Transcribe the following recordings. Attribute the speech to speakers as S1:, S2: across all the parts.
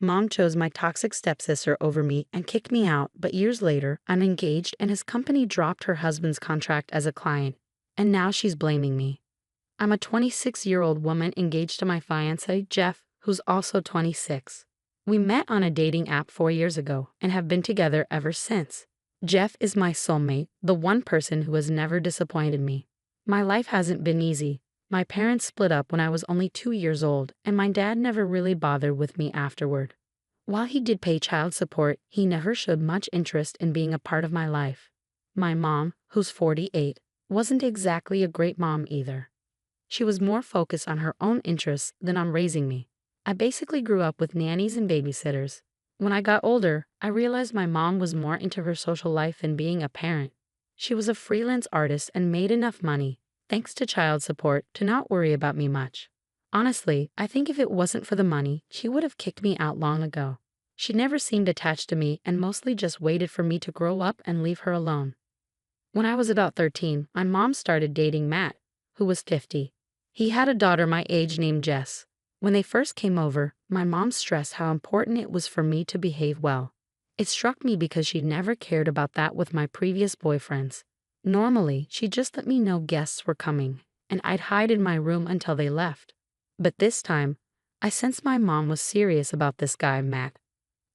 S1: Mom chose my toxic stepsister over me and kicked me out, but years later, I'm engaged and his company dropped her husband's contract as a client, and now she's blaming me. I'm a 26-year-old woman engaged to my fiancé, Jeff, who's also 26. We met on a dating app 4 years ago and have been together ever since. Jeff is my soulmate, the one person who has never disappointed me. My life hasn't been easy. My parents split up when I was only 2 years old, and my dad never really bothered with me afterward. While he did pay child support, he never showed much interest in being a part of my life. My mom, who's 48, wasn't exactly a great mom either. She was more focused on her own interests than on raising me. I basically grew up with nannies and babysitters. When I got older, I realized my mom was more into her social life than being a parent. She was a freelance artist and made enough money, thanks to child support, to not worry about me much. Honestly, I think if it wasn't for the money, she would have kicked me out long ago. She never seemed attached to me and mostly just waited for me to grow up and leave her alone. When I was about 13, my mom started dating Matt, who was 50. He had a daughter my age named Jess. When they first came over, my mom stressed how important it was for me to behave well. It struck me because she'd never cared about that with my previous boyfriends. Normally, she just let me know guests were coming, and I'd hide in my room until they left. But this time, I sensed my mom was serious about this guy, Matt.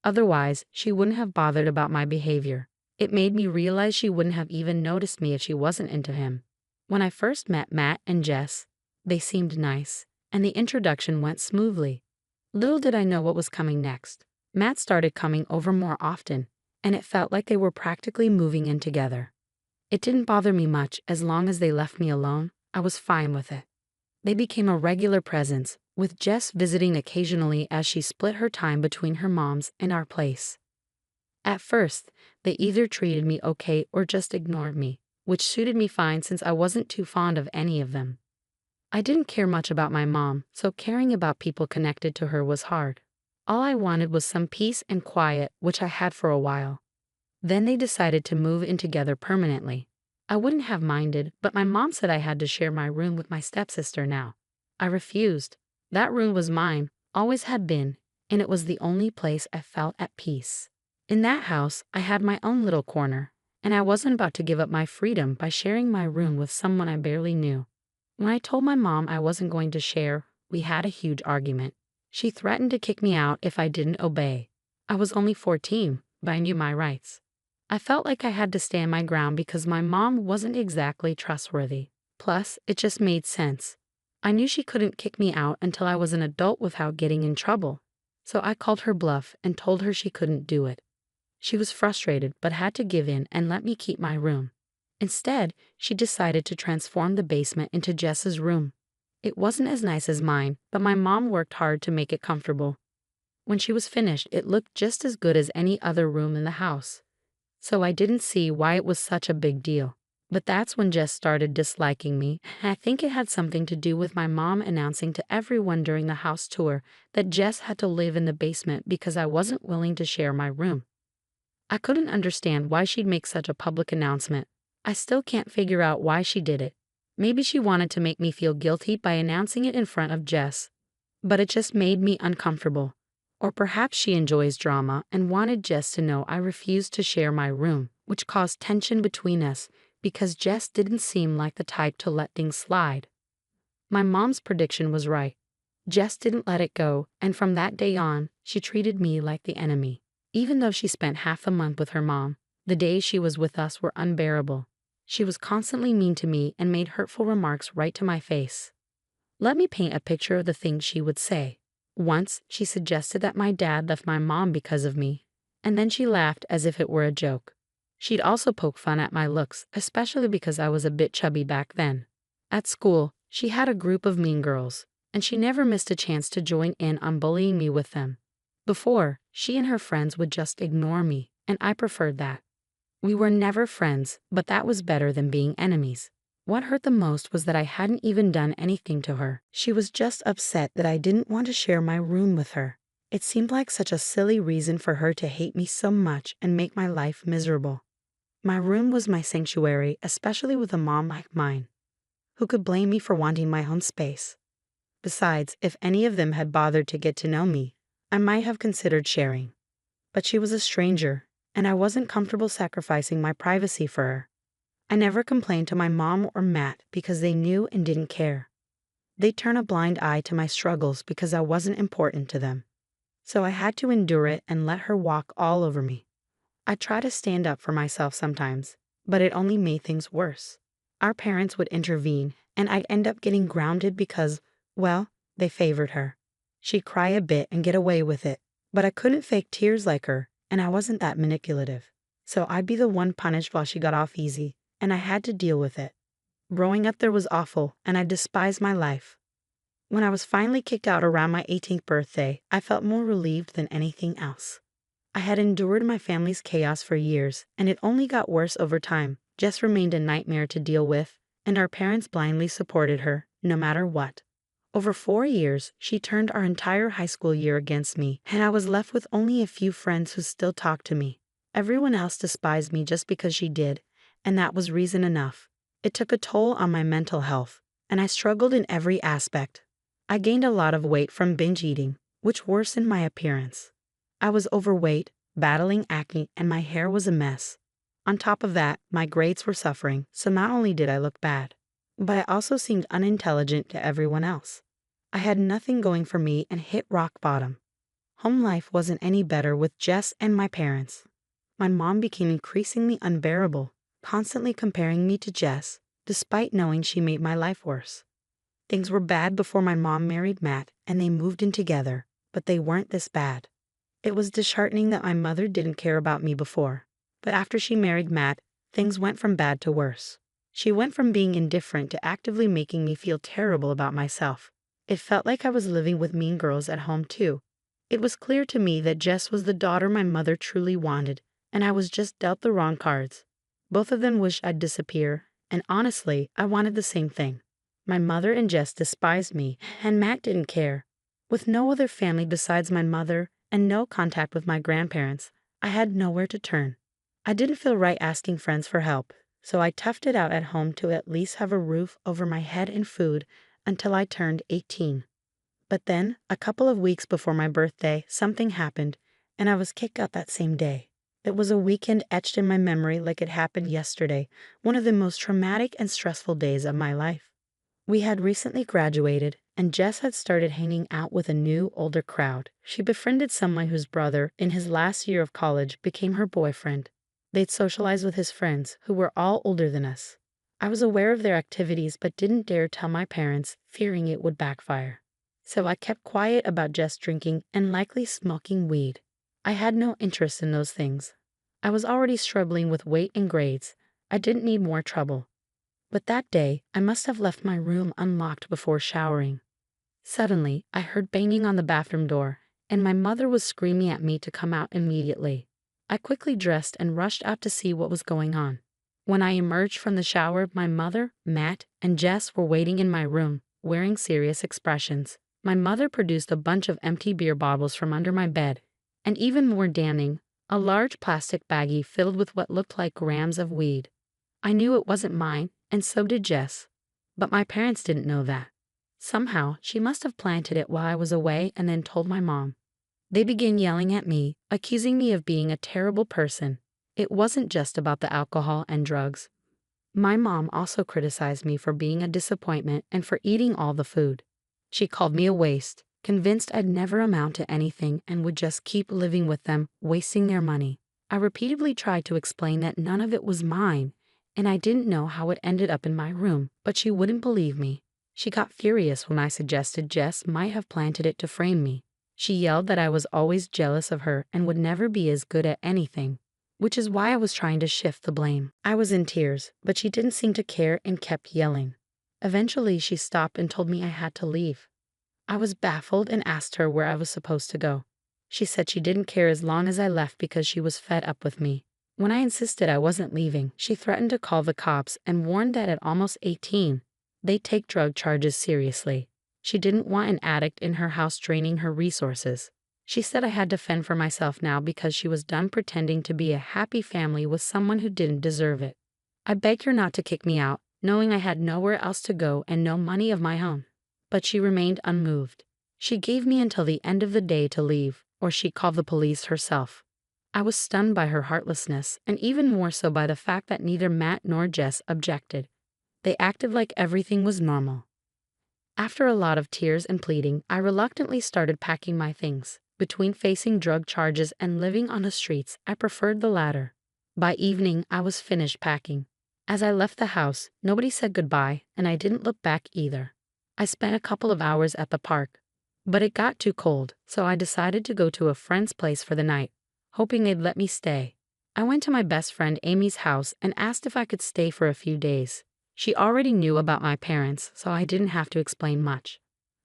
S1: Otherwise, she wouldn't have bothered about my behavior. It made me realize she wouldn't have even noticed me if she wasn't into him. When I first met Matt and Jess, they seemed nice, and the introduction went smoothly. Little did I know what was coming next. Matt started coming over more often, and it felt like they were practically moving in together. It didn't bother me much as long as they left me alone. I was fine with it. They became a regular presence, with Jess visiting occasionally as she split her time between her mom's and our place. At first, they either treated me okay or just ignored me, which suited me fine since I wasn't too fond of any of them. I didn't care much about my mom, so caring about people connected to her was hard. All I wanted was some peace and quiet, which I had for a while. Then they decided to move in together permanently. I wouldn't have minded, but my mom said I had to share my room with my stepsister now. I refused. That room was mine, always had been, and it was the only place I felt at peace. In that house, I had my own little corner, and I wasn't about to give up my freedom by sharing my room with someone I barely knew. When I told my mom I wasn't going to share, we had a huge argument. She threatened to kick me out if I didn't obey. I was only 14, but I knew my rights. I felt like I had to stand my ground because my mom wasn't exactly trustworthy. Plus, it just made sense. I knew she couldn't kick me out until I was an adult without getting in trouble. So I called her bluff and told her she couldn't do it. She was frustrated but had to give in and let me keep my room. Instead, she decided to transform the basement into Jess's room. It wasn't as nice as mine, but my mom worked hard to make it comfortable. When she was finished, it looked just as good as any other room in the house. So I didn't see why it was such a big deal. But that's when Jess started disliking me, and I think it had something to do with my mom announcing to everyone during the house tour that Jess had to live in the basement because I wasn't willing to share my room. I couldn't understand why she'd make such a public announcement. I still can't figure out why she did it. Maybe she wanted to make me feel guilty by announcing it in front of Jess. But it just made me uncomfortable. Or perhaps she enjoys drama and wanted Jess to know I refused to share my room, which caused tension between us because Jess didn't seem like the type to let things slide. My mom's prediction was right. Jess didn't let it go, and from that day on, she treated me like the enemy. Even though she spent half the month with her mom, the days she was with us were unbearable. She was constantly mean to me and made hurtful remarks right to my face. Let me paint a picture of the things she would say. Once, she suggested that my dad left my mom because of me, and then she laughed as if it were a joke. She'd also poke fun at my looks, especially because I was a bit chubby back then. At school, she had a group of mean girls, and she never missed a chance to join in on bullying me with them. Before, she and her friends would just ignore me, and I preferred that. We were never friends, but that was better than being enemies. What hurt the most was that I hadn't even done anything to her. She was just upset that I didn't want to share my room with her. It seemed like such a silly reason for her to hate me so much and make my life miserable. My room was my sanctuary, especially with a mom like mine. Who could blame me for wanting my own space? Besides, if any of them had bothered to get to know me, I might have considered sharing, but she was a stranger, and I wasn't comfortable sacrificing my privacy for her. I never complained to my mom or Matt because they knew and didn't care. They'd turn a blind eye to my struggles because I wasn't important to them. So I had to endure it and let her walk all over me. I try to stand up for myself sometimes, but it only made things worse. Our parents would intervene, and I'd end up getting grounded because, well, they favored her. She'd cry a bit and get away with it, but I couldn't fake tears like her, and I wasn't that manipulative. So I'd be the one punished while she got off easy, and I had to deal with it. Growing up there was awful, and I despised my life. When I was finally kicked out around my 18th birthday, I felt more relieved than anything else. I had endured my family's chaos for years, and it only got worse over time. Jess remained a nightmare to deal with, and our parents blindly supported her, no matter what. Over 4 years, she turned our entire high school year against me, and I was left with only a few friends who still talked to me. Everyone else despised me just because she did, and that was reason enough. It took a toll on my mental health, and I struggled in every aspect. I gained a lot of weight from binge eating, which worsened my appearance. I was overweight, battling acne, and my hair was a mess. On top of that, my grades were suffering, so not only did I look bad, but I also seemed unintelligent to everyone else. I had nothing going for me and hit rock bottom. Home life wasn't any better with Jess and my parents. My mom became increasingly unbearable, constantly comparing me to Jess, despite knowing she made my life worse. Things were bad before my mom married Matt and they moved in together, but they weren't this bad. It was disheartening that my mother didn't care about me before, but after she married Matt, things went from bad to worse. She went from being indifferent to actively making me feel terrible about myself. It felt like I was living with mean girls at home too. It was clear to me that Jess was the daughter my mother truly wanted, and I was just dealt the wrong cards. Both of them wished I'd disappear, and honestly, I wanted the same thing. My mother and Jess despised me, and Matt didn't care. With no other family besides my mother and no contact with my grandparents, I had nowhere to turn. I didn't feel right asking friends for help, so I toughed it out at home to at least have a roof over my head and food until I turned 18. But then, a couple of weeks before my birthday, something happened, and I was kicked out that same day. It was a weekend etched in my memory like it happened yesterday, one of the most traumatic and stressful days of my life. We had recently graduated, and Jess had started hanging out with a new, older crowd. She befriended someone whose brother, in his last year of college, became her boyfriend. They'd socialize with his friends, who were all older than us. I was aware of their activities but didn't dare tell my parents, fearing it would backfire. So I kept quiet about Jess drinking and likely smoking weed. I had no interest in those things. I was already struggling with weight and grades. I didn't need more trouble. But that day, I must have left my room unlocked before showering. Suddenly, I heard banging on the bathroom door, and my mother was screaming at me to come out immediately. I quickly dressed and rushed out to see what was going on. When I emerged from the shower, my mother, Matt, and Jess were waiting in my room, wearing serious expressions. My mother produced a bunch of empty beer bottles from under my bed, and even more damning, a large plastic baggie filled with what looked like grams of weed. I knew it wasn't mine, and so did Jess. But my parents didn't know that. Somehow, she must have planted it while I was away and then told my mom. They began yelling at me, accusing me of being a terrible person. It wasn't just about the alcohol and drugs. My mom also criticized me for being a disappointment and for eating all the food. She called me a waste, convinced I'd never amount to anything and would just keep living with them, wasting their money. I repeatedly tried to explain that none of it was mine, and I didn't know how it ended up in my room, but she wouldn't believe me. She got furious when I suggested Jess might have planted it to frame me. She yelled that I was always jealous of her and would never be as good at anything, which is why I was trying to shift the blame. I was in tears, but she didn't seem to care and kept yelling. Eventually, she stopped and told me I had to leave. I was baffled and asked her where I was supposed to go. She said she didn't care as long as I left because she was fed up with me. When I insisted I wasn't leaving, she threatened to call the cops and warned that at almost 18, they'd take drug charges seriously. She didn't want an addict in her house draining her resources. She said I had to fend for myself now because she was done pretending to be a happy family with someone who didn't deserve it. I begged her not to kick me out, knowing I had nowhere else to go and no money of my own. But she remained unmoved. She gave me until the end of the day to leave, or she called the police herself. I was stunned by her heartlessness, and even more so by the fact that neither Matt nor Jess objected. They acted like everything was normal. After a lot of tears and pleading, I reluctantly started packing my things. Between facing drug charges and living on the streets, I preferred the latter. By evening, I was finished packing. As I left the house, nobody said goodbye, and I didn't look back either. I spent a couple of hours at the park, but it got too cold, so I decided to go to a friend's place for the night, hoping they'd let me stay. I went to my best friend Amy's house and asked if I could stay for a few days. She already knew about my parents, so I didn't have to explain much.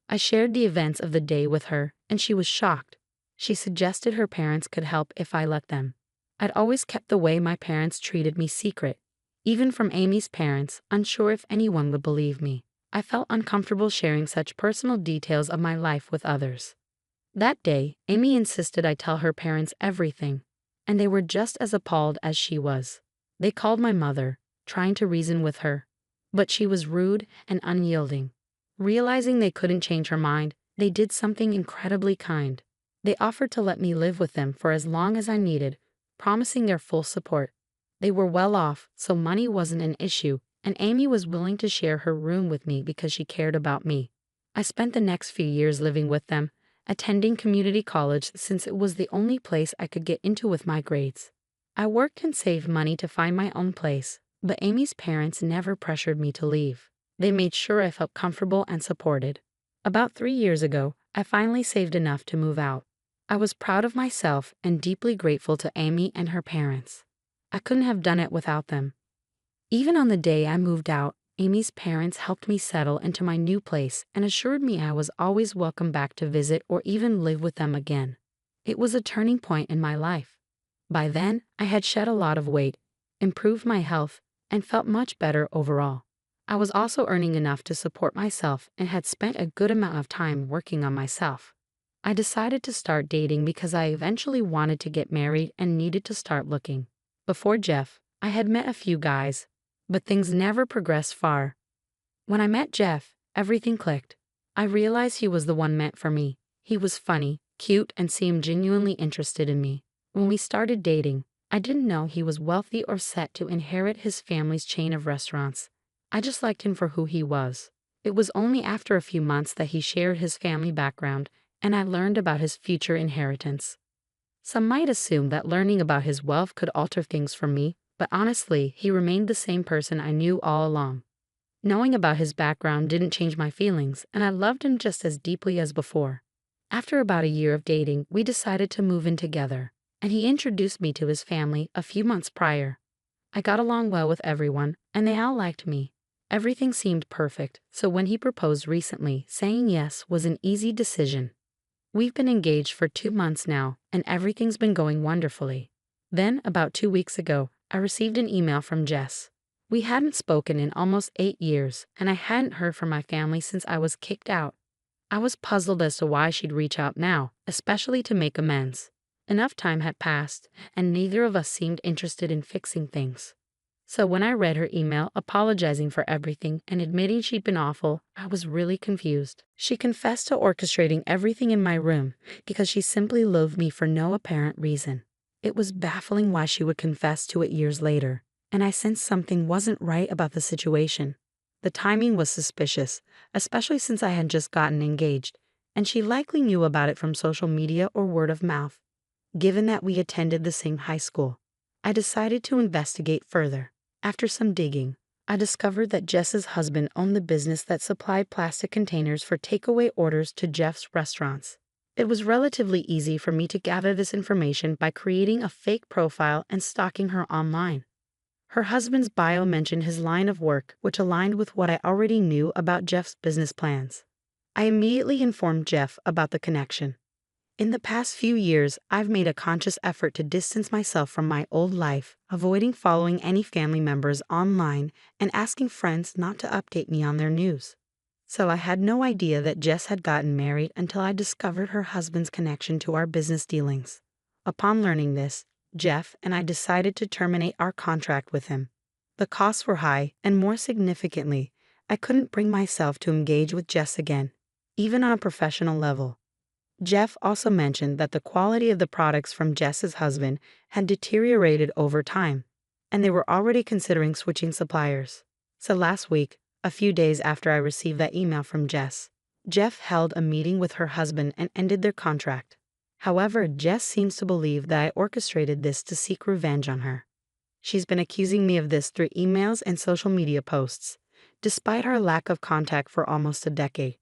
S1: I shared the events of the day with her, and she was shocked. She suggested her parents could help if I let them. I'd always kept the way my parents treated me secret, even from Amy's parents, unsure if anyone would believe me. I felt uncomfortable sharing such personal details of my life with others. That day, Amy insisted I tell her parents everything, and they were just as appalled as she was. They called my mother, trying to reason with her, but she was rude and unyielding. Realizing they couldn't change her mind, they did something incredibly kind. They offered to let me live with them for as long as I needed, promising their full support. They were well off, so money wasn't an issue, and Amy was willing to share her room with me because she cared about me. I spent the next few years living with them, attending community college since it was the only place I could get into with my grades. I worked and saved money to find my own place, but Amy's parents never pressured me to leave. They made sure I felt comfortable and supported. About 3 years ago, I finally saved enough to move out. I was proud of myself and deeply grateful to Amy and her parents. I couldn't have done it without them. Even on the day I moved out, Amy's parents helped me settle into my new place and assured me I was always welcome back to visit or even live with them again. It was a turning point in my life. By then, I had shed a lot of weight, improved my health, and felt much better overall. I was also earning enough to support myself and had spent a good amount of time working on myself. I decided to start dating because I eventually wanted to get married and needed to start looking. Before Jeff, I had met a few guys, but things never progressed far. When I met Jeff, everything clicked. I realized he was the one meant for me. He was funny, cute, and seemed genuinely interested in me. When we started dating, I didn't know he was wealthy or set to inherit his family's chain of restaurants. I just liked him for who he was. It was only after a few months that he shared his family background, and I learned about his future inheritance. Some might assume that learning about his wealth could alter things for me, but honestly, he remained the same person I knew all along. Knowing about his background didn't change my feelings, and I loved him just as deeply as before. After about a year of dating, we decided to move in together, and he introduced me to his family a few months prior. I got along well with everyone, and they all liked me. Everything seemed perfect, so when he proposed recently, saying yes was an easy decision. We've been engaged for 2 months now, and everything's been going wonderfully. Then, about 2 weeks ago, I received an email from Jess. We hadn't spoken in almost 8 years, and I hadn't heard from my family since I was kicked out. I was puzzled as to why she'd reach out now, especially to make amends. Enough time had passed, and neither of us seemed interested in fixing things. So when I read her email apologizing for everything and admitting she'd been awful, I was really confused. She confessed to orchestrating everything in my room because she simply loathed me for no apparent reason. It was baffling why she would confess to it years later, and I sensed something wasn't right about the situation. The timing was suspicious, especially since I had just gotten engaged, and she likely knew about it from social media or word of mouth. Given that we attended the same high school, I decided to investigate further. After some digging, I discovered that Jess's husband owned the business that supplied plastic containers for takeaway orders to Jeff's restaurants. It was relatively easy for me to gather this information by creating a fake profile and stalking her online. Her husband's bio mentioned his line of work, which aligned with what I already knew about Jeff's business plans. I immediately informed Jeff about the connection. In the past few years, I've made a conscious effort to distance myself from my old life, avoiding following any family members online and asking friends not to update me on their news. So I had no idea that Jess had gotten married until I discovered her husband's connection to our business dealings. Upon learning this, Jeff and I decided to terminate our contract with him. The costs were high, and more significantly, I couldn't bring myself to engage with Jess again. even on a professional level. Jeff also mentioned that the quality of the products from Jess's husband had deteriorated over time, and they were already considering switching suppliers. So last week, a few days after I received that email from Jess, Jeff held a meeting with her husband and ended their contract. However, Jess seems to believe that I orchestrated this to seek revenge on her. She's been accusing me of this through emails and social media posts, despite our lack of contact for almost a decade.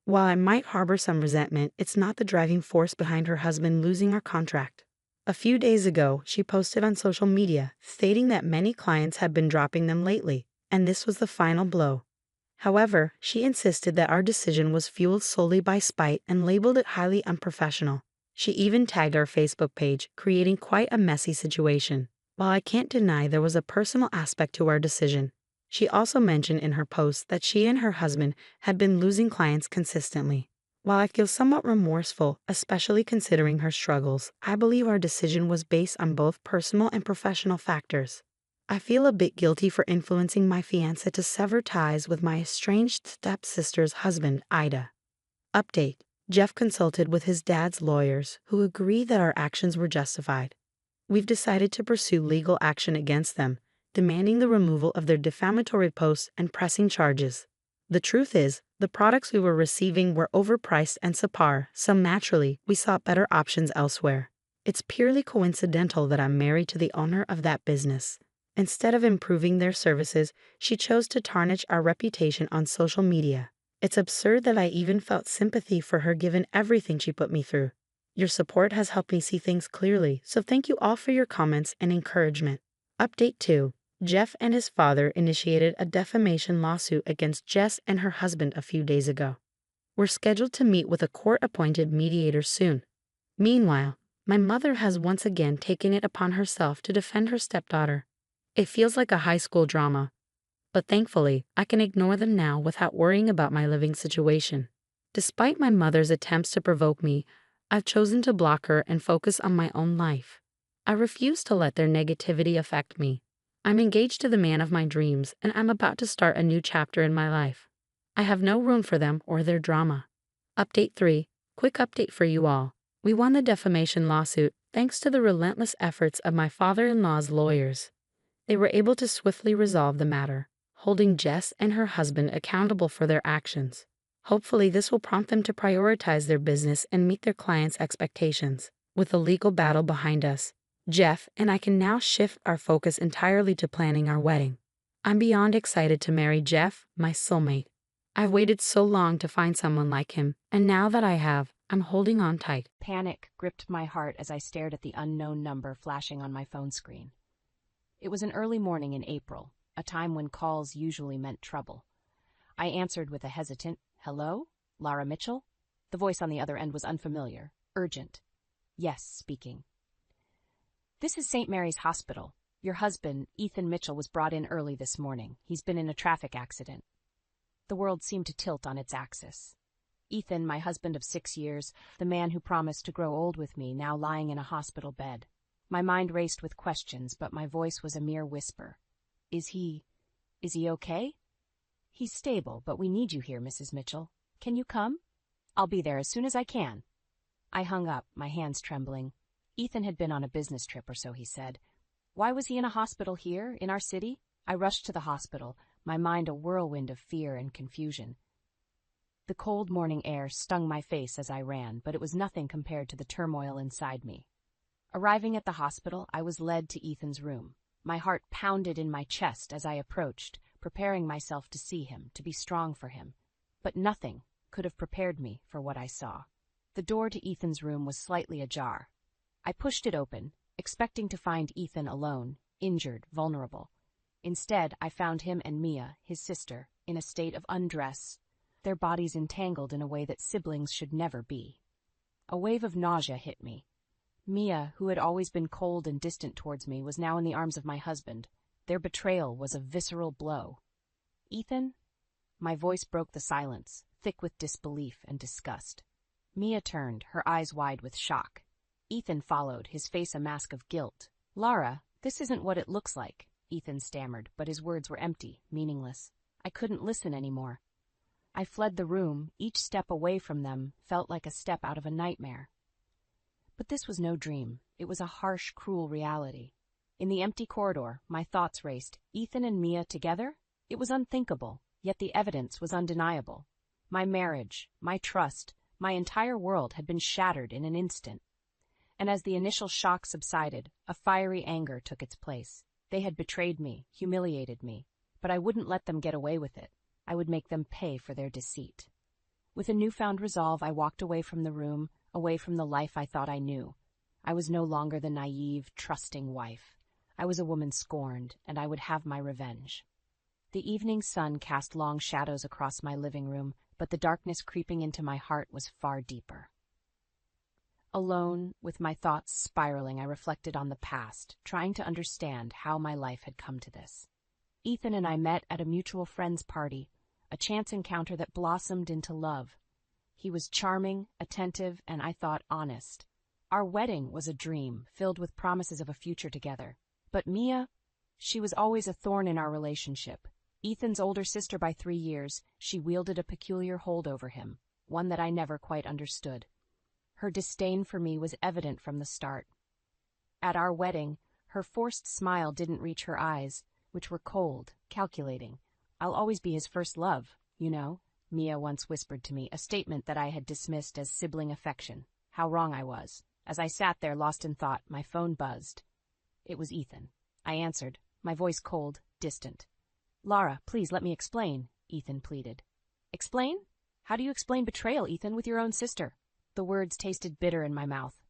S1: While I might harbor some resentment, it's not the driving force behind her husband losing our contract. A few days ago, she posted on social media stating that many clients had been dropping them lately, and this was the final blow. However, she insisted that our decision was fueled solely by spite and labeled it highly unprofessional. She even tagged our Facebook page, creating quite a messy situation. While I can't deny there was a personal aspect to our decision, she also mentioned in her post that she and her husband had been losing clients consistently. While I feel somewhat remorseful, especially considering her struggles, I believe our decision was based on both personal and professional factors. I feel a bit guilty for influencing my fiancé to sever ties with my estranged stepsister's husband, Aita. Update: Jeff consulted with his dad's lawyers, who agree that our actions were justified. We've decided to pursue legal action against them, demanding the removal of their defamatory posts and pressing charges. The truth is, the products we were receiving were overpriced and subpar, so naturally, we sought better options elsewhere. It's purely coincidental that I'm married to the owner of that business. Instead of improving their services, she chose to tarnish our reputation on social media. It's absurd that I even felt sympathy for her given everything she put me through. Your support has helped me see things clearly, so thank you all for your comments and encouragement. Update 2. Jeff and his father initiated a defamation lawsuit against Jess and her husband a few days ago. We're scheduled to meet with a court-appointed mediator soon. Meanwhile, my mother has once again taken it upon herself to defend her stepdaughter. It feels like a high school drama, but thankfully, I can ignore them now without worrying about my living situation. Despite my mother's attempts to provoke me, I've chosen to block her and focus on my own life. I refuse to let their negativity affect me. I'm engaged to the man of my dreams, and I'm about to start a new chapter in my life. I have no room for them or their drama. Update 3. Quick update for you all. We won the defamation lawsuit thanks to the relentless efforts of my father-in-law's lawyers. They were able to swiftly resolve the matter, holding Jess and her husband accountable for their actions. Hopefully, this will prompt them to prioritize their business and meet their clients' expectations. With the legal battle behind us, Jeff and I can now shift our focus entirely to planning our wedding. I'm beyond excited to marry Jeff, my soulmate. I've waited so long to find someone like him, and now that I have, I'm holding on tight.
S2: Panic gripped my heart as I stared at the unknown number flashing on my phone screen. It was an early morning in April, a time when calls usually meant trouble. I answered with a hesitant, "Hello? Lara Mitchell?" The voice on the other end was unfamiliar, urgent. "Yes, speaking." "This is St. Mary's Hospital. Your husband, Ethan Mitchell, was brought in early this morning. He's been in a traffic accident." The world seemed to tilt on its axis. Ethan, my husband of 6 years, the man who promised to grow old with me, now lying in a hospital bed. My mind raced with questions, but my voice was a mere whisper. Is he okay?" "He's stable, but we need you here, Mrs. Mitchell. Can you come?" "I'll be there as soon as I can." I hung up, my hands trembling. Ethan had been on a business trip or so, he said. Why was he in a hospital here, in our city? I rushed to the hospital, my mind a whirlwind of fear and confusion. The cold morning air stung my face as I ran, but it was nothing compared to the turmoil inside me. Arriving at the hospital, I was led to Ethan's room. My heart pounded in my chest as I approached, preparing myself to see him, to be strong for him. But nothing could have prepared me for what I saw. The door to Ethan's room was slightly ajar. I pushed it open, expecting to find Ethan alone, injured, vulnerable. Instead, I found him and Mia, his sister, in a state of undress, their bodies entangled in a way that siblings should never be. A wave of nausea hit me. Mia, who had always been cold and distant towards me, was now in the arms of my husband. Their betrayal was a visceral blow. "Ethan?" My voice broke the silence, thick with disbelief and disgust. Mia turned, her eyes wide with shock. Ethan followed, his face a mask of guilt. "Lara, this isn't what it looks like," Ethan stammered, but his words were empty, meaningless. I couldn't listen anymore. I fled the room. Each step away from them felt like a step out of a nightmare. But this was no dream. It was a harsh, cruel reality. In the empty corridor, my thoughts raced. Ethan and Mia together? It was unthinkable, yet the evidence was undeniable. My marriage, my trust, my entire world had been shattered in an instant. And as the initial shock subsided, a fiery anger took its place. They had betrayed me, humiliated me, but I wouldn't let them get away with it. I would make them pay for their deceit. With a newfound resolve, I walked away from the room, away from the life I thought I knew. I was no longer the naive, trusting wife. I was a woman scorned, and I would have my revenge. The evening sun cast long shadows across my living room, but the darkness creeping into my heart was far deeper. Alone, with my thoughts spiraling, I reflected on the past, trying to understand how my life had come to this. Ethan and I met at a mutual friend's party, a chance encounter that blossomed into love. He was charming, attentive, and I thought honest. Our wedding was a dream, filled with promises of a future together. But Mia, she was always a thorn in our relationship. Ethan's older sister by 3 years, she wielded a peculiar hold over him, one that I never quite understood. Her disdain for me was evident from the start. At our wedding, her forced smile didn't reach her eyes, which were cold, calculating. "I'll always be his first love, you know," Mia once whispered to me, a statement that I had dismissed as sibling affection. How wrong I was. As I sat there lost in thought, my phone buzzed. It was Ethan. I answered, my voice cold, distant. "Lara, please let me explain," Ethan pleaded. "Explain? How do you explain betrayal, Ethan, with your own sister?" The words tasted bitter in my mouth.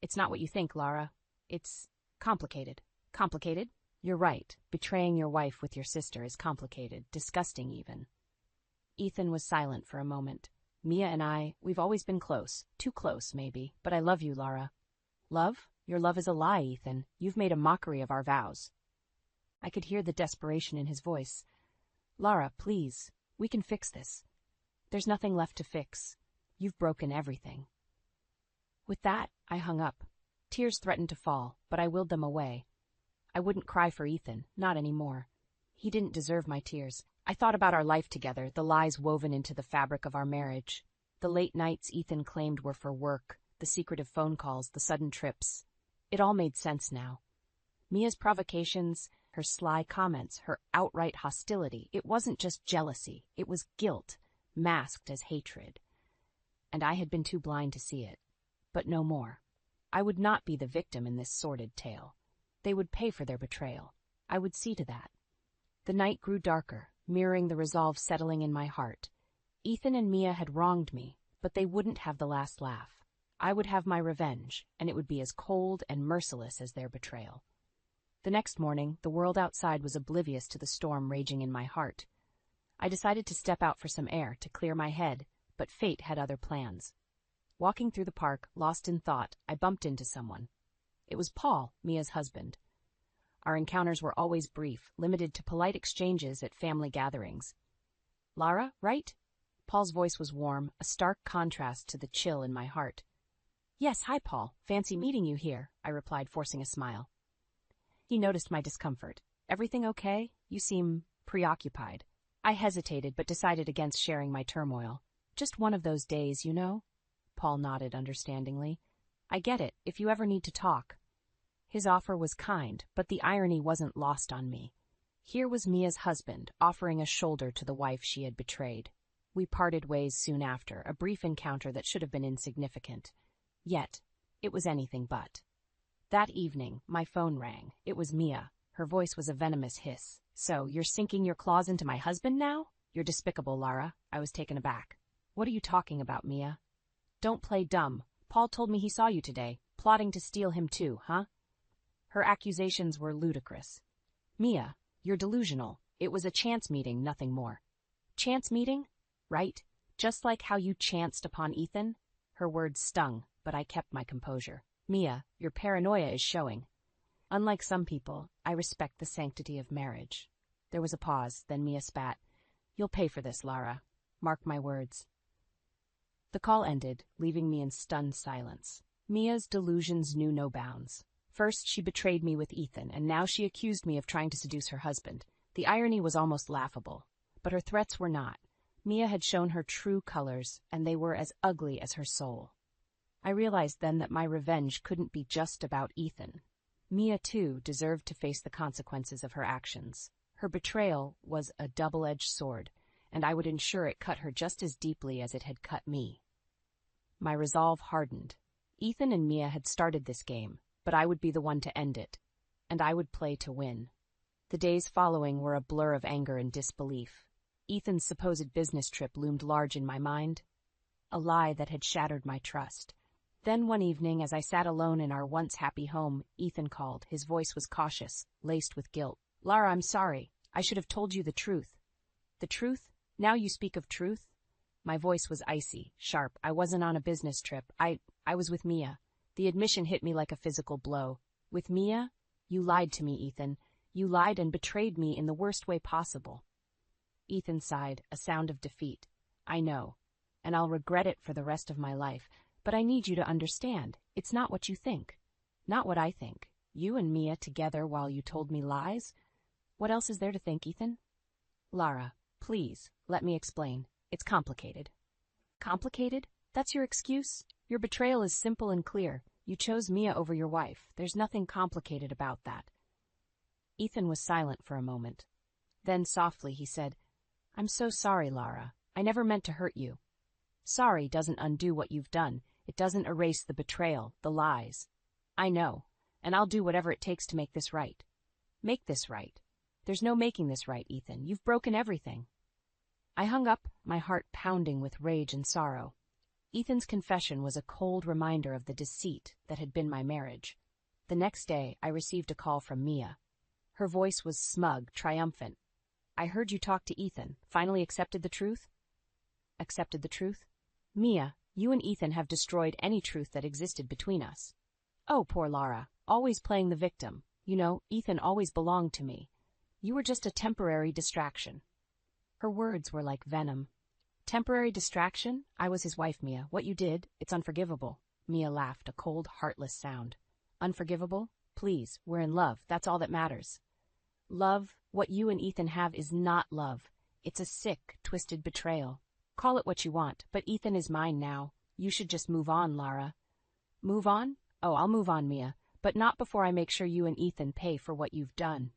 S2: "It's not what you think, Lara. It's complicated." "Complicated? You're right. Betraying your wife with your sister is complicated, disgusting even." Ethan was silent for a moment. "Mia and I, we've always been close. Too close, maybe. But I love you, Lara." "Love? Your love is a lie, Ethan. You've made a mockery of our vows." I could hear the desperation in his voice. "Lara, please. We can fix this. There's nothing left to fix. You've broken everything." With that, I hung up. Tears threatened to fall, but I willed them away. I wouldn't cry for Ethan, not anymore. He didn't deserve my tears. I thought about our life together, the lies woven into the fabric of our marriage. The late nights Ethan claimed were for work, the secretive phone calls, the sudden trips. It all made sense now. Mia's provocations, her sly comments, her outright hostility, it wasn't just jealousy, it was guilt, masked as hatred. And I had been too blind to see it. But no more. I would not be the victim in this sordid tale. They would pay for their betrayal. I would see to that. The night grew darker, mirroring the resolve settling in my heart. Ethan and Mia had wronged me, but they wouldn't have the last laugh. I would have my revenge, and it would be as cold and merciless as their betrayal. The next morning, the world outside was oblivious to the storm raging in my heart. I decided to step out for some air, to clear my head, but fate had other plans. Walking through the park, lost in thought, I bumped into someone. It was Paul, Mia's husband. Our encounters were always brief, limited to polite exchanges at family gatherings. "Lara, right?" Paul's voice was warm, a stark contrast to the chill in my heart. "Yes, hi, Paul. Fancy meeting you here," I replied, forcing a smile. He noticed my discomfort. "Everything okay? You seem preoccupied." I hesitated, but decided against sharing my turmoil. "Just one of those days, you know?" Paul nodded understandingly. "I get it, if you ever need to talk." His offer was kind, but the irony wasn't lost on me. Here was Mia's husband, offering a shoulder to the wife she had betrayed. We parted ways soon after, a brief encounter that should have been insignificant. Yet, it was anything but. That evening, my phone rang. It was Mia. Her voice was a venomous hiss. "So, you're sinking your claws into my husband now? You're despicable, Lara." I was taken aback. "What are you talking about, Mia?" "Don't play dumb. Paul told me he saw you today, plotting to steal him too, huh?" Her accusations were ludicrous. "Mia, you're delusional. It was a chance meeting, nothing more." "Chance meeting? Right? Just like how you chanced upon Ethan?" Her words stung, but I kept my composure. "Mia, your paranoia is showing. Unlike some people, I respect the sanctity of marriage." There was a pause, then Mia spat. "You'll pay for this, Lara. Mark my words." The call ended, leaving me in stunned silence. Mia's delusions knew no bounds. First, she betrayed me with Ethan, and now she accused me of trying to seduce her husband. The irony was almost laughable. But her threats were not. Mia had shown her true colors, and they were as ugly as her soul. I realized then that my revenge couldn't be just about Ethan. Mia, too, deserved to face the consequences of her actions. Her betrayal was a double-edged sword, and I would ensure it cut her just as deeply as it had cut me. My resolve hardened. Ethan and Mia had started this game, but I would be the one to end it, and I would play to win. The days following were a blur of anger and disbelief. Ethan's supposed business trip loomed large in my mind, a lie that had shattered my trust. Then one evening, as I sat alone in our once happy home, Ethan called. His voice was cautious, laced with guilt. "Lara, I'm sorry. I should have told you the truth." "The truth? Now you speak of truth?" My voice was icy, sharp. I wasn't on a business trip. I was with Mia. The admission hit me like a physical blow. "With Mia? You lied to me, Ethan. You lied and betrayed me in the worst way possible." Ethan sighed, a sound of defeat. "I know, and I'll regret it for the rest of my life, but I need you to understand. It's not what you think. Not what I think. You and Mia together while you told me lies? What else is there to think, Ethan?" "Lara, please, let me explain. It's complicated." "Complicated? That's your excuse? Your betrayal is simple and clear. You chose Mia over your wife. There's nothing complicated about that." Ethan was silent for a moment. Then softly he said, "I'm so sorry, Lara. I never meant to hurt you. Sorry doesn't undo what you've done. It doesn't erase the betrayal, the lies. I know, and I'll do whatever it takes to make this right. Make this right. There's no making this right, Ethan. You've broken everything." I hung up, my heart pounding with rage and sorrow. Ethan's confession was a cold reminder of the deceit that had been my marriage. The next day, I received a call from Mia. Her voice was smug, triumphant. "I heard you talk to Ethan. Finally accepted the truth?" "Accepted the truth? Mia, you and Ethan have destroyed any truth that existed between us." "Oh, poor Lara, always playing the victim. You know, Ethan always belonged to me. You were just a temporary distraction." Her words were like venom. "Temporary distraction? I was his wife, Mia. What you did, it's unforgivable." Mia laughed, a cold, heartless sound. "Unforgivable? Please, we're in love. That's all that matters." "Love, what you and Ethan have is not love. It's a sick, twisted betrayal. Call it what you want, but Ethan is mine now. You should just move on, Lara." "Move on? Oh, I'll move on, Mia, but not before I make sure you and Ethan pay for what you've done."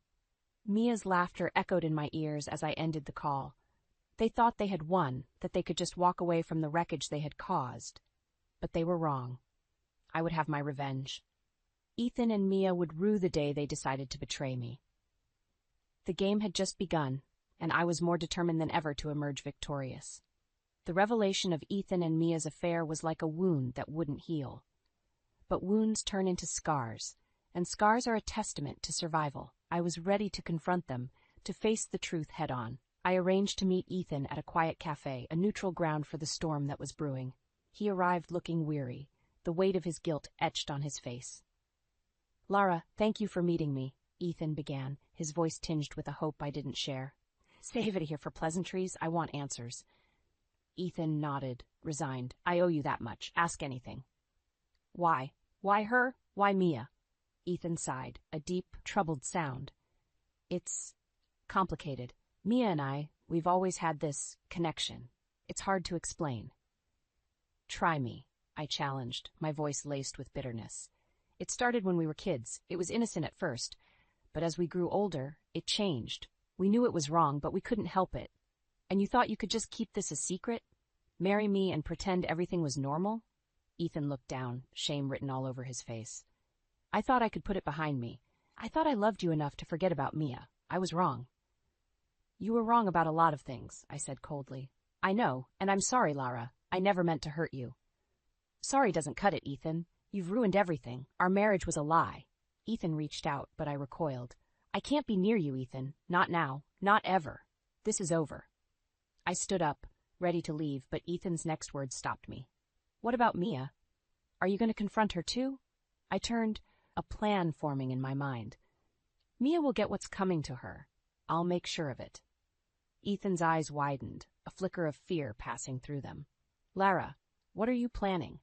S2: Mia's laughter echoed in my ears as I ended the call. They thought they had won, that they could just walk away from the wreckage they had caused. But they were wrong. I would have my revenge. Ethan and Mia would rue the day they decided to betray me. The game had just begun, and I was more determined than ever to emerge victorious. The revelation of Ethan and Mia's affair was like a wound that wouldn't heal. But wounds turn into scars, and scars are a testament to survival. I was ready to confront them, to face the truth head-on. I arranged to meet Ethan at a quiet cafe, a neutral ground for the storm that was brewing. He arrived looking weary, the weight of his guilt etched on his face. "Lara, thank you for meeting me," Ethan began, his voice tinged with a hope I didn't share. "Save it here for pleasantries. I want answers." Ethan nodded, resigned. "I owe you that much. Ask anything." "Why? Why her? Why Mia?" Ethan sighed, a deep, troubled sound. "It's complicated. Mia and we've always had this connection. It's hard to explain." "Try me," I challenged, my voice laced with bitterness. "It started when we were kids. It was innocent at first. But as we grew older, it changed. We knew it was wrong, but we couldn't help it. And you thought you could just keep this a secret? Marry me and pretend everything was normal?" Ethan looked down, shame written all over his face. "I thought I could put it behind me. I thought I loved you enough to forget about Mia. I was wrong." "You were wrong about a lot of things," I said coldly. "I know, and I'm sorry, Lara. I never meant to hurt you." "Sorry doesn't cut it, Ethan. You've ruined everything. Our marriage was a lie." Ethan reached out, but I recoiled. "I can't be near you, Ethan. Not now. Not ever. This is over." I stood up, ready to leave, but Ethan's next words stopped me. "What about Mia? Are you going to confront her too?" I turned, a plan forming in my mind. "Mia will get what's coming to her. I'll make sure of it." Ethan's eyes widened, a flicker of fear passing through them. "Lara, what are you planning?"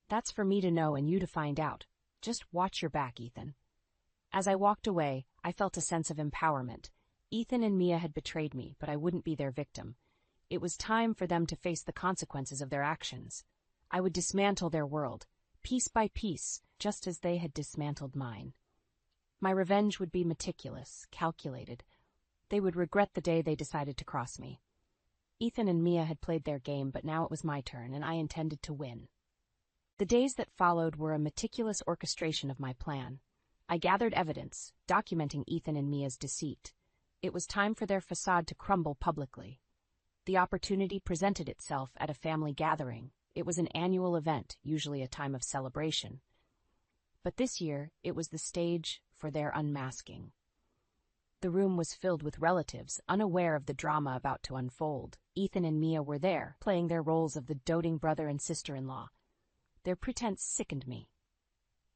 S2: "That's for me to know and you to find out. Just watch your back, Ethan." As I walked away, I felt a sense of empowerment. Ethan and Mia had betrayed me, but I wouldn't be their victim. It was time for them to face the consequences of their actions. I would dismantle their world, piece by piece, just as they had dismantled mine. My revenge would be meticulous, calculated. They would regret the day they decided to cross me. Ethan and Mia had played their game, but now it was my turn, and I intended to win. The days that followed were a meticulous orchestration of my plan. I gathered evidence, documenting Ethan and Mia's deceit. It was time for their facade to crumble publicly. The opportunity presented itself at a family gathering. It was an annual event, usually a time of celebration. But this year, it was the stage for their unmasking. The room was filled with relatives, unaware of the drama about to unfold. Ethan and Mia were there, playing their roles of the doting brother and sister-in-law. Their pretense sickened me.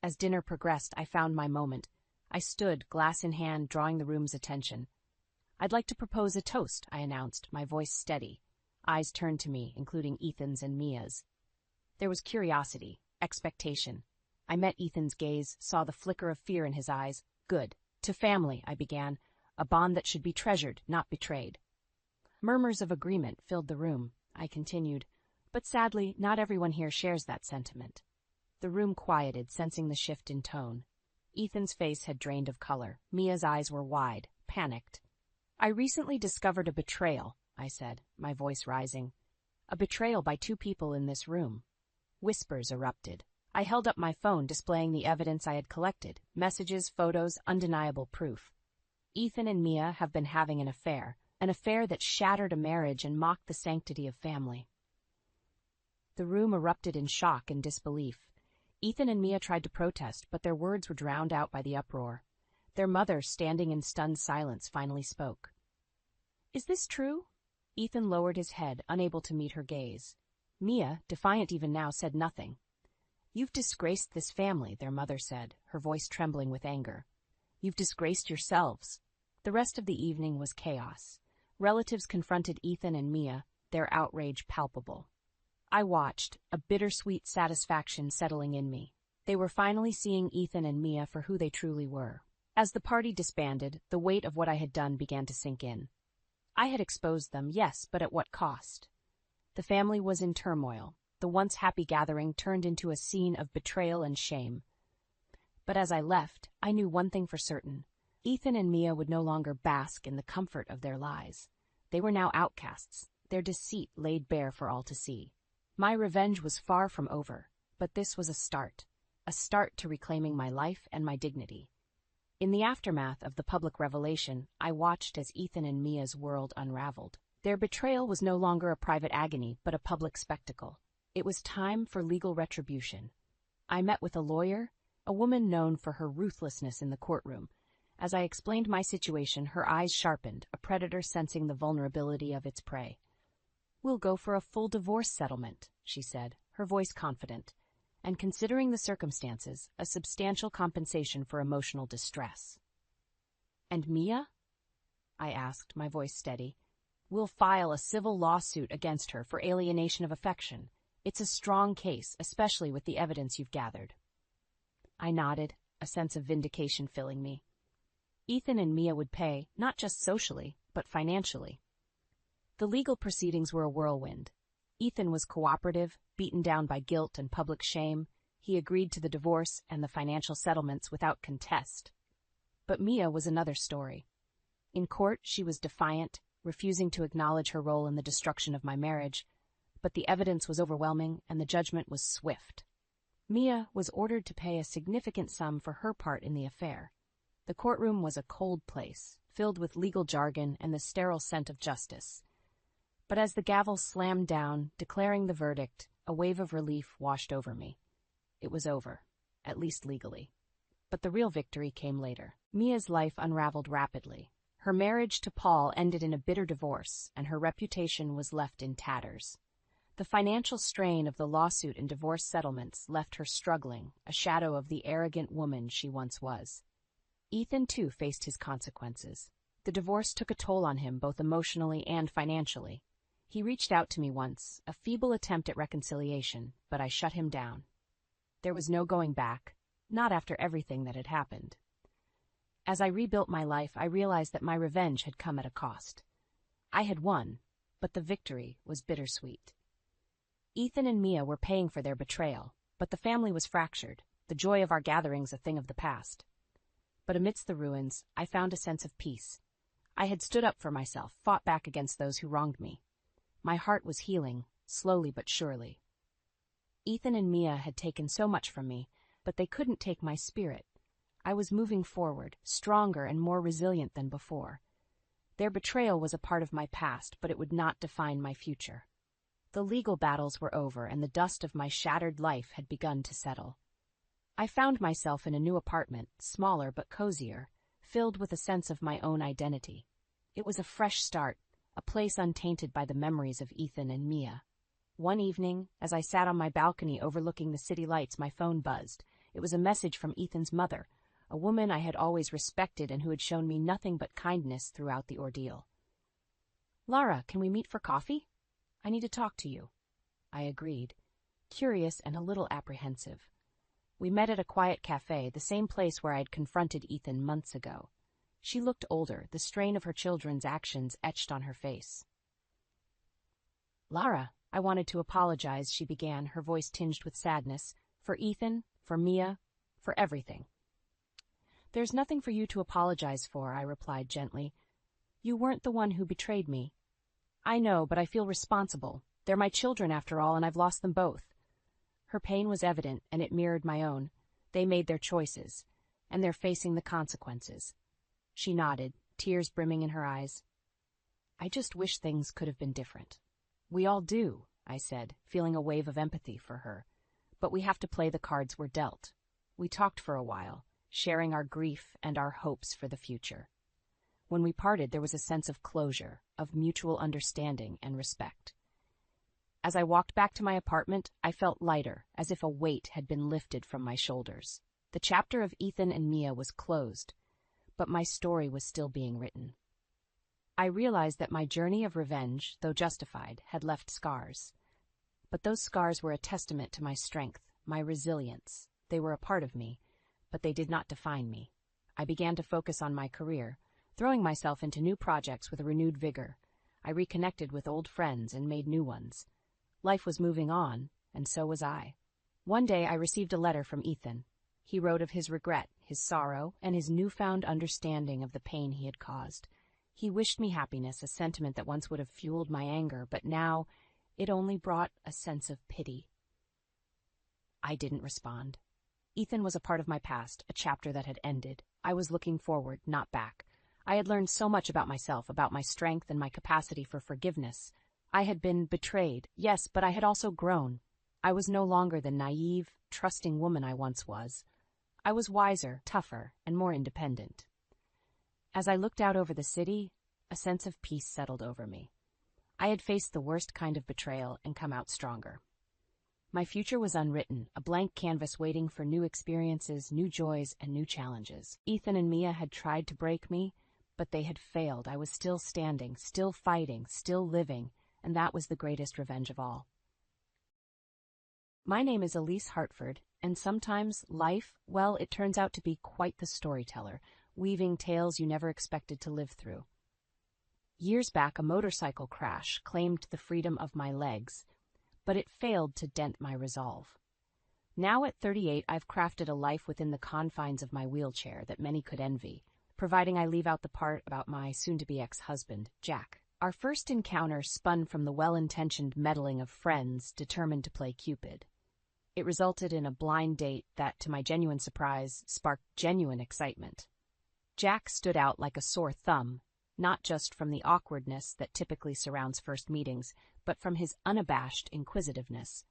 S2: As dinner progressed, I found my moment. I stood, glass in hand, drawing the room's attention. "I'd like to propose a toast," I announced, my voice steady. Eyes turned to me, including Ethan's and Mia's. There was curiosity, expectation. I met Ethan's gaze, saw the flicker of fear in his eyes. "Good. To family," I began, "a bond that should be treasured, not betrayed." Murmurs of agreement filled the room. I continued, "But sadly, not everyone here shares that sentiment." The room quieted, sensing the shift in tone. Ethan's face had drained of color. Mia's eyes were wide, panicked. "I recently discovered a betrayal," I said, my voice rising. "A betrayal by two people in this room." Whispers erupted. I held up my phone, displaying the evidence I had collected: messages, photos, undeniable proof. "Ethan and Mia have been having an affair that shattered a marriage and mocked the sanctity of family." The room erupted in shock and disbelief. Ethan and Mia tried to protest, but their words were drowned out by the uproar. Their mother, standing in stunned silence, finally spoke. "Is this true?" Ethan lowered his head, unable to meet her gaze. Mia, defiant even now, said nothing. "You've disgraced this family," their mother said, her voice trembling with anger. "You've disgraced yourselves." The rest of the evening was chaos. Relatives confronted Ethan and Mia, their outrage palpable. I watched, a bittersweet satisfaction settling in me. They were finally seeing Ethan and Mia for who they truly were. As the party disbanded, the weight of what I had done began to sink in. I had exposed them, yes, but at what cost? The family was in turmoil. The once happy gathering turned into a scene of betrayal and shame. But as I left, I knew one thing for certain. Ethan and Mia would no longer bask in the comfort of their lies. They were now outcasts, their deceit laid bare for all to see. My revenge was far from over, but this was a start to reclaiming my life and my dignity. In the aftermath of the public revelation, I watched as Ethan and Mia's world unraveled. Their betrayal was no longer a private agony, but a public spectacle. It was time for legal retribution. I met with a lawyer, a woman known for her ruthlessness in the courtroom. As I explained my situation, her eyes sharpened, a predator sensing the vulnerability of its prey. "We'll go for a full divorce settlement," she said, her voice confident, "and considering the circumstances, a substantial compensation for emotional distress." "And Mia?" I asked, my voice steady. "We'll file a civil lawsuit against her for alienation of affection. It's a strong case, especially with the evidence you've gathered." I nodded, a sense of vindication filling me. Ethan and Mia would pay, not just socially, but financially. The legal proceedings were a whirlwind. Ethan was cooperative, beaten down by guilt and public shame. He agreed to the divorce and the financial settlements without contest. But Mia was another story. In court, she was defiant, refusing to acknowledge her role in the destruction of my marriage, but the evidence was overwhelming and the judgment was swift. Mia was ordered to pay a significant sum for her part in the affair. The courtroom was a cold place, filled with legal jargon and the sterile scent of justice. But as the gavel slammed down, declaring the verdict, a wave of relief washed over me. It was over, at least legally. But the real victory came later. Mia's life unraveled rapidly. Her marriage to Paul ended in a bitter divorce, and her reputation was left in tatters. The financial strain of the lawsuit and divorce settlements left her struggling, a shadow of the arrogant woman she once was. Ethan, too, faced his consequences. The divorce took a toll on him, both emotionally and financially. He reached out to me once, a feeble attempt at reconciliation, but I shut him down. There was no going back, not after everything that had happened. As I rebuilt my life, I realized that my revenge had come at a cost. I had won, but the victory was bittersweet. Ethan and Mia were paying for their betrayal, but the family was fractured, the joy of our gatherings a thing of the past. But amidst the ruins, I found a sense of peace. I had stood up for myself, fought back against those who wronged me. My heart was healing, slowly but surely. Ethan and Mia had taken so much from me, but they couldn't take my spirit. I was moving forward, stronger and more resilient than before. Their betrayal was a part of my past, but it would not define my future. The legal battles were over, and the dust of my shattered life had begun to settle. I found myself in a new apartment, smaller but cozier, filled with a sense of my own identity. It was a fresh start, a place untainted by the memories of Ethan and Mia. One evening, as I sat on my balcony overlooking the city lights, my phone buzzed. It was a message from Ethan's mother, a woman I had always respected and who had shown me nothing but kindness throughout the ordeal. "Lara, can we meet for coffee? I need to talk to you." I agreed, curious and a little apprehensive. We met at a quiet cafe, the same place where I had confronted Ethan months ago. She looked older, the strain of her children's actions etched on her face. "Lara, I wanted to apologize," she began, her voice tinged with sadness, "for Ethan, for Mia, for everything." "There's nothing for you to apologize for," I replied gently. "You weren't the one who betrayed me." "I know, but I feel responsible. They're my children after all, and I've lost them both." Her pain was evident, and it mirrored my own. They made their choices, and they're facing the consequences. She nodded, tears brimming in her eyes. "I just wish things could have been different." "We all do," I said, feeling a wave of empathy for her. "But we have to play the cards we're dealt." We talked for a while, sharing our grief and our hopes for the future. When we parted, there was a sense of closure, of mutual understanding and respect. As I walked back to my apartment, I felt lighter, as if a weight had been lifted from my shoulders. The chapter of Ethan and Mia was closed, but my story was still being written. I realized that my journey of revenge, though justified, had left scars. But those scars were a testament to my strength, my resilience. They were a part of me, but they did not define me. I began to focus on my career, throwing myself into new projects with a renewed vigor. I reconnected with old friends and made new ones. Life was moving on, and so was I. One day I received a letter from Ethan. He wrote of his regret, his sorrow, and his newfound understanding of the pain he had caused. He wished me happiness, a sentiment that once would have fueled my anger, but now it only brought a sense of pity. I didn't respond. Ethan was a part of my past, a chapter that had ended. I was looking forward, not back. I had learned so much about myself, about my strength and my capacity for forgiveness. I had been betrayed, yes, but I had also grown. I was no longer the naive, trusting woman I once was. I was wiser, tougher, and more independent. As I looked out over the city, a sense of peace settled over me. I had faced the worst kind of betrayal and come out stronger. My future was unwritten, a blank canvas waiting for new experiences, new joys, and new challenges. Ethan and Mia had tried to break me, but they had failed. I was still standing, still fighting, still living, and that was the greatest revenge of all. My name is Elise Hartford, and sometimes life, well, it turns out to be quite the storyteller, weaving tales you never expected to live through. Years back, a motorcycle crash claimed the freedom of my legs, but it failed to dent my resolve. Now at 38, I've crafted a life within the confines of my wheelchair that many could envy, providing I leave out the part about my soon-to-be ex-husband, Jack. Our first encounter spun from the well-intentioned meddling of friends determined to play Cupid. It resulted in a blind date that, to my genuine surprise, sparked genuine excitement. Jack stood out like a sore thumb, not just from the awkwardness that typically surrounds first meetings, but from his unabashed inquisitiveness.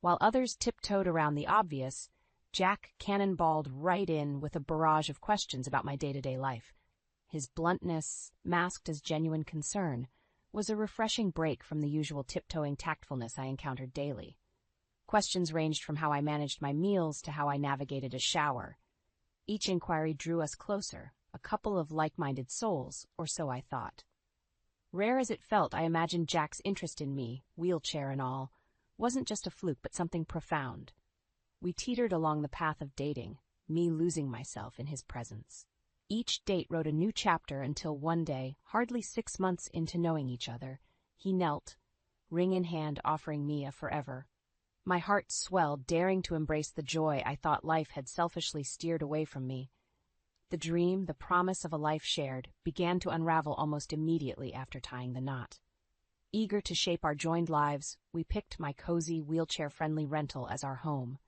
S2: While others tiptoed around the obvious, Jack cannonballed right in with a barrage of questions about my day-to-day life. His bluntness, masked as genuine concern, was a refreshing break from the usual tiptoeing tactfulness I encountered daily. Questions ranged from how I managed my meals to how I navigated a shower. Each inquiry drew us closer, a couple of like-minded souls, or so I thought. Rare as it felt, I imagined Jack's interest in me, wheelchair and all, wasn't just a fluke but something profound. We teetered along the path of dating, me losing myself in his presence. Each date wrote a new chapter until one day, hardly 6 months into knowing each other, He knelt, ring in hand, offering me a forever. My heart swelled, daring to embrace the joy I thought life had selfishly steered away from me. The dream, the promise of a life shared, began to unravel almost immediately after tying the knot. Eager to shape our joined lives, we picked my cozy, wheelchair-friendly rental as our home.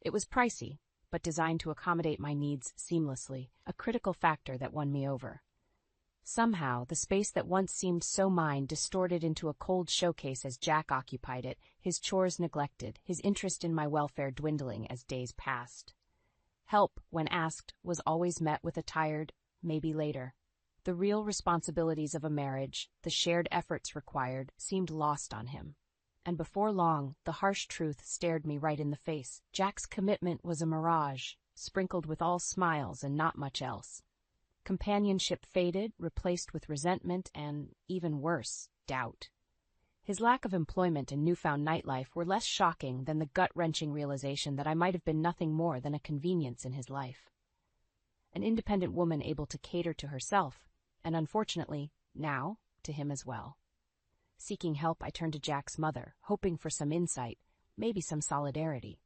S2: It was pricey, but designed to accommodate my needs seamlessly, a critical factor that won me over. Somehow, the space that once seemed so mine distorted into a cold showcase as Jack occupied it, his chores neglected, his interest in my welfare dwindling as days passed. Help, when asked, was always met with a tired, maybe later. The real responsibilities of a marriage, the shared efforts required, seemed lost on him. And before long, the harsh truth stared me right in the face. Jack's commitment was a mirage, sprinkled with all smiles and not much else. Companionship faded, replaced with resentment and, even worse, doubt. His lack of employment and newfound nightlife were less shocking than the gut-wrenching realization that I might have been nothing more than a convenience in his life. An independent woman able to cater to herself, and unfortunately, now, to him as well. Seeking help, I turned to Jack's mother, hoping for some insight, maybe some solidarity.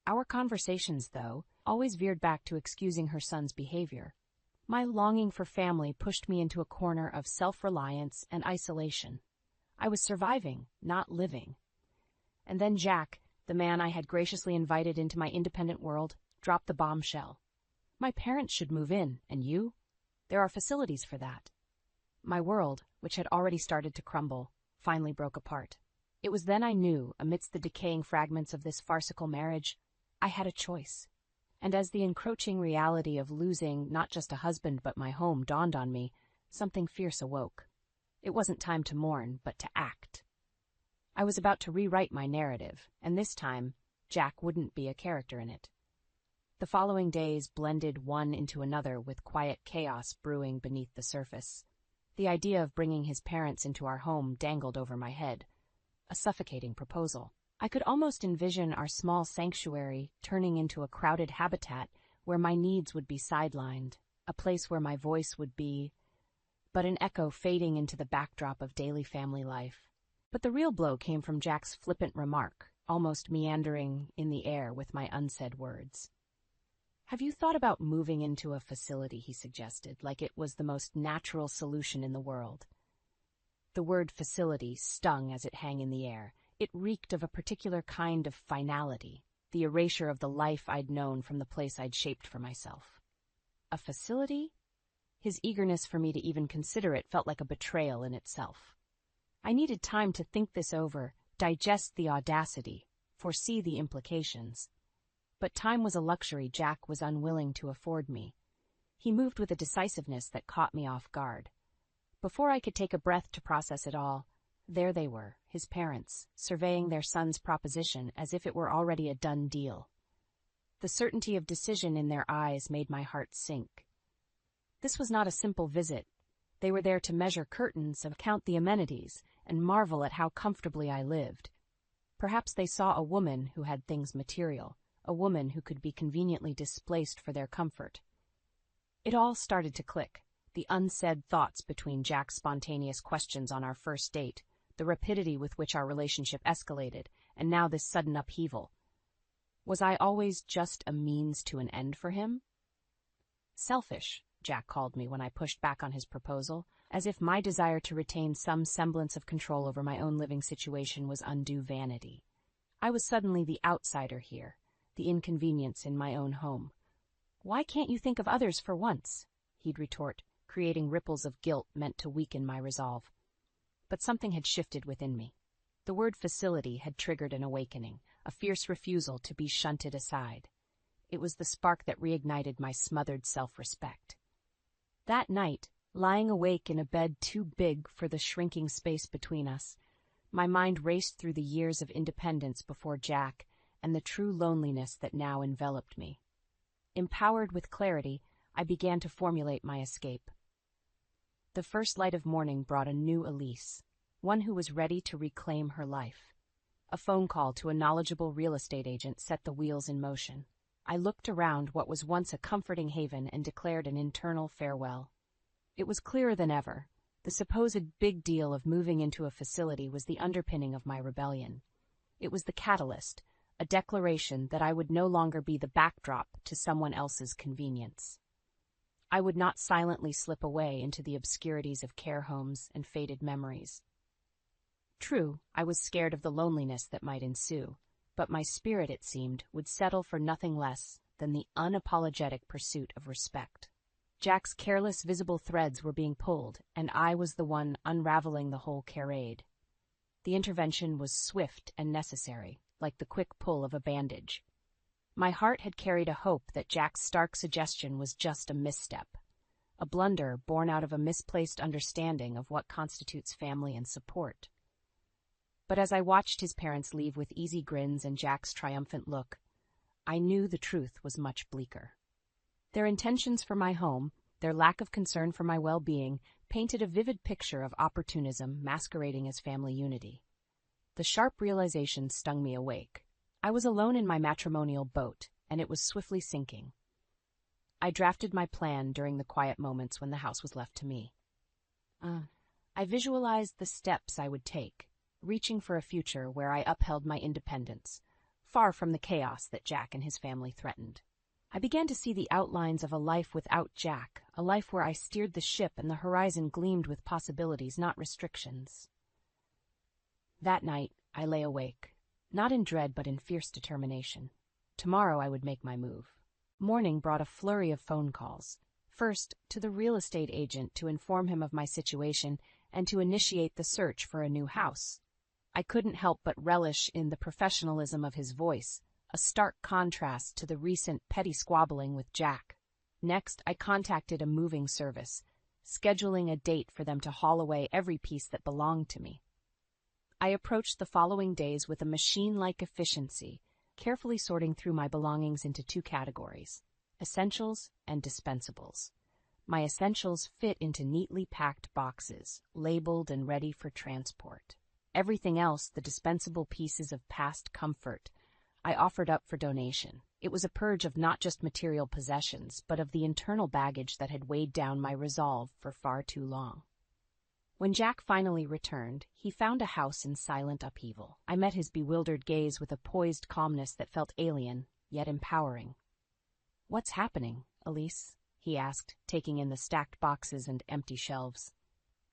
S2: Our conversations, though, always veered back to excusing her son's behavior. My longing for family pushed me into a corner of self-reliance and isolation. I was surviving, not living. And then Jack, the man I had graciously invited into my independent world, dropped the bombshell. My parents should move in, and you? There are facilities for that. My world, which had already started to crumble, finally broke apart. It was then I knew, amidst the decaying fragments of this farcical marriage, I had a choice. And as the encroaching reality of losing not just a husband but my home dawned on me, something fierce awoke. It wasn't time to mourn, but to act. I was about to rewrite my narrative, and this time, Jack wouldn't be a character in it. The following days blended one into another with quiet chaos brewing beneath the surface. The idea of bringing his parents into our home dangled over my head, a suffocating proposal. I could almost envision our small sanctuary turning into a crowded habitat where my needs would be sidelined, a place where my voice would be but an echo fading into the backdrop of daily family life. But the real blow came from Jack's flippant remark, almost meandering in the air with my unsaid words. "Have you thought about moving into a facility?" he suggested, like it was the most natural solution in the world. The word facility stung as it hung in the air. It reeked of a particular kind of finality, the erasure of the life I'd known from the place I'd shaped for myself. A facility? His eagerness for me to even consider it felt like a betrayal in itself. I needed time to think this over, digest the audacity, foresee the implications. But time was a luxury Jack was unwilling to afford me. He moved with a decisiveness that caught me off guard. Before I could take a breath to process it all, there they were, his parents, surveying their son's proposition as if it were already a done deal. The certainty of decision in their eyes made my heart sink. This was not a simple visit. They were there to measure curtains, count the amenities, and marvel at how comfortably I lived. Perhaps they saw a woman who had things material, a woman who could be conveniently displaced for their comfort. It all started to click, the unsaid thoughts between Jack's spontaneous questions on our first date, the rapidity with which our relationship escalated, and now this sudden upheaval. Was I always just a means to an end for him? Selfish, Jack called me when I pushed back on his proposal, as if my desire to retain some semblance of control over my own living situation was undue vanity. I was suddenly the outsider here, the inconvenience in my own home. "Why can't you think of others for once?" he'd retort, creating ripples of guilt meant to weaken my resolve. But something had shifted within me. The word facility had triggered an awakening, a fierce refusal to be shunted aside. It was the spark that reignited my smothered self-respect. That night, lying awake in a bed too big for the shrinking space between us, my mind raced through the years of independence before Jack and the true loneliness that now enveloped me. Empowered with clarity, I began to formulate my escape. The first light of morning brought a new Elise, one who was ready to reclaim her life. A phone call to a knowledgeable real estate agent set the wheels in motion. I looked around what was once a comforting haven and declared an internal farewell. It was clearer than ever. The supposed big deal of moving into a facility was the underpinning of my rebellion. It was the catalyst, a declaration that I would no longer be the backdrop to someone else's convenience. I would not silently slip away into the obscurities of care homes and faded memories. True, I was scared of the loneliness that might ensue, but my spirit, it seemed, would settle for nothing less than the unapologetic pursuit of respect. Jack's careless, visible threads were being pulled, and I was the one unraveling the whole charade. The intervention was swift and necessary, like the quick pull of a bandage. My heart had carried a hope that Jack's stark suggestion was just a misstep, a blunder born out of a misplaced understanding of what constitutes family and support. But as I watched his parents leave with easy grins and Jack's triumphant look, I knew the truth was much bleaker. Their intentions for my home, their lack of concern for my well-being, painted a vivid picture of opportunism masquerading as family unity. The sharp realization stung me awake. I was alone in my matrimonial boat, and it was swiftly sinking. I drafted my plan during the quiet moments when the house was left to me. I visualized the steps I would take, reaching for a future where I upheld my independence, far from the chaos that Jack and his family threatened. I began to see the outlines of a life without Jack, a life where I steered the ship and the horizon gleamed with possibilities, not restrictions. That night, I lay awake, not in dread but in fierce determination. Tomorrow I would make my move. Morning brought a flurry of phone calls. First, to the real estate agent to inform him of my situation and to initiate the search for a new house. I couldn't help but relish in the professionalism of his voice, a stark contrast to the recent petty squabbling with Jack. Next, I contacted a moving service, scheduling a date for them to haul away every piece that belonged to me. I approached the following days with a machine-like efficiency, carefully sorting through my belongings into two categories: essentials and dispensables. My essentials fit into neatly packed boxes, labeled and ready for transport. Everything else, the dispensable pieces of past comfort, I offered up for donation. It was a purge of not just material possessions, but of the internal baggage that had weighed down my resolve for far too long. When Jack finally returned, he found a house in silent upheaval. I met his bewildered gaze with a poised calmness that felt alien, yet empowering. "What's happening, Elise?" he asked, taking in the stacked boxes and empty shelves.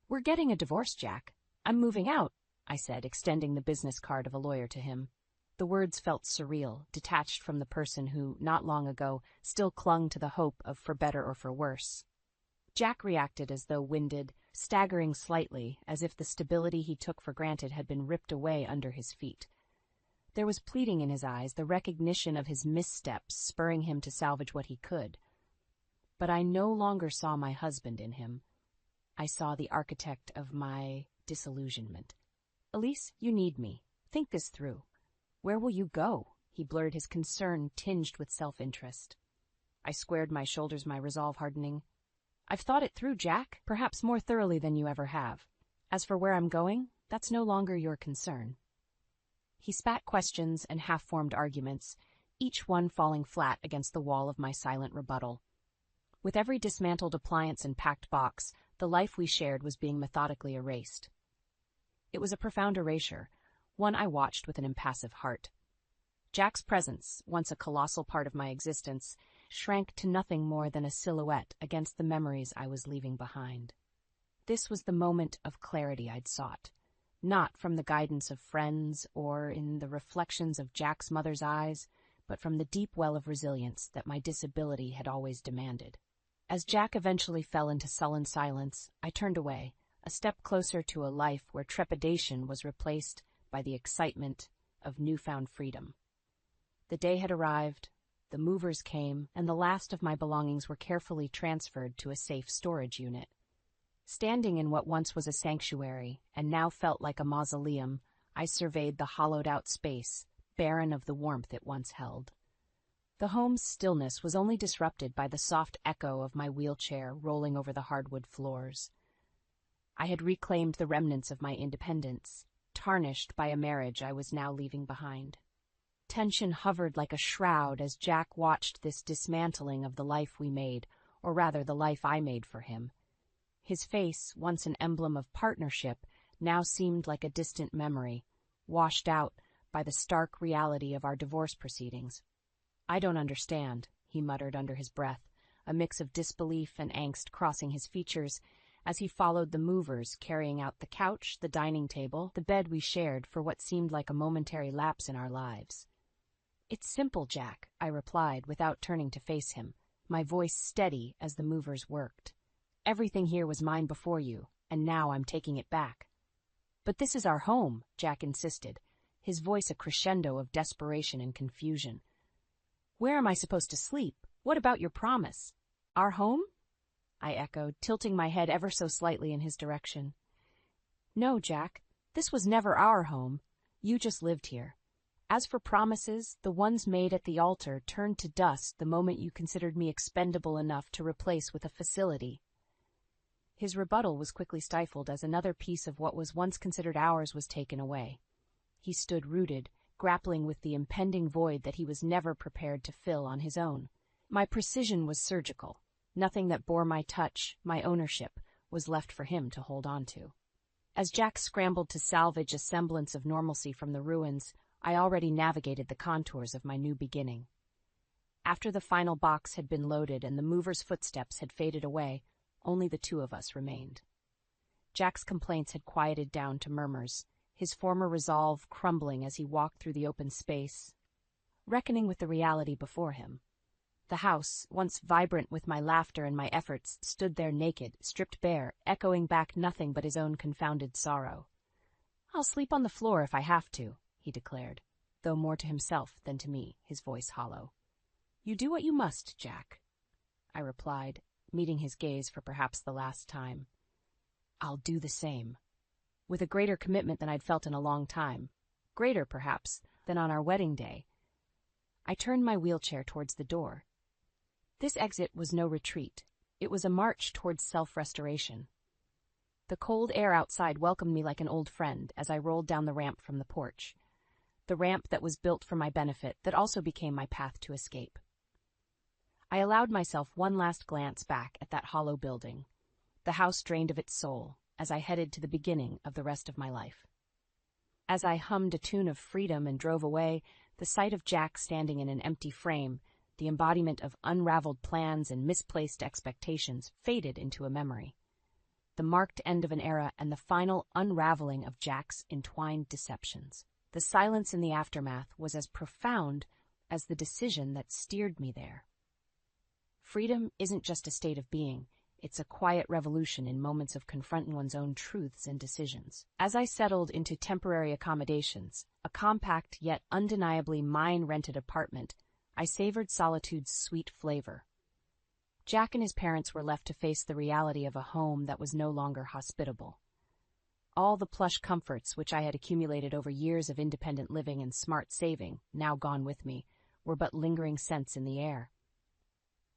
S2: "We're getting a divorce, Jack. I'm moving out," I said, extending the business card of a lawyer to him. The words felt surreal, detached from the person who, not long ago, still clung to the hope of for better or for worse. Jack reacted as though winded, staggering slightly, as if the stability he took for granted had been ripped away under his feet. There was pleading in his eyes, the recognition of his missteps spurring him to salvage what he could. But I no longer saw my husband in him. I saw the architect of my disillusionment. "Elise, you need me. Think this through." "Where will you go?" he blurred, his concern tinged with self-interest. I squared my shoulders, my resolve hardening. "I've thought it through, Jack, perhaps more thoroughly than you ever have. As for where I'm going, that's no longer your concern." He spat questions and half-formed arguments, each one falling flat against the wall of my silent rebuttal. With every dismantled appliance and packed box, the life we shared was being methodically erased. It was a profound erasure, one I watched with an impassive heart. Jack's presence, once a colossal part of my existence, shrank to nothing more than a silhouette against the memories I was leaving behind. This was the moment of clarity I'd sought, not from the guidance of friends or in the reflections of Jack's mother's eyes, but from the deep well of resilience that my disability had always demanded. As Jack eventually fell into sullen silence, I turned away, a step closer to a life where trepidation was replaced by the excitement of newfound freedom. The day had arrived, the movers came, and the last of my belongings were carefully transferred to a safe storage unit. Standing in what once was a sanctuary and now felt like a mausoleum, I surveyed the hollowed-out space, barren of the warmth it once held. The home's stillness was only disrupted by the soft echo of my wheelchair rolling over the hardwood floors. I had reclaimed the remnants of my independence, tarnished by a marriage I was now leaving behind. Tension hovered like a shroud as Jack watched this dismantling of the life we made, or rather the life I made for him. His face, once an emblem of partnership, now seemed like a distant memory, washed out by the stark reality of our divorce proceedings. "I don't understand," he muttered under his breath, a mix of disbelief and angst crossing his features as he followed the movers carrying out the couch, the dining table, the bed we shared for what seemed like a momentary lapse in our lives. "It's simple, Jack," I replied without turning to face him, my voice steady as the movers worked. "Everything here was mine before you, and now I'm taking it back." "But this is our home," Jack insisted, his voice a crescendo of desperation and confusion. "Where am I supposed to sleep? What about your promise?" "Our home?" I echoed, tilting my head ever so slightly in his direction. "No, Jack, this was never our home. You just lived here. As for promises, the ones made at the altar turned to dust the moment you considered me expendable enough to replace with a facility." His rebuttal was quickly stifled as another piece of what was once considered ours was taken away. He stood rooted, grappling with the impending void that he was never prepared to fill on his own. My precision was surgical. Nothing that bore my touch, my ownership, was left for him to hold on to. As Jack scrambled to salvage a semblance of normalcy from the ruins, I already navigated the contours of my new beginning. After the final box had been loaded and the movers' footsteps had faded away, only the two of us remained. Jack's complaints had quieted down to murmurs, his former resolve crumbling as he walked through the open space, reckoning with the reality before him. The house, once vibrant with my laughter and my efforts, stood there naked, stripped bare, echoing back nothing but his own confounded sorrow. "I'll sleep on the floor if I have to," he declared, though more to himself than to me, his voice hollow. "You do what you must, Jack," I replied, meeting his gaze for perhaps the last time. "I'll do the same," with a greater commitment than I'd felt in a long time, greater, perhaps, than on our wedding day. I turned my wheelchair towards the door. This exit was no retreat. It was a march towards self-restoration. The cold air outside welcomed me like an old friend as I rolled down the ramp from the porch, the ramp that was built for my benefit that also became my path to escape. I allowed myself one last glance back at that hollow building, the house drained of its soul, as I headed to the beginning of the rest of my life. As I hummed a tune of freedom and drove away, the sight of Jack standing in an empty frame, the embodiment of unraveled plans and misplaced expectations, faded into a memory. The marked end of an era and the final unraveling of Jack's entwined deceptions. The silence in the aftermath was as profound as the decision that steered me there. Freedom isn't just a state of being. It's a quiet revolution in moments of confronting one's own truths and decisions. As I settled into temporary accommodations, a compact yet undeniably mine-rented apartment, I savored solitude's sweet flavor. Jack and his parents were left to face the reality of a home that was no longer hospitable. All the plush comforts which I had accumulated over years of independent living and smart saving, now gone with me, were but lingering scents in the air.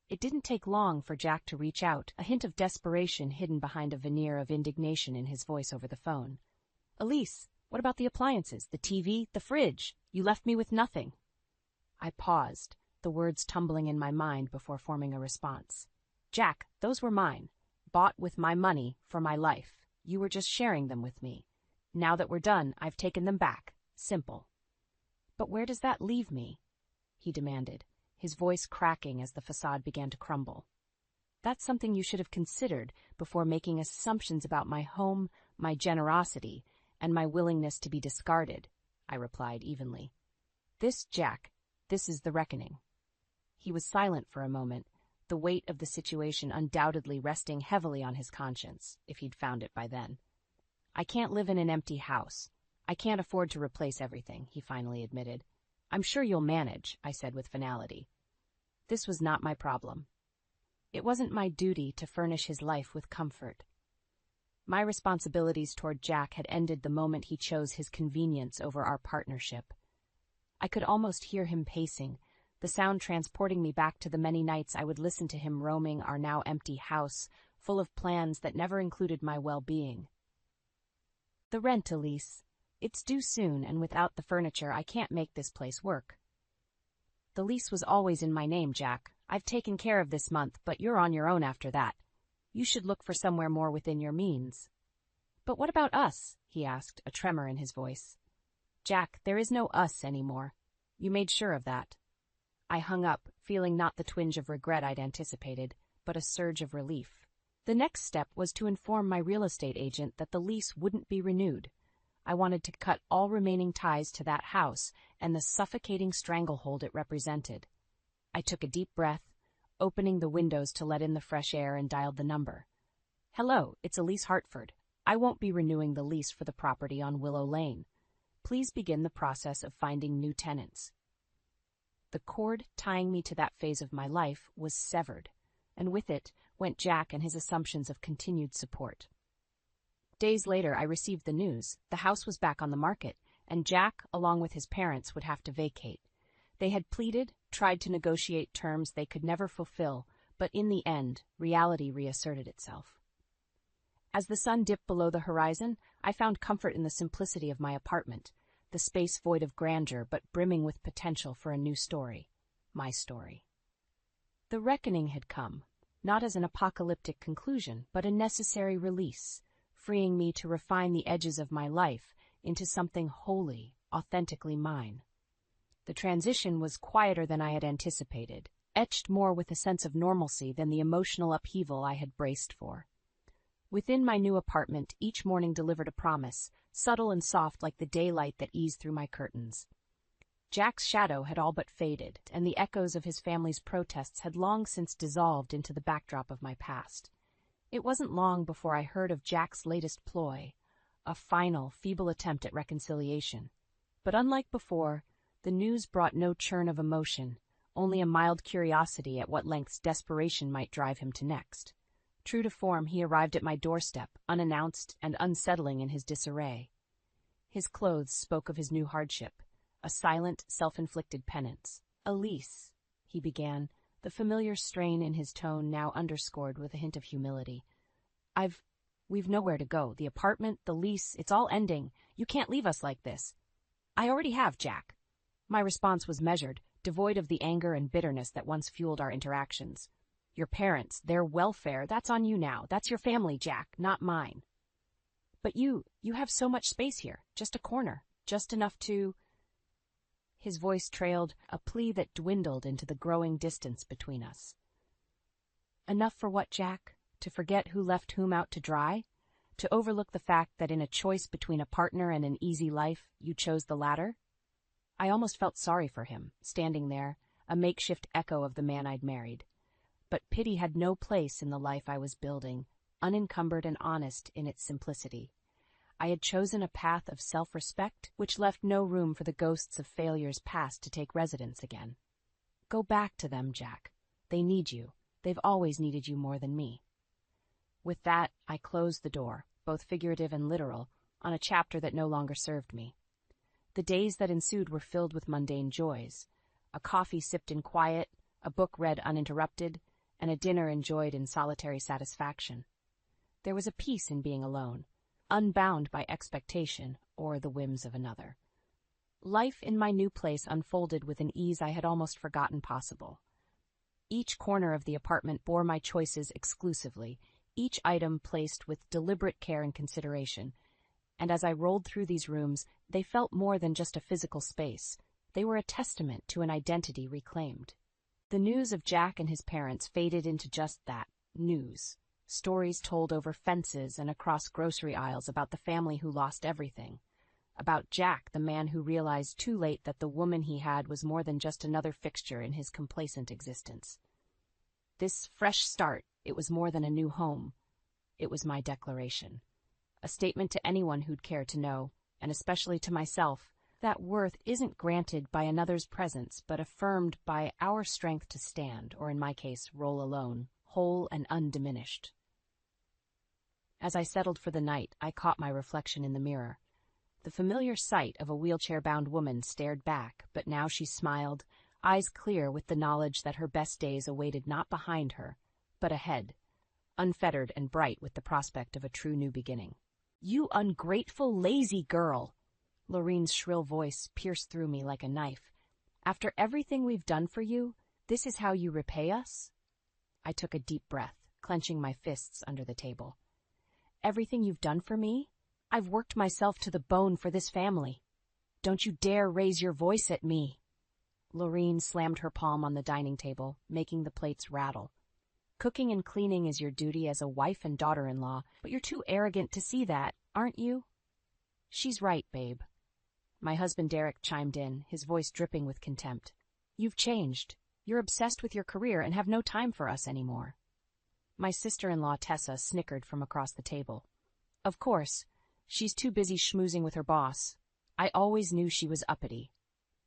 S2: It didn't take long for Jack to reach out, a hint of desperation hidden behind a veneer of indignation in his voice over the phone. "Elise, what about the appliances, the TV, the fridge? You left me with nothing." I paused, the words tumbling in my mind before forming a response. "Jack, those were mine, bought with my money for my life. You were just sharing them with me. Now that we're done, I've taken them back. Simple." "But where does that leave me?" he demanded, his voice cracking as the facade began to crumble. "That's something you should have considered before making assumptions about my home, my generosity, and my willingness to be discarded," I replied evenly. Jack, this is the reckoning." He was silent for a moment, the weight of the situation undoubtedly resting heavily on his conscience, if he'd found it by then. "I can't live in an empty house. I can't afford to replace everything," he finally admitted. "I'm sure you'll manage," I said with finality. This was not my problem. It wasn't my duty to furnish his life with comfort. My responsibilities toward Jack had ended the moment he chose his convenience over our partnership. I could almost hear him pacing, the sound transporting me back to the many nights I would listen to him roaming our now empty house, full of plans that never included my well-being. "The rent, Elise. It's due soon, and without the furniture, I can't make this place work." "The lease was always in my name, Jack. I've taken care of this month, but you're on your own after that. You should look for somewhere more within your means. But what about us? He asked, a tremor in his voice. Jack, there is no us anymore. You made sure of that. I hung up, feeling not the twinge of regret I'd anticipated, but a surge of relief. The next step was to inform my real estate agent that the lease wouldn't be renewed. I wanted to cut all remaining ties to that house and the suffocating stranglehold it represented. I took a deep breath, opening the windows to let in the fresh air, and dialed the number. Hello, it's Elise Hartford. I won't be renewing the lease for the property on Willow Lane. Please begin the process of finding new tenants. The cord tying me to that phase of my life was severed, and with it went Jack and his assumptions of continued support. Days later, I received the news. The house was back on the market, and Jack, along with his parents, would have to vacate. They had pleaded, tried to negotiate terms they could never fulfill, but in the end, reality reasserted itself. As the sun dipped below the horizon, I found comfort in the simplicity of my apartment, the space void of grandeur but brimming with potential for a new story, my story. The reckoning had come, not as an apocalyptic conclusion, but a necessary release, freeing me to refine the edges of my life into something wholly, authentically mine. The transition was quieter than I had anticipated, etched more with a sense of normalcy than the emotional upheaval I had braced for. Within my new apartment, each morning delivered a promise, subtle and soft like the daylight that eased through my curtains. Jack's shadow had all but faded, and the echoes of his family's protests had long since dissolved into the backdrop of my past. It wasn't long before I heard of Jack's latest ploy, a final, feeble attempt at reconciliation. But unlike before, the news brought no churn of emotion, only a mild curiosity at what lengths desperation might drive him to next. True to form, he arrived at my doorstep, unannounced and unsettling in his disarray. His clothes spoke of his new hardship, a silent, self-inflicted penance. "Elise," he began, the familiar strain in his tone now underscored with a hint of humility. We've nowhere to go. The apartment, the lease, it's all ending. You can't leave us like this." "I already have, Jack." My response was measured, devoid of the anger and bitterness that once fueled our interactions. "Your parents, their welfare, that's on you now. That's your family, Jack, not mine." "But you have so much space here, just a corner, just enough to—" His voice trailed, a plea that dwindled into the growing distance between us. "Enough for what, Jack? To forget who left whom out to dry? To overlook the fact that in a choice between a partner and an easy life, you chose the latter?" I almost felt sorry for him, standing there, a makeshift echo of the man I'd married. But pity had no place in the life I was building, unencumbered and honest in its simplicity. I had chosen a path of self-respect which left no room for the ghosts of failures past to take residence again. Go back to them, Jack. They need you. They've always needed you more than me. With that, I closed the door, both figurative and literal, on a chapter that no longer served me. The days that ensued were filled with mundane joys, a coffee sipped in quiet, a book read uninterrupted, and a dinner enjoyed in solitary satisfaction. There was a peace in being alone, unbound by expectation or the whims of another. Life in my new place unfolded with an ease I had almost forgotten possible. Each corner of the apartment bore my choices exclusively, each item placed with deliberate care and consideration, and as I rolled through these rooms, they felt more than just a physical space. They were a testament to an identity reclaimed. The news of Jack and his parents faded into just that, news. Stories told over fences and across grocery aisles about the family who lost everything. About Jack, the man who realized too late that the woman he had was more than just another fixture in his complacent existence. This fresh start, it was more than a new home. It was my declaration. A statement to anyone who'd care to know, and especially to myself, that worth isn't granted by another's presence, but affirmed by our strength to stand, or in my case, roll alone, whole and undiminished. As I settled for the night, I caught my reflection in the mirror. The familiar sight of a wheelchair-bound woman stared back, but now she smiled, eyes clear with the knowledge that her best days awaited not behind her, but ahead, unfettered and bright with the prospect of a true new beginning. "You ungrateful, lazy girl!" Lorraine's shrill voice pierced through me like a knife. "After everything we've done for you, this is how you repay us?" I took a deep breath. clenching my fists under the table. Everything you've done for me? I've worked myself to the bone for this family. Don't you dare raise your voice at me. Lorene slammed her palm on the dining table, making the plates rattle. Cooking and cleaning is your duty as a wife and daughter-in-law, but you're too arrogant to see that, aren't you? She's right, babe. My husband Derek chimed in, his voice dripping with contempt. You've changed. You're obsessed with your career and have no time for us anymore. My sister-in-law Tessa snickered from across the table. Of course. She's too busy schmoozing with her boss. I always knew she was uppity.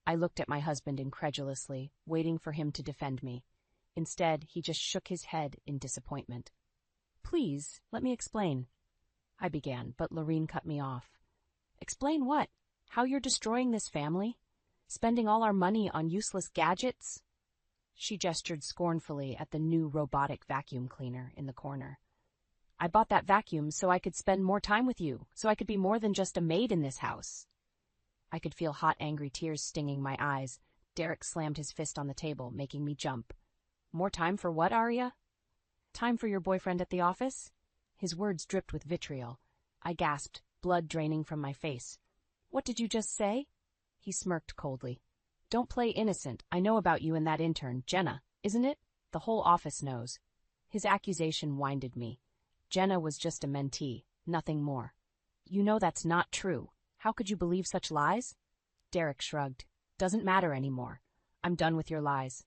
S2: I looked at my husband incredulously, waiting for him to defend me. Instead, he just shook his head in disappointment. Please, let me explain. I began, but Lorene cut me off. Explain what? How you're destroying this family? Spending all our money on useless gadgets? She gestured scornfully at the new robotic vacuum cleaner in the corner. I bought that vacuum so I could spend more time with you, so I could be more than just a maid in this house. I could feel hot, angry tears stinging my eyes. Derek slammed his fist on the table, making me jump. More time for what, Arya? Time for your boyfriend at the office? His words dripped with vitriol. I gasped, blood draining from my face. What did you just say? He smirked coldly. Don't play innocent. I know about you and that intern, Jenna, isn't it? The whole office knows. His accusation winded me. Jenna was just a mentee, nothing more. You know that's not true. How could you believe such lies? Derek shrugged. Doesn't matter anymore. I'm done with your lies.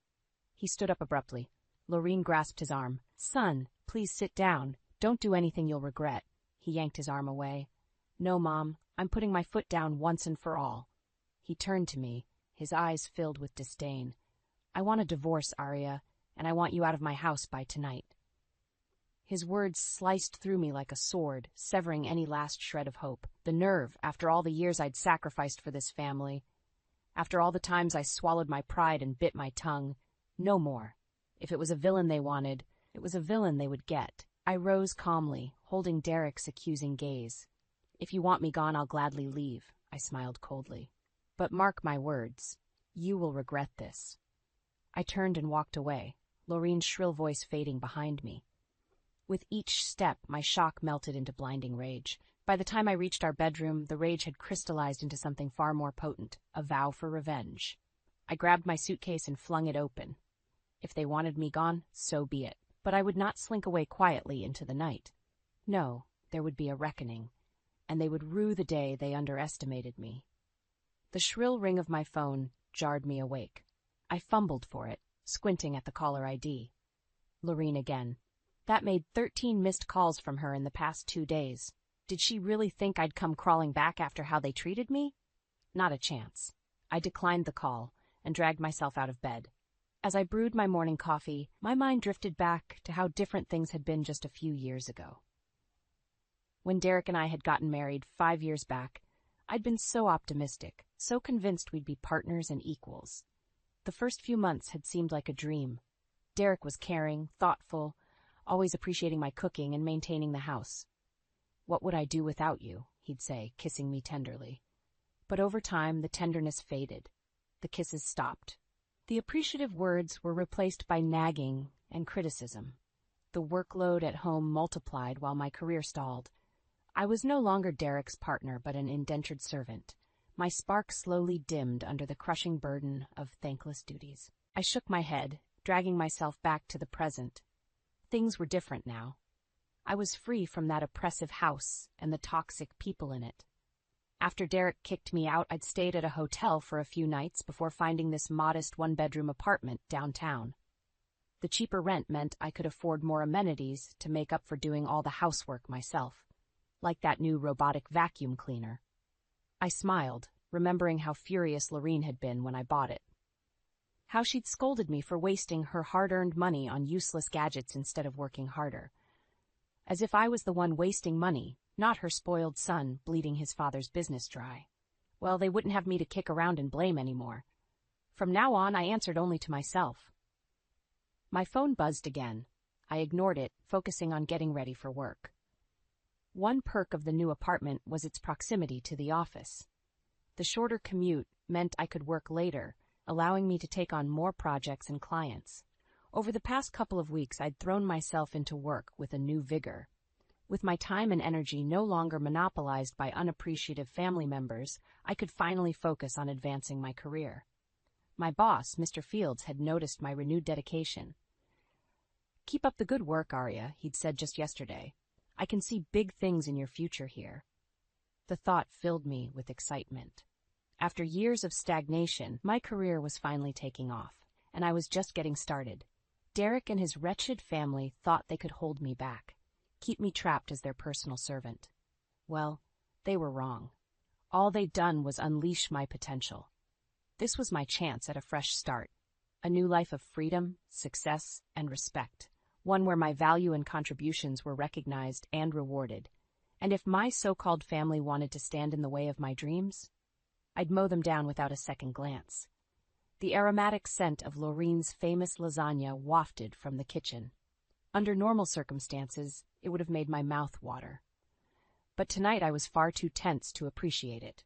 S2: He stood up abruptly. Lorene grasped his arm. Son, please sit down. Don't do anything you'll regret. He yanked his arm away. No, Mom. I'm putting my foot down once and for all. He turned to me, his eyes filled with disdain. I want a divorce, Arya, and I want you out of my house by tonight. His words sliced through me like a sword, severing any last shred of hope. The nerve, after all the years I'd sacrificed for this family. After all the times I swallowed my pride and bit my tongue. No more. If it was a villain they wanted, it was a villain they would get. I rose calmly, holding Derek's accusing gaze. If you want me gone, I'll gladly leave, I smiled coldly. But mark my words, you will regret this. I turned and walked away, Lorene's shrill voice fading behind me. With each step, my shock melted into blinding rage. By the time I reached our bedroom, the rage had crystallized into something far more potent, a vow for revenge. I grabbed my suitcase and flung it open. If they wanted me gone, so be it. But I would not slink away quietly into the night. No, there would be a reckoning, and they would rue the day they underestimated me. The shrill ring of my phone jarred me awake. I fumbled for it, squinting at the caller ID. Lorene again. That made 13 missed calls from her in the past 2 days. Did she really think I'd come crawling back after how they treated me? Not a chance. I declined the call and dragged myself out of bed. As I brewed my morning coffee, my mind drifted back to how different things had been just a few years ago. When Derek and I had gotten married 5 years back, I'd been so optimistic, so convinced we'd be partners and equals. The first few months had seemed like a dream. Derek was caring, thoughtful, always appreciating my cooking and maintaining the house. What would I do without you? He'd say, kissing me tenderly. But over time, the tenderness faded. The kisses stopped. The appreciative words were replaced by nagging and criticism. The workload at home multiplied while my career stalled. I was no longer Derek's partner, but an indentured servant. My spark slowly dimmed under the crushing burden of thankless duties. I shook my head, dragging myself back to the present. Things were different now. I was free from that oppressive house and the toxic people in it. After Derek kicked me out, I'd stayed at a hotel for a few nights before finding this modest one-bedroom apartment downtown. The cheaper rent meant I could afford more amenities to make up for doing all the housework myself, like that new robotic vacuum cleaner. I smiled, remembering how furious Lorene had been when I bought it. How she'd scolded me for wasting her hard-earned money on useless gadgets instead of working harder. As if I was the one wasting money, not her spoiled son bleeding his father's business dry. Well, they wouldn't have me to kick around and blame anymore. From now on, I answered only to myself. My phone buzzed again. I ignored it, focusing on getting ready for work. One perk of the new apartment was its proximity to the office. The shorter commute meant I could work later, allowing me to take on more projects and clients. Over the past couple of weeks, I'd thrown myself into work with a new vigor. With my time and energy no longer monopolized by unappreciative family members, I could finally focus on advancing my career. My boss, Mr. Fields, had noticed my renewed dedication. "Keep up the good work, Arya," he'd said just yesterday. "I can see big things in your future here." The thought filled me with excitement. After years of stagnation, my career was finally taking off, and I was just getting started. Derek and his wretched family thought they could hold me back, keep me trapped as their personal servant. Well, they were wrong. All they'd done was unleash my potential. This was my chance at a fresh start, a new life of freedom, success, and respect, one where my value and contributions were recognized and rewarded. And if my so-called family wanted to stand in the way of my dreams, I'd mow them down without a second glance. The aromatic scent of Laureen's famous lasagna wafted from the kitchen. Under normal circumstances, it would have made my mouth water. But tonight I was far too tense to appreciate it.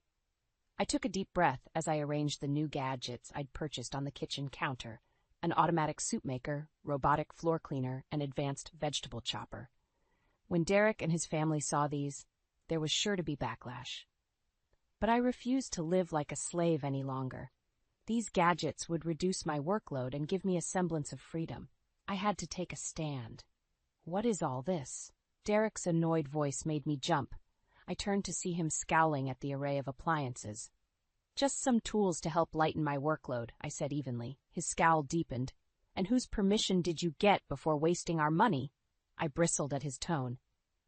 S2: I took a deep breath as I arranged the new gadgets I'd purchased on the kitchen counter, an automatic soup maker, robotic floor cleaner, and advanced vegetable chopper. When Derek and his family saw these, there was sure to be backlash. But I refused to live like a slave any longer. These gadgets would reduce my workload and give me a semblance of freedom. I had to take a stand. "What is all this?" Derek's annoyed voice made me jump. I turned to see him scowling at the array of appliances. "Just some tools to help lighten my workload," I said evenly. His scowl deepened. "And whose permission did you get before wasting our money?" I bristled at his tone.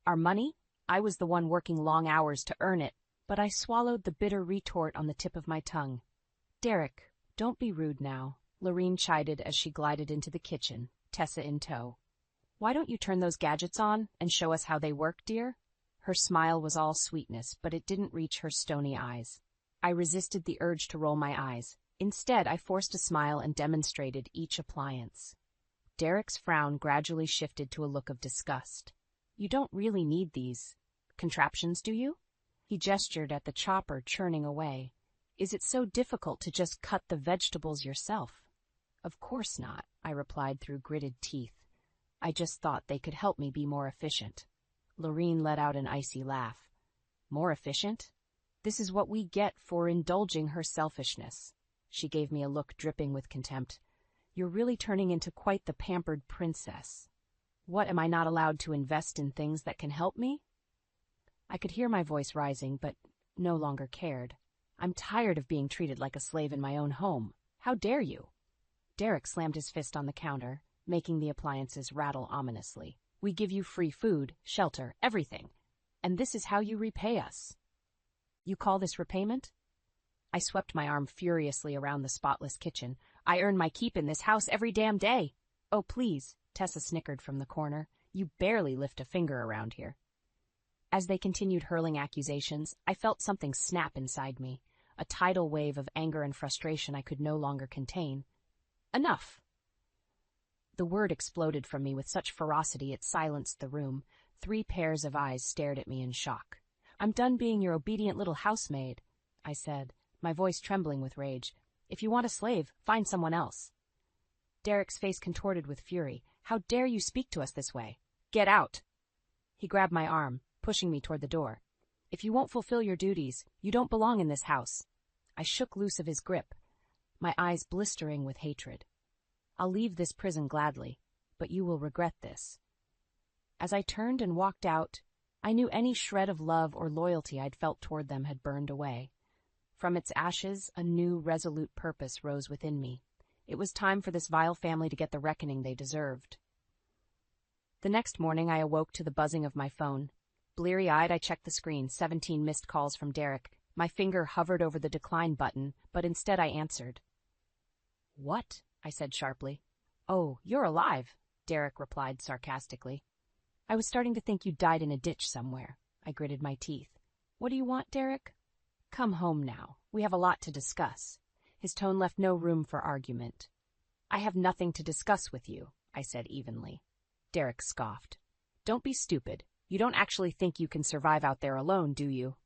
S2: "Our money? I was the one working long hours to earn it." But I swallowed the bitter retort on the tip of my tongue. "Derek, don't be rude now," Laureen chided as she glided into the kitchen, Tessa in tow. "Why don't you turn those gadgets on and show us how they work, dear?" Her smile was all sweetness, but it didn't reach her stony eyes. I resisted the urge to roll my eyes. Instead, I forced a smile and demonstrated each appliance. Derek's frown gradually shifted to a look of disgust. "You don't really need these contraptions, do you?" He gestured at the chopper churning away. "Is it so difficult to just cut the vegetables yourself?" "Of course not," I replied through gritted teeth. "I just thought they could help me be more efficient." Laureen let out an icy laugh. "More efficient? This is what we get for indulging her selfishness." She gave me a look dripping with contempt. "You're really turning into quite the pampered princess. What, am I not allowed to invest in things that can help me?" I could hear my voice rising, but no longer cared. "I'm tired of being treated like a slave in my own home. How dare you?" Derek slammed his fist on the counter, making the appliances rattle ominously. "We give you free food, shelter, everything. And this is how you repay us." "You call this repayment?" I swept my arm furiously around the spotless kitchen. "I earn my keep in this house every damn day." "Oh, please," Tessa snickered from the corner. "You barely lift a finger around here." As they continued hurling accusations, I felt something snap inside me, a tidal wave of anger and frustration I could no longer contain. "Enough!" The word exploded from me with such ferocity it silenced the room. 3 pairs of eyes stared at me in shock. "I'm done being your obedient little housemaid," I said, my voice trembling with rage. "If you want a slave, find someone else." Derek's face contorted with fury. "How dare you speak to us this way? Get out!" He grabbed my arm, pushing me toward the door. "If you won't fulfill your duties, you don't belong in this house." I shook loose of his grip, my eyes blistering with hatred. "I'll leave this prison gladly, but you will regret this." As I turned and walked out, I knew any shred of love or loyalty I'd felt toward them had burned away. From its ashes, a new, resolute purpose rose within me. It was time for this vile family to get the reckoning they deserved. The next morning I awoke to the buzzing of my phone. Bleary-eyed, I checked the screen, 17 missed calls from Derek. My finger hovered over the decline button, but instead I answered. "What?" I said sharply. "Oh, you're alive," Derek replied sarcastically. "I was starting to think you died in a ditch somewhere." I gritted my teeth. "What do you want, Derek?" "Come home now. We have a lot to discuss." His tone left no room for argument. "I have nothing to discuss with you," I said evenly. Derek scoffed. "Don't be stupid. You don't actually think you can survive out there alone, do you?"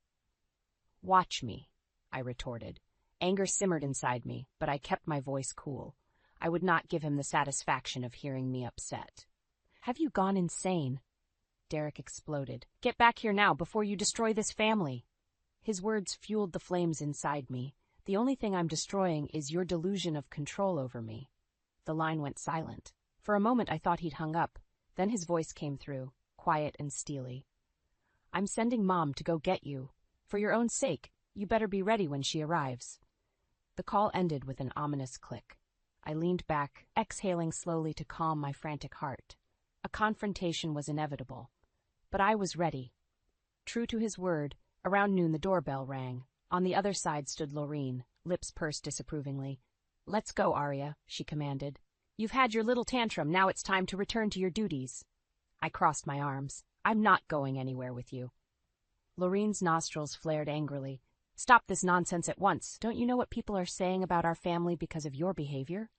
S2: "Watch me," I retorted. Anger simmered inside me, but I kept my voice cool. I would not give him the satisfaction of hearing me upset. "Have you gone insane?" Derek exploded. "Get back here now before you destroy this family." His words fueled the flames inside me. "The only thing I'm destroying is your delusion of control over me." The line went silent. For a moment I thought he'd hung up. Then his voice came through, quiet and steely. "I'm sending Mom to go get you. For your own sake, you better be ready when she arrives." The call ended with an ominous click. I leaned back, exhaling slowly to calm my frantic heart. A confrontation was inevitable. But I was ready. True to his word, around noon the doorbell rang. On the other side stood Lorene, lips pursed disapprovingly. "Let's go, Arya," she commanded. "You've had your little tantrum, now it's time to return to your duties." I crossed my arms. "I'm not going anywhere with you." Lorene's nostrils flared angrily. "Stop this nonsense at once. Don't you know what people are saying about our family because of your behavior?"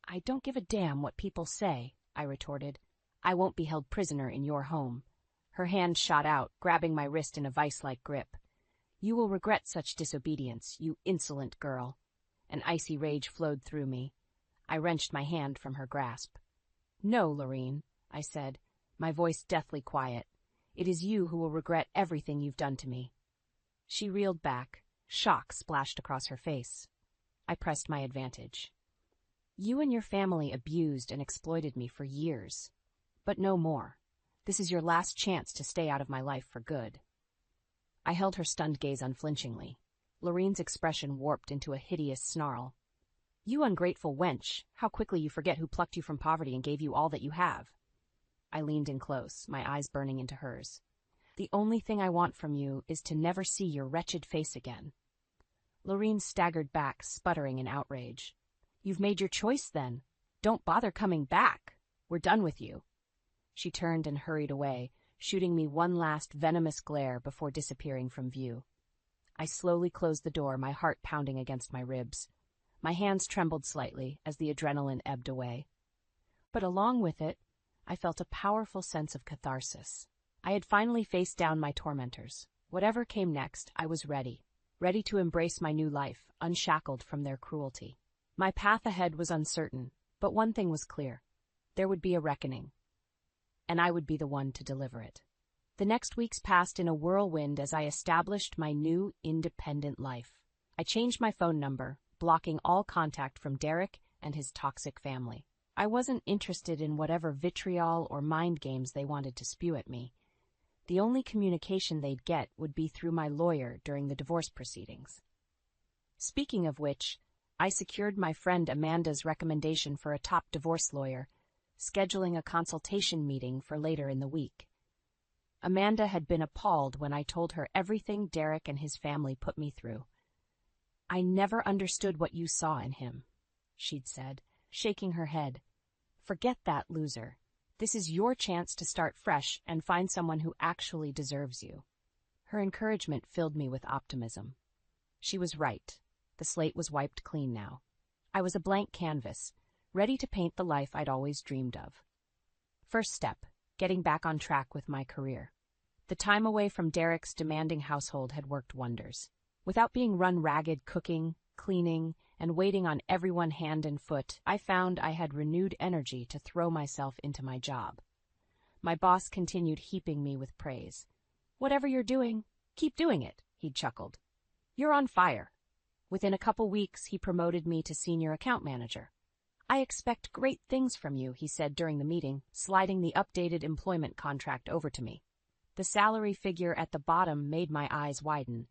S2: "I don't give a damn what people say," I retorted. "I won't be held prisoner in your home." Her hand shot out, grabbing my wrist in a vice-like grip. "You will regret such disobedience, you insolent girl." An icy rage flowed through me. I wrenched my hand from her grasp. "No, Lorene," I said, my voice deathly quiet. "It is you who will regret everything you've done to me." She reeled back. Shock splashed across her face. I pressed my advantage. "You and your family abused and exploited me for years. But no more. This is your last chance to stay out of my life for good." I held her stunned gaze unflinchingly. Lorene's expression warped into a hideous snarl. "You ungrateful wench, how quickly you forget who plucked you from poverty and gave you all that you have." I leaned in close, my eyes burning into hers. "The only thing I want from you is to never see your wretched face again." Lorene staggered back, sputtering in outrage. "You've made your choice, then. Don't bother coming back. We're done with you." She turned and hurried away, shooting me one last venomous glare before disappearing from view. I slowly closed the door, my heart pounding against my ribs. My hands trembled slightly as the adrenaline ebbed away. But along with it, I felt a powerful sense of catharsis. I had finally faced down my tormentors. Whatever came next, I was ready to embrace my new life, unshackled from their cruelty. My path ahead was uncertain, but one thing was clear. There would be a reckoning, and I would be the one to deliver it. The next weeks passed in a whirlwind as I established my new, independent life. I changed my phone number, blocking all contact from Derek and his toxic family. I wasn't interested in whatever vitriol or mind games they wanted to spew at me. The only communication they'd get would be through my lawyer during the divorce proceedings. Speaking of which, I secured my friend Amanda's recommendation for a top divorce lawyer, scheduling a consultation meeting for later in the week. Amanda had been appalled when I told her everything Derek and his family put me through. "I never understood what you saw in him," she'd said, shaking her head. "Forget that loser. This is your chance to start fresh and find someone who actually deserves you." Her encouragement filled me with optimism. She was right. The slate was wiped clean now. I was a blank canvas, ready to paint the life I'd always dreamed of. First step, getting back on track with my career. The time away from Derek's demanding household had worked wonders. Without being run ragged cooking, cleaning, and waiting on everyone hand and foot, I found I had renewed energy to throw myself into my job. My boss continued heaping me with praise. "Whatever you're doing, keep doing it," he'd chuckled. "You're on fire." Within a couple weeks, he promoted me to senior account manager. "I expect great things from you," he said during the meeting, sliding the updated employment contract over to me. The salary figure at the bottom made my eyes widen.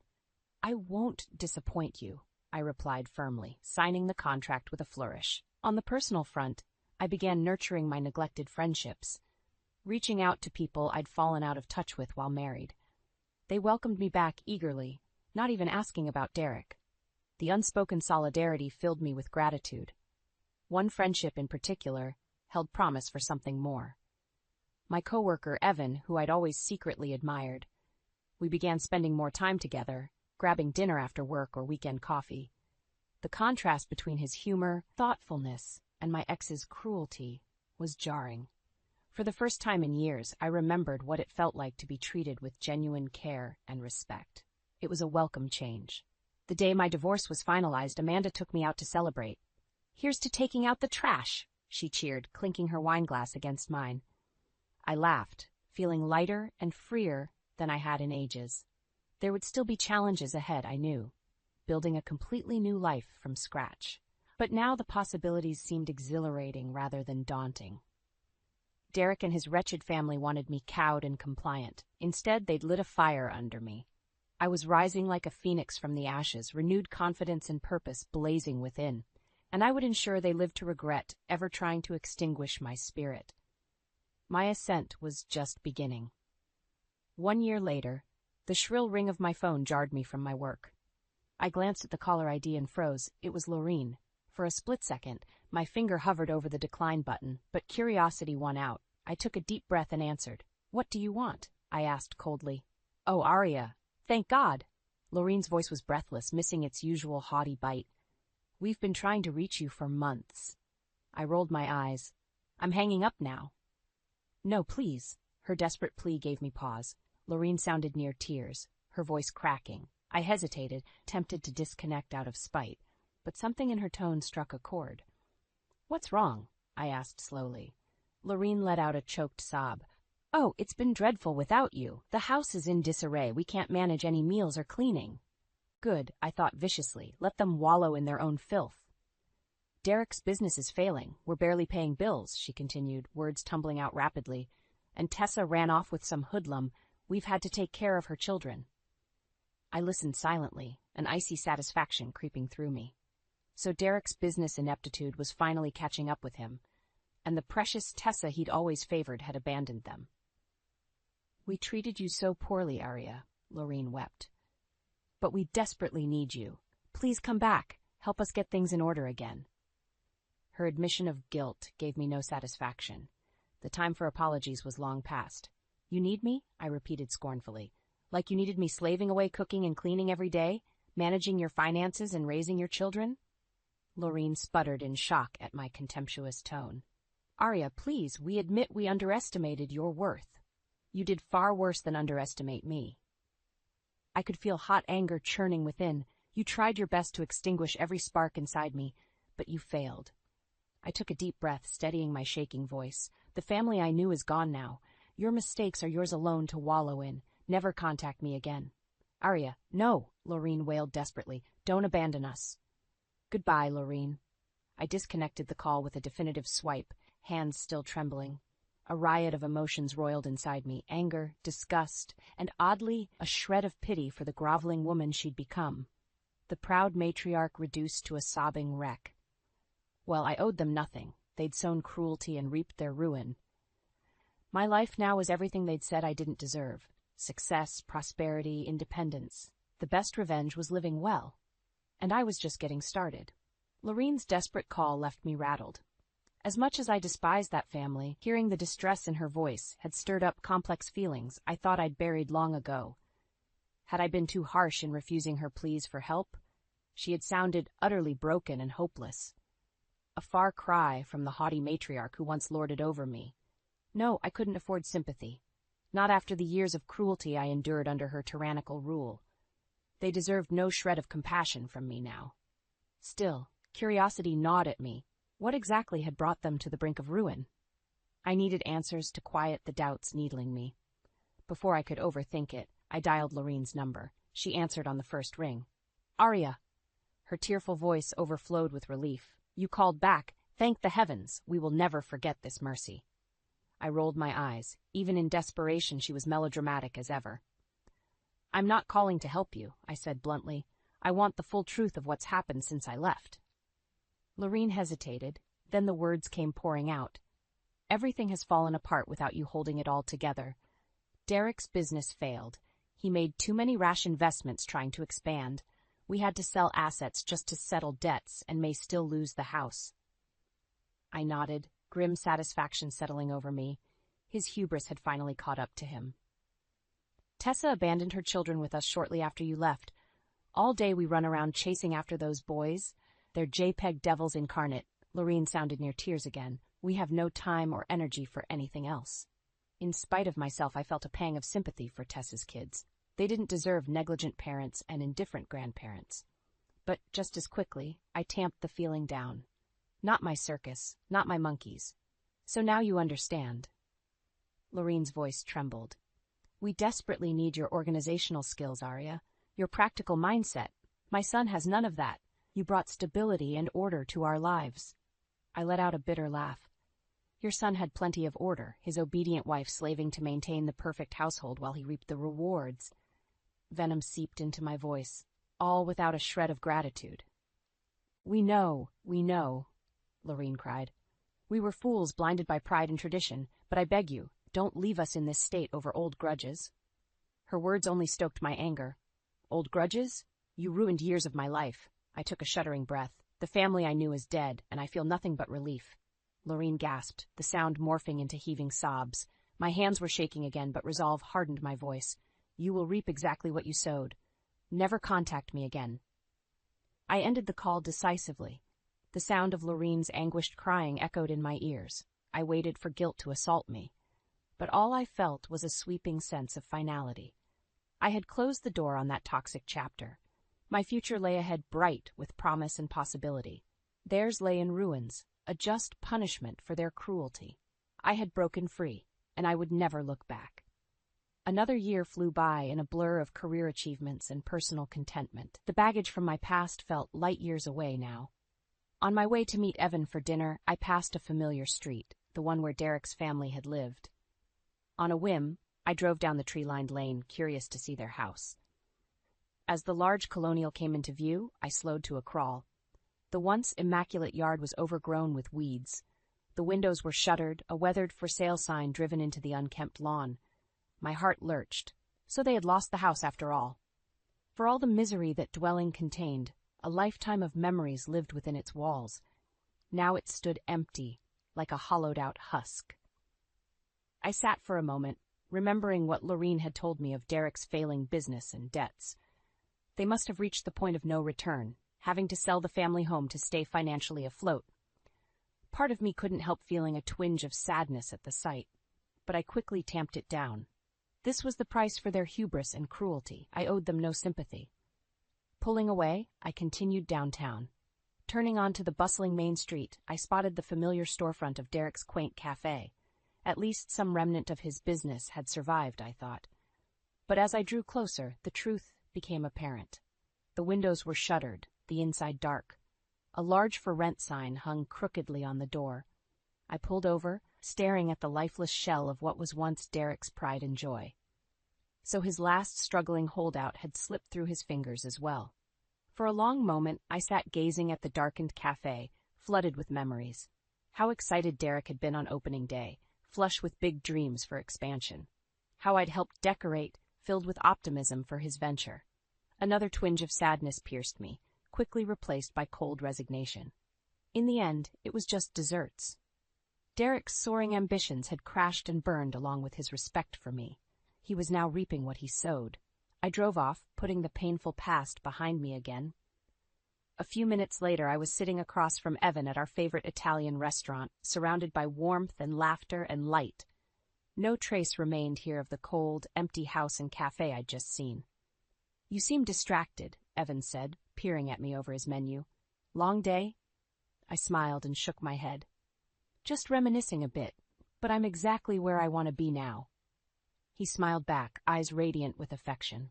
S2: "I won't disappoint you," I replied firmly, signing the contract with a flourish. On the personal front, I began nurturing my neglected friendships, reaching out to people I'd fallen out of touch with while married. They welcomed me back eagerly, not even asking about Derek. The unspoken solidarity filled me with gratitude. One friendship in particular held promise for something more. My coworker, Evan, who I'd always secretly admired. We began spending more time together, grabbing dinner after work or weekend coffee. The contrast between his humor, thoughtfulness, and my ex's cruelty was jarring. For the first time in years, I remembered what it felt like to be treated with genuine care and respect. It was a welcome change. The day my divorce was finalized, Amanda took me out to celebrate. "Here's to taking out the trash," she cheered, clinking her wine glass against mine. I laughed, feeling lighter and freer than I had in ages. There would still be challenges ahead, I knew, building a completely new life from scratch. But now the possibilities seemed exhilarating rather than daunting. Derek and his wretched family wanted me cowed and compliant. Instead, they'd lit a fire under me. I was rising like a phoenix from the ashes, renewed confidence and purpose blazing within, and I would ensure they lived to regret ever trying to extinguish my spirit. My ascent was just beginning. 1 year later, the shrill ring of my phone jarred me from my work. I glanced at the caller ID and froze. It was Lorene. For a split second, my finger hovered over the decline button, but curiosity won out. I took a deep breath and answered. "What do you want?" I asked coldly. "Oh, Arya. Thank God." Lorene's voice was breathless, missing its usual haughty bite. "We've been trying to reach you for months." I rolled my eyes. "I'm hanging up now." "No, please." Her desperate plea gave me pause. Lorene sounded near tears, her voice cracking. I hesitated, tempted to disconnect out of spite, but something in her tone struck a chord. "What's wrong?" I asked slowly. Lorene let out a choked sob. "Oh, it's been dreadful without you. The house is in disarray. We can't manage any meals or cleaning." "Good," I thought viciously. "Let them wallow in their own filth." "Derek's business is failing. We're barely paying bills," she continued, words tumbling out rapidly. "And Tessa ran off with some hoodlum. We've had to take care of her children." I listened silently, an icy satisfaction creeping through me. So Derek's business ineptitude was finally catching up with him, and the precious Tessa he'd always favored had abandoned them. "We treated you so poorly, Arya," Lorene wept. "But we desperately need you. Please come back. Help us get things in order again." Her admission of guilt gave me no satisfaction. The time for apologies was long past. "You need me?" I repeated scornfully. "Like you needed me slaving away cooking and cleaning every day, managing your finances and raising your children?" Lorene sputtered in shock at my contemptuous tone. "Arya, please, we admit we underestimated your worth. You did far worse than underestimate me." I could feel hot anger churning within. You tried your best to extinguish every spark inside me, but you failed. I took a deep breath, steadying my shaking voice. "The family I knew is gone now. Your mistakes are yours alone to wallow in. Never contact me again." "Arya, no," Lorene wailed desperately. "Don't abandon us." "Goodbye, Lorene." I disconnected the call with a definitive swipe, hands still trembling. A riot of emotions roiled inside me, anger, disgust, and oddly, a shred of pity for the groveling woman she'd become. The proud matriarch reduced to a sobbing wreck. Well, I owed them nothing. They'd sown cruelty and reaped their ruin. My life now was everything they'd said I didn't deserve. Success, prosperity, independence. The best revenge was living well. And I was just getting started. Lorene's desperate call left me rattled. As much as I despised that family, hearing the distress in her voice had stirred up complex feelings I thought I'd buried long ago. Had I been too harsh in refusing her pleas for help? She had sounded utterly broken and hopeless. A far cry from the haughty matriarch who once lorded over me. No, I couldn't afford sympathy. Not after the years of cruelty I endured under her tyrannical rule. They deserved no shred of compassion from me now. Still, curiosity gnawed at me. What exactly had brought them to the brink of ruin? I needed answers to quiet the doubts needling me. Before I could overthink it, I dialed Lorene's number. She answered on the first ring. "Arya." Her tearful voice overflowed with relief. "You called back. Thank the heavens. We will never forget this mercy." I rolled my eyes. Even in desperation, she was melodramatic as ever. "I'm not calling to help you," I said bluntly. "I want the full truth of what's happened since I left." Lorene hesitated, then the words came pouring out. "Everything has fallen apart without you holding it all together. Derek's business failed. He made too many rash investments trying to expand. We had to sell assets just to settle debts and may still lose the house." I nodded, grim satisfaction settling over me. His hubris had finally caught up to him. "Tessa abandoned her children with us shortly after you left. All day we run around chasing after those boys. They're JPEG devils incarnate." Lorene sounded near tears again. "We have no time or energy for anything else." In spite of myself, I felt a pang of sympathy for Tessa's kids. They didn't deserve negligent parents and indifferent grandparents. But just as quickly, I tamped the feeling down. Not my circus, not my monkeys. So now you understand. Lorene's voice trembled. We desperately need your organizational skills, Arya. Your practical mindset. My son has none of that. You brought stability and order to our lives. I let out a bitter laugh. Your son had plenty of order, his obedient wife slaving to maintain the perfect household while he reaped the rewards. Venom seeped into my voice, all without a shred of gratitude. We know, Lorene cried. We were fools blinded by pride and tradition, but I beg you, don't leave us in this state over old grudges. Her words only stoked my anger. Old grudges? You ruined years of my life. I took a shuddering breath. The family I knew is dead, and I feel nothing but relief. Lorene gasped, the sound morphing into heaving sobs. My hands were shaking again, but resolve hardened my voice. You will reap exactly what you sowed. Never contact me again. I ended the call decisively. The sound of Lorene's anguished crying echoed in my ears. I waited for guilt to assault me. But all I felt was a sweeping sense of finality. I had closed the door on that toxic chapter. My future lay ahead bright with promise and possibility. Theirs lay in ruins, a just punishment for their cruelty. I had broken free, and I would never look back. Another year flew by in a blur of career achievements and personal contentment. The baggage from my past felt light years away now. On my way to meet Evan for dinner, I passed a familiar street, the one where Derek's family had lived. On a whim, I drove down the tree-lined lane, curious to see their house. As the large colonial came into view, I slowed to a crawl. The once immaculate yard was overgrown with weeds. The windows were shuttered, a weathered for sale sign driven into the unkempt lawn. My heart lurched. So they had lost the house after all. For all the misery that dwelling contained, a lifetime of memories lived within its walls. Now it stood empty, like a hollowed-out husk. I sat for a moment, remembering what Lorene had told me of Derek's failing business and debts. They must have reached the point of no return, having to sell the family home to stay financially afloat. Part of me couldn't help feeling a twinge of sadness at the sight, but I quickly tamped it down. This was the price for their hubris and cruelty. I owed them no sympathy. Pulling away, I continued downtown. Turning onto the bustling main street, I spotted the familiar storefront of Derek's quaint cafe. At least some remnant of his business had survived, I thought. But as I drew closer, the truth became apparent. The windows were shuttered, the inside dark. A large for rent sign hung crookedly on the door. I pulled over, staring at the lifeless shell of what was once Derek's pride and joy. So his last struggling holdout had slipped through his fingers as well. For a long moment, I sat gazing at the darkened cafe, flooded with memories. How excited Derek had been on opening day, flush with big dreams for expansion. How I'd helped decorate, filled with optimism for his venture. Another twinge of sadness pierced me, quickly replaced by cold resignation. In the end, it was just desserts. Derek's soaring ambitions had crashed and burned along with his respect for me. He was now reaping what he sowed. I drove off, putting the painful past behind me again. A few minutes later, I was sitting across from Evan at our favorite Italian restaurant, surrounded by warmth and laughter and light. No trace remained here of the cold, empty house and cafe I'd just seen. You seem distracted, Evan said, peering at me over his menu. Long day? I smiled and shook my head. Just reminiscing a bit, but I'm exactly where I want to be now. He smiled back, eyes radiant with affection.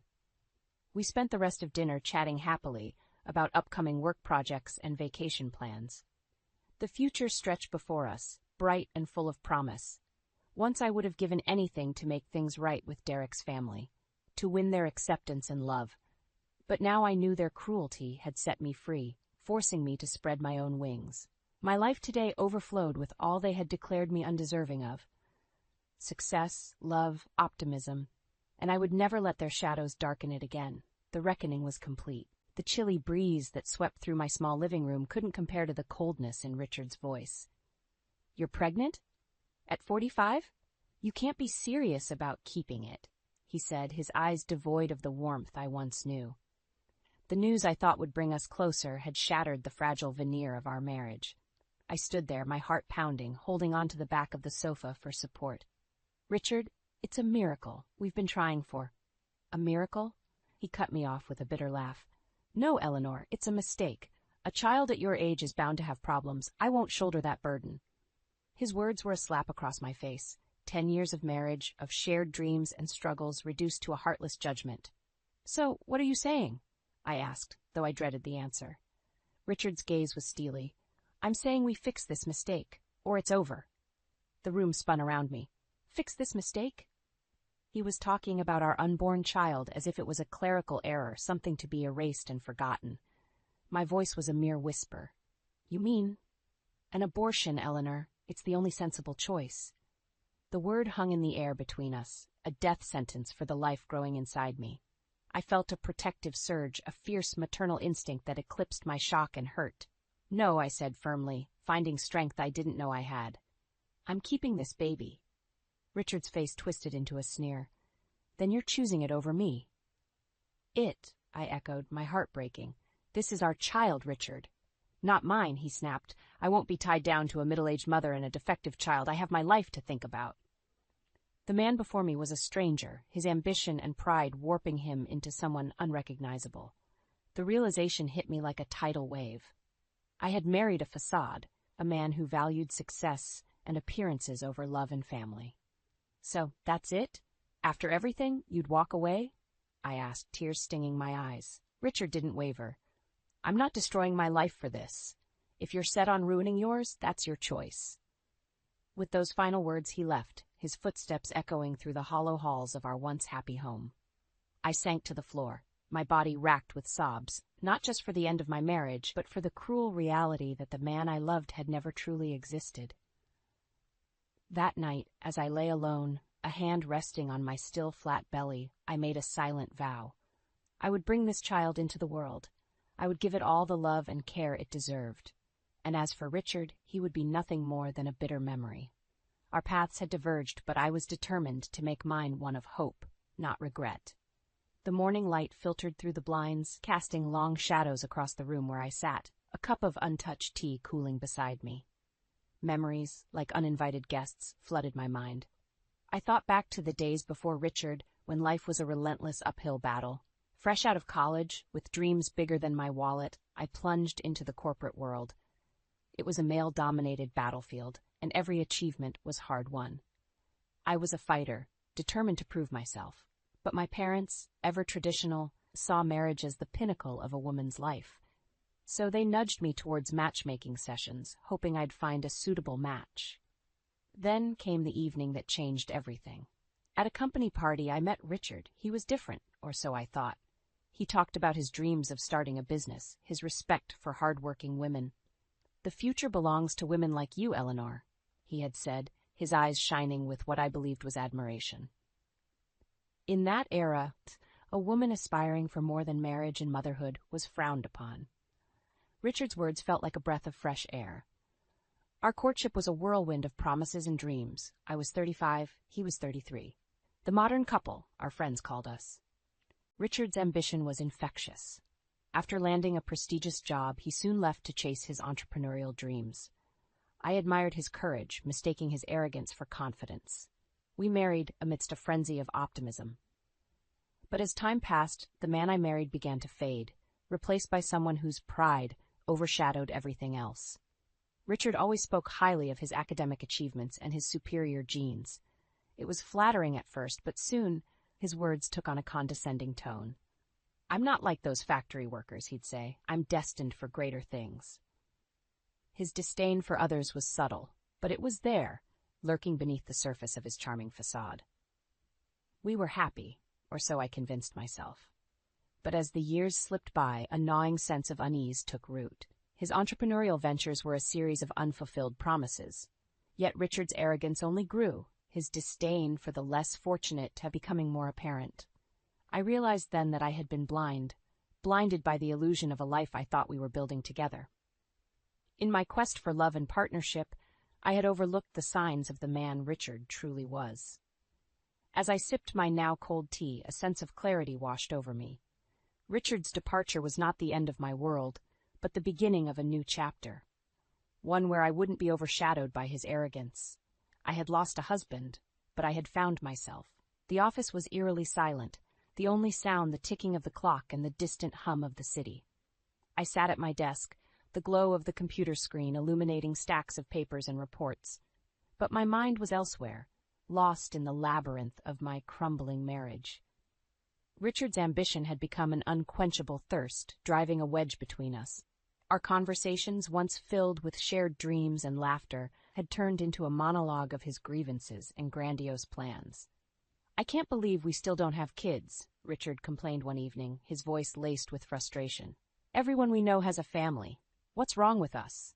S2: We spent the rest of dinner chatting happily about upcoming work projects and vacation plans. The future stretched before us, bright and full of promise. Once I would have given anything to make things right with Derek's family, to win their acceptance and love. But now I knew their cruelty had set me free, forcing me to spread my own wings. My life today overflowed with all they had declared me undeserving of. Success, love, optimism, and I would never let their shadows darken it again. The reckoning was complete. The chilly breeze that swept through my small living room couldn't compare to the coldness in Richard's voice. You're pregnant? At 45? You can't be serious about keeping it, he said, his eyes devoid of the warmth I once knew. The news I thought would bring us closer had shattered the fragile veneer of our marriage. I stood there, my heart pounding, holding on to the back of the sofa for support. Richard, it's a miracle we've been trying for. A miracle? He cut me off with a bitter laugh. No, Eleanor, it's a mistake. A child at your age is bound to have problems. I won't shoulder that burden. His words were a slap across my face. 10 years of marriage, of shared dreams and struggles reduced to a heartless judgment. So, what are you saying? I asked, though I dreaded the answer. Richard's gaze was steely. I'm saying we fix this mistake, or it's over. The room spun around me. Fix this mistake? He was talking about our unborn child as if it was a clerical error, something to be erased and forgotten. My voice was a mere whisper. You mean? An abortion, Eleanor. It's the only sensible choice. The word hung in the air between us, a death sentence for the life growing inside me. I felt a protective surge, a fierce maternal instinct that eclipsed my shock and hurt. No, I said firmly, finding strength I didn't know I had. I'm keeping this baby. Richard's face twisted into a sneer. Then you're choosing it over me. It, I echoed, my heart breaking. This is our child, Richard. Not mine, he snapped. I won't be tied down to a middle-aged mother and a defective child. I have my life to think about. The man before me was a stranger, his ambition and pride warping him into someone unrecognizable. The realization hit me like a tidal wave. I had married a facade, a man who valued success and appearances over love and family. So, that's it? After everything, you'd walk away? I asked, tears stinging my eyes. Richard didn't waver. I'm not destroying my life for this. If you're set on ruining yours, that's your choice. With those final words, he left, his footsteps echoing through the hollow halls of our once happy home. I sank to the floor, my body racked with sobs, not just for the end of my marriage, but for the cruel reality that the man I loved had never truly existed. That night, as I lay alone, a hand resting on my still flat belly, I made a silent vow. I would bring this child into the world. I would give it all the love and care it deserved. And as for Richard, he would be nothing more than a bitter memory. Our paths had diverged, but I was determined to make mine one of hope, not regret. The morning light filtered through the blinds, casting long shadows across the room where I sat, a cup of untouched tea cooling beside me. Memories, like uninvited guests, flooded my mind. I thought back to the days before Richard, when life was a relentless uphill battle. Fresh out of college, with dreams bigger than my wallet, I plunged into the corporate world. It was a male-dominated battlefield, and every achievement was hard-won. I was a fighter, determined to prove myself. But my parents, ever traditional, saw marriage as the pinnacle of a woman's life. So they nudged me towards matchmaking sessions, hoping I'd find a suitable match. Then came the evening that changed everything. At a company party, I met Richard. He was different, or so I thought. He talked about his dreams of starting a business, his respect for hard-working women. The future belongs to women like you, Eleanor, he had said, his eyes shining with what I believed was admiration. In that era, a woman aspiring for more than marriage and motherhood was frowned upon. Richard's words felt like a breath of fresh air. Our courtship was a whirlwind of promises and dreams. I was 35, he was 33. The modern couple, our friends called us. Richard's ambition was infectious. After landing a prestigious job, he soon left to chase his entrepreneurial dreams. I admired his courage, mistaking his arrogance for confidence. We married amidst a frenzy of optimism. But as time passed, the man I married began to fade, replaced by someone whose pride overshadowed everything else. Richard always spoke highly of his academic achievements and his superior genes. It was flattering at first, but soon his words took on a condescending tone. I'm not like those factory workers, he'd say. I'm destined for greater things. His disdain for others was subtle, but it was there, lurking beneath the surface of his charming facade. We were happy, or so I convinced myself. But as the years slipped by, a gnawing sense of unease took root. His entrepreneurial ventures were a series of unfulfilled promises. Yet Richard's arrogance only grew, his disdain for the less fortunate becoming more apparent. I realized then that I had been blinded by the illusion of a life I thought we were building together. In my quest for love and partnership, I had overlooked the signs of the man Richard truly was. As I sipped my now cold tea, a sense of clarity washed over me. Richard's departure was not the end of my world, but the beginning of a new chapter. One where I wouldn't be overshadowed by his arrogance. I had lost a husband, but I had found myself. The office was eerily silent, the only sound the ticking of the clock and the distant hum of the city. I sat at my desk, the glow of the computer screen illuminating stacks of papers and reports. But my mind was elsewhere, lost in the labyrinth of my crumbling marriage. Richard's ambition had become an unquenchable thirst, driving a wedge between us. Our conversations, once filled with shared dreams and laughter, had turned into a monologue of his grievances and grandiose plans. "I can't believe we still don't have kids," Richard complained one evening, his voice laced with frustration. "Everyone we know has a family. What's wrong with us?"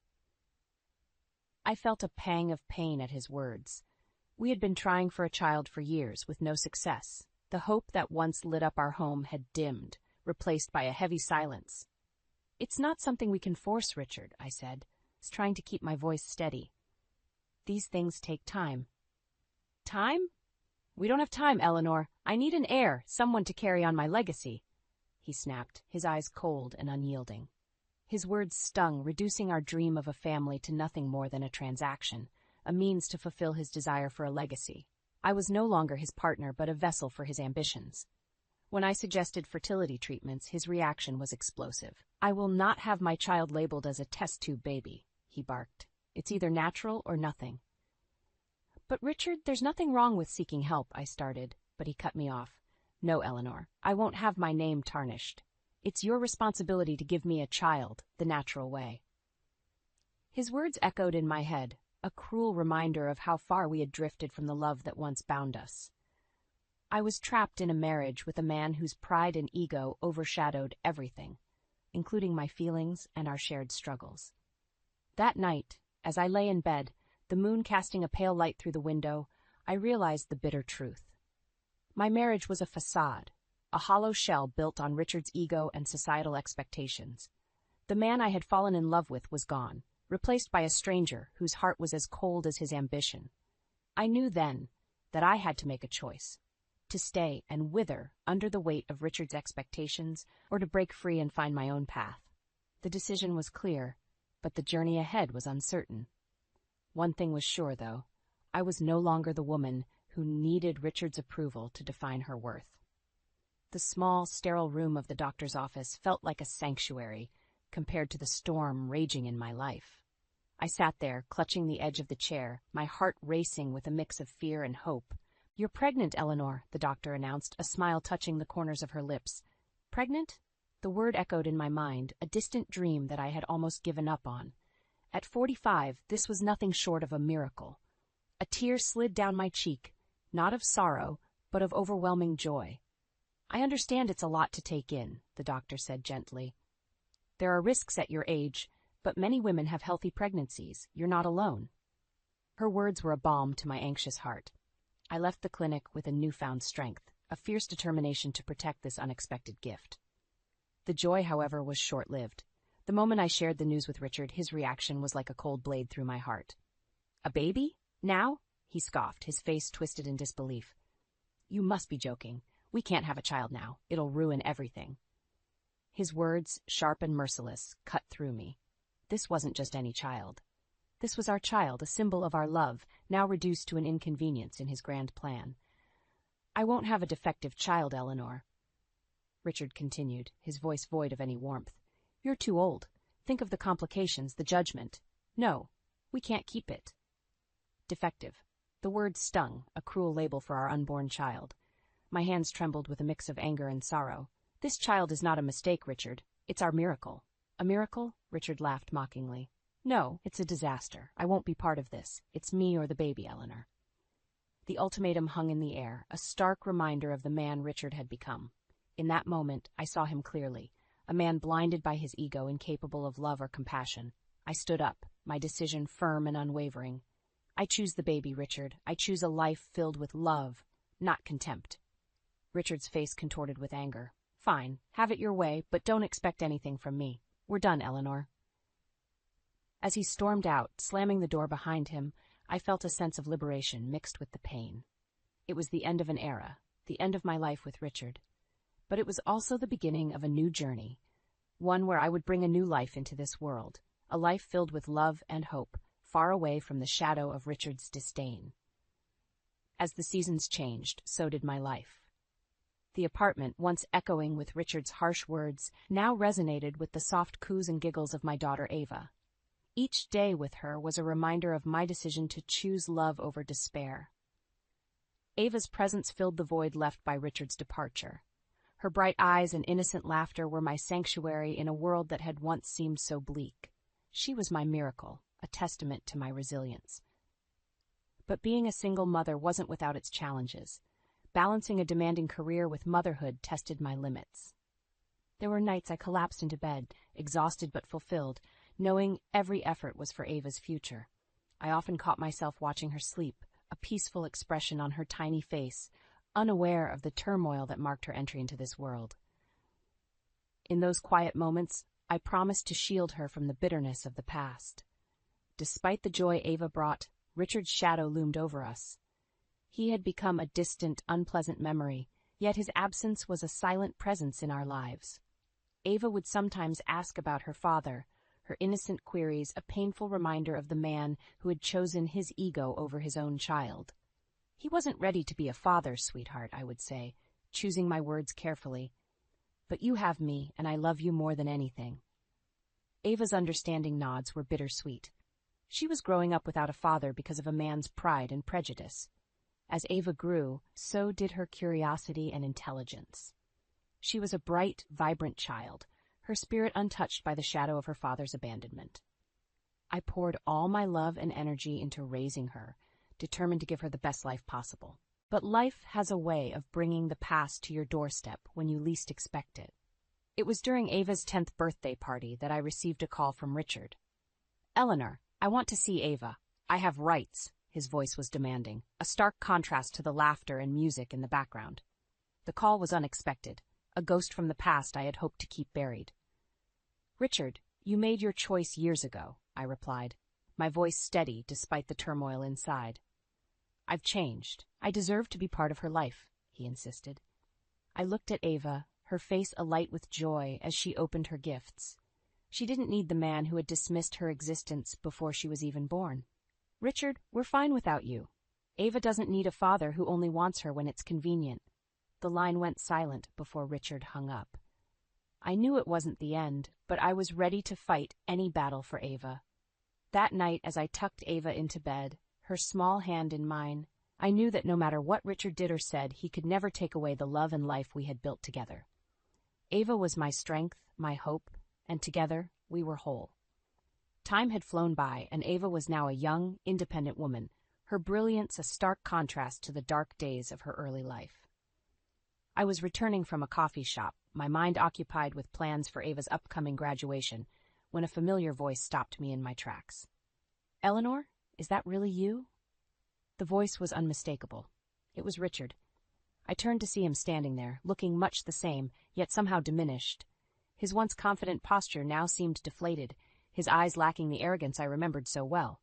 S2: I felt a pang of pain at his words. We had been trying for a child for years, with no success. The hope that once lit up our home had dimmed, replaced by a heavy silence. "It's not something we can force, Richard," I said, trying to keep my voice steady. "These things take time." "Time? We don't have time, Eleanor. I need an heir, someone to carry on my legacy," he snapped, his eyes cold and unyielding. His words stung, reducing our dream of a family to nothing more than a transaction, a means to fulfill his desire for a legacy. I was no longer his partner, but a vessel for his ambitions. When I suggested fertility treatments, his reaction was explosive. "I will not have my child labeled as a test tube baby," he barked. "It's either natural or nothing." "But Richard, there's nothing wrong with seeking help," I started, but he cut me off. "No, Eleanor, I won't have my name tarnished. It's your responsibility to give me a child, the natural way." His words echoed in my head, a cruel reminder of how far we had drifted from the love that once bound us. I was trapped in a marriage with a man whose pride and ego overshadowed everything, including my feelings and our shared struggles. That night, as I lay in bed, the moon casting a pale light through the window, I realized the bitter truth. My marriage was a facade, a hollow shell built on Richard's ego and societal expectations. The man I had fallen in love with was gone, replaced by a stranger whose heart was as cold as his ambition. I knew then that I had to make a choice, to stay and wither under the weight of Richard's expectations, or to break free and find my own path. The decision was clear, but the journey ahead was uncertain. One thing was sure, though. I was no longer the woman who needed Richard's approval to define her worth. The small, sterile room of the doctor's office felt like a sanctuary compared to the storm raging in my life. I sat there, clutching the edge of the chair, my heart racing with a mix of fear and hope. "You're pregnant, Eleanor," the doctor announced, a smile touching the corners of her lips. "Pregnant?" The word echoed in my mind, a distant dream that I had almost given up on. At 45, this was nothing short of a miracle. A tear slid down my cheek, not of sorrow, but of overwhelming joy. "I understand it's a lot to take in," the doctor said gently. "There are risks at your age, but many women have healthy pregnancies. You're not alone." Her words were a balm to my anxious heart. I left the clinic with a newfound strength, a fierce determination to protect this unexpected gift. The joy, however, was short-lived. The moment I shared the news with Richard, his reaction was like a cold blade through my heart. "A baby? Now?" he scoffed, his face twisted in disbelief. "You must be joking. We can't have a child now. It'll ruin everything." His words, sharp and merciless, cut through me. This wasn't just any child. This was our child, a symbol of our love, now reduced to an inconvenience in his grand plan. "I won't have a defective child, Eleanor," Richard continued, his voice void of any warmth. "You're too old. Think of the complications, the judgment. No, we can't keep it." Defective. The word stung, a cruel label for our unborn child. My hands trembled with a mix of anger and sorrow. "This child is not a mistake, Richard. It's our miracle." "A miracle?" Richard laughed mockingly. "No, it's a disaster. I won't be part of this. It's me or the baby, Eleanor." The ultimatum hung in the air, a stark reminder of the man Richard had become. In that moment, I saw him clearly, a man blinded by his ego, incapable of love or compassion. I stood up, my decision firm and unwavering. "I choose the baby, Richard. I choose a life filled with love, not contempt." Richard's face contorted with anger. "Fine, have it your way, but don't expect anything from me. We're done, Eleanor." As he stormed out, slamming the door behind him, I felt a sense of liberation mixed with the pain. It was the end of an era, the end of my life with Richard. But it was also the beginning of a new journey, one where I would bring a new life into this world, a life filled with love and hope, far away from the shadow of Richard's disdain. As the seasons changed, so did my life. The apartment, once echoing with Richard's harsh words, now resonated with the soft coos and giggles of my daughter Ava. Each day with her was a reminder of my decision to choose love over despair. Ava's presence filled the void left by Richard's departure. Her bright eyes and innocent laughter were my sanctuary in a world that had once seemed so bleak. She was my miracle, a testament to my resilience. But being a single mother wasn't without its challenges. Balancing a demanding career with motherhood tested my limits. There were nights I collapsed into bed, exhausted but fulfilled, knowing every effort was for Ava's future. I often caught myself watching her sleep, a peaceful expression on her tiny face, unaware of the turmoil that marked her entry into this world. In those quiet moments, I promised to shield her from the bitterness of the past. Despite the joy Ava brought, Richard's shadow loomed over us. He had become a distant, unpleasant memory, yet his absence was a silent presence in our lives. Ava would sometimes ask about her father, her innocent queries a painful reminder of the man who had chosen his ego over his own child. He wasn't ready to be a father, sweetheart, I would say, choosing my words carefully. But you have me, and I love you more than anything. Ava's understanding nods were bittersweet. She was growing up without a father because of a man's pride and prejudice. As Ava grew, so did her curiosity and intelligence. She was a bright, vibrant child, her spirit untouched by the shadow of her father's abandonment. I poured all my love and energy into raising her, determined to give her the best life possible. But life has a way of bringing the past to your doorstep when you least expect it. It was during Ava's 10th birthday party that I received a call from Richard. "Eleanor, I want to see Ava. I have rights," his voice was demanding, a stark contrast to the laughter and music in the background. The call was unexpected, a ghost from the past I had hoped to keep buried. "Richard, you made your choice years ago," I replied, my voice steady despite the turmoil inside. "I've changed. I deserve to be part of her life," he insisted. I looked at Ava, her face alight with joy as she opened her gifts. She didn't need the man who had dismissed her existence before she was even born. "Richard, we're fine without you. Ava doesn't need a father who only wants her when it's convenient." The line went silent before Richard hung up. I knew it wasn't the end, but I was ready to fight any battle for Ava. That night, as I tucked Ava into bed, her small hand in mine, I knew that no matter what Richard did or said, he could never take away the love and life we had built together. Ava was my strength, my hope, and together we were whole. Time had flown by, and Ava was now a young, independent woman, her brilliance a stark contrast to the dark days of her early life. I was returning from a coffee shop, my mind occupied with plans for Ava's upcoming graduation, when a familiar voice stopped me in my tracks. "Eleanor, is that really you?" The voice was unmistakable. It was Richard. I turned to see him standing there, looking much the same, yet somehow diminished. His once confident posture now seemed deflated, his eyes lacking the arrogance I remembered so well.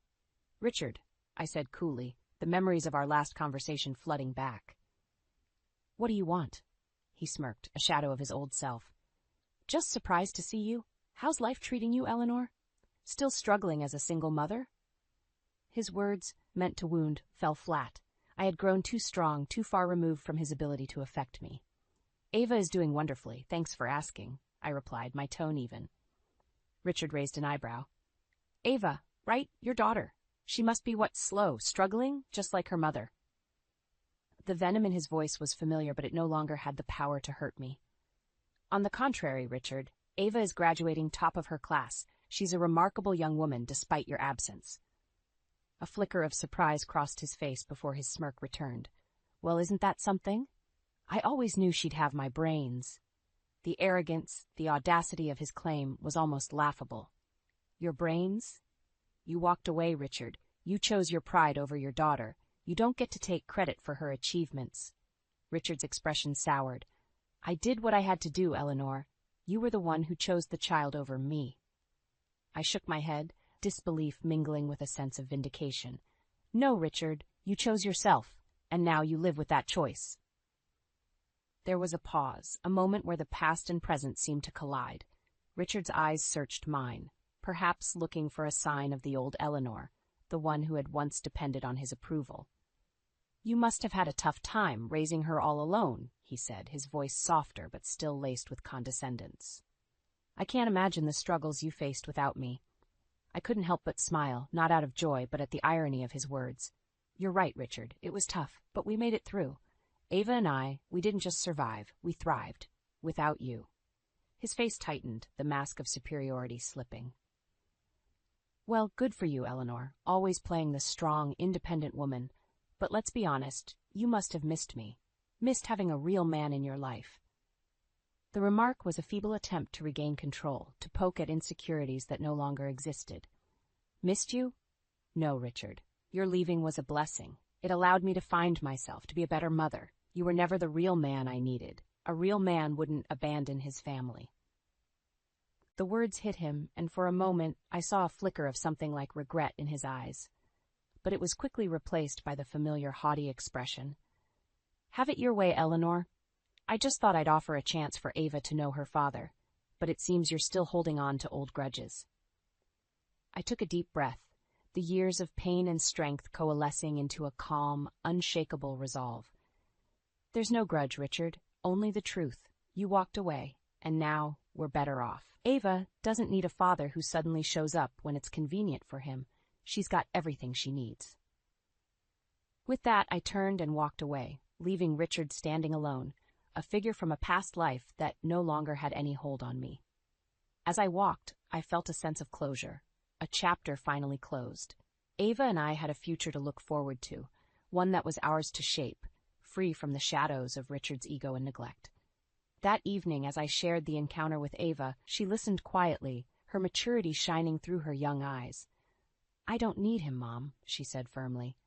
S2: "Richard," I said coolly, the memories of our last conversation flooding back. "What do you want?" He smirked, a shadow of his old self. "Just surprised to see you. How's life treating you, Eleanor? Still struggling as a single mother?" His words, meant to wound, fell flat. I had grown too strong, too far removed from his ability to affect me. "Ava is doing wonderfully, thanks for asking," I replied, my tone even. Richard raised an eyebrow. "Ava, right? Your daughter. She must be slow, struggling, just like her mother." The venom in his voice was familiar, but it no longer had the power to hurt me. "On the contrary, Richard, Ava is graduating top of her class. She's a remarkable young woman, despite your absence." A flicker of surprise crossed his face before his smirk returned. "Well, isn't that something? I always knew she'd have my brains." The arrogance, the audacity of his claim was almost laughable. "Your brains? You walked away, Richard. You chose your pride over your daughter. You don't get to take credit for her achievements." Richard's expression soured. "I did what I had to do, Eleanor. You were the one who chose the child over me." I shook my head, disbelief mingling with a sense of vindication. "No, Richard, you chose yourself, and now you live with that choice." There was a pause, a moment where the past and present seemed to collide. Richard's eyes searched mine, perhaps looking for a sign of the old Eleanor, the one who had once depended on his approval. "You must have had a tough time raising her all alone," he said, his voice softer but still laced with condescendence. "I can't imagine the struggles you faced without me." I couldn't help but smile, not out of joy, but at the irony of his words. "You're right, Richard. It was tough, but we made it through. Ava and I, we didn't just survive, we thrived. Without you." His face tightened, the mask of superiority slipping. "Well, good for you, Eleanor, always playing the strong, independent woman. But let's be honest, you must have missed me. Missed having a real man in your life." The remark was a feeble attempt to regain control, to poke at insecurities that no longer existed. "Missed you? No, Richard. Your leaving was a blessing. It allowed me to find myself, to be a better mother. You were never the real man I needed. A real man wouldn't abandon his family." The words hit him, and for a moment I saw a flicker of something like regret in his eyes. But it was quickly replaced by the familiar haughty expression. "Have it your way, Eleanor. I just thought I'd offer a chance for Ava to know her father, but it seems you're still holding on to old grudges." I took a deep breath, the years of pain and strength coalescing into a calm, unshakable resolve. "There's no grudge, Richard, only the truth. You walked away, and now we're better off. Ava doesn't need a father who suddenly shows up when it's convenient for him. She's got everything she needs." With that, I turned and walked away, leaving Richard standing alone, a figure from a past life that no longer had any hold on me. As I walked, I felt a sense of closure. A chapter finally closed. Ava and I had a future to look forward to, one that was ours to shape, free from the shadows of Richard's ego and neglect. That evening, as I shared the encounter with Ava, she listened quietly, her maturity shining through her young eyes. "I don't need him, Mom," she said firmly.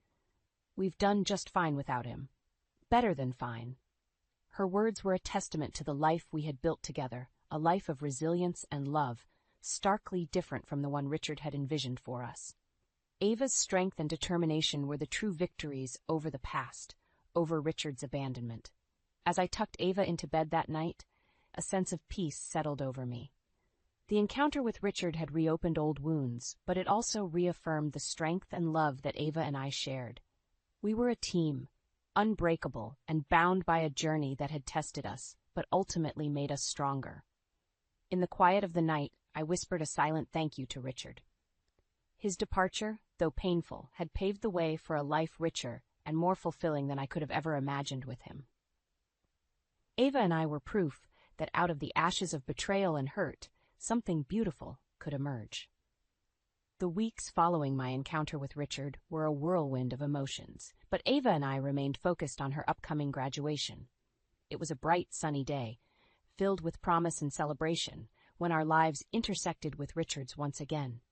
S2: "We've done just fine without him. Better than fine." Her words were a testament to the life we had built together, a life of resilience and love, starkly different from the one Richard had envisioned for us. Ava's strength and determination were the true victories over the past, over Richard's abandonment. As I tucked Ava into bed that night, a sense of peace settled over me. The encounter with Richard had reopened old wounds, but it also reaffirmed the strength and love that Ava and I shared. We were a team, unbreakable and bound by a journey that had tested us, but ultimately made us stronger. In the quiet of the night, I whispered a silent thank you to Richard. His departure, though painful, had paved the way for a life richer and more fulfilling than I could have ever imagined with him. Ava and I were proof that out of the ashes of betrayal and hurt, something beautiful could emerge. The weeks following my encounter with Richard were a whirlwind of emotions, but Ava and I remained focused on her upcoming graduation. It was a bright, sunny day, filled with promise and celebration, when our lives intersected with Richard's once again.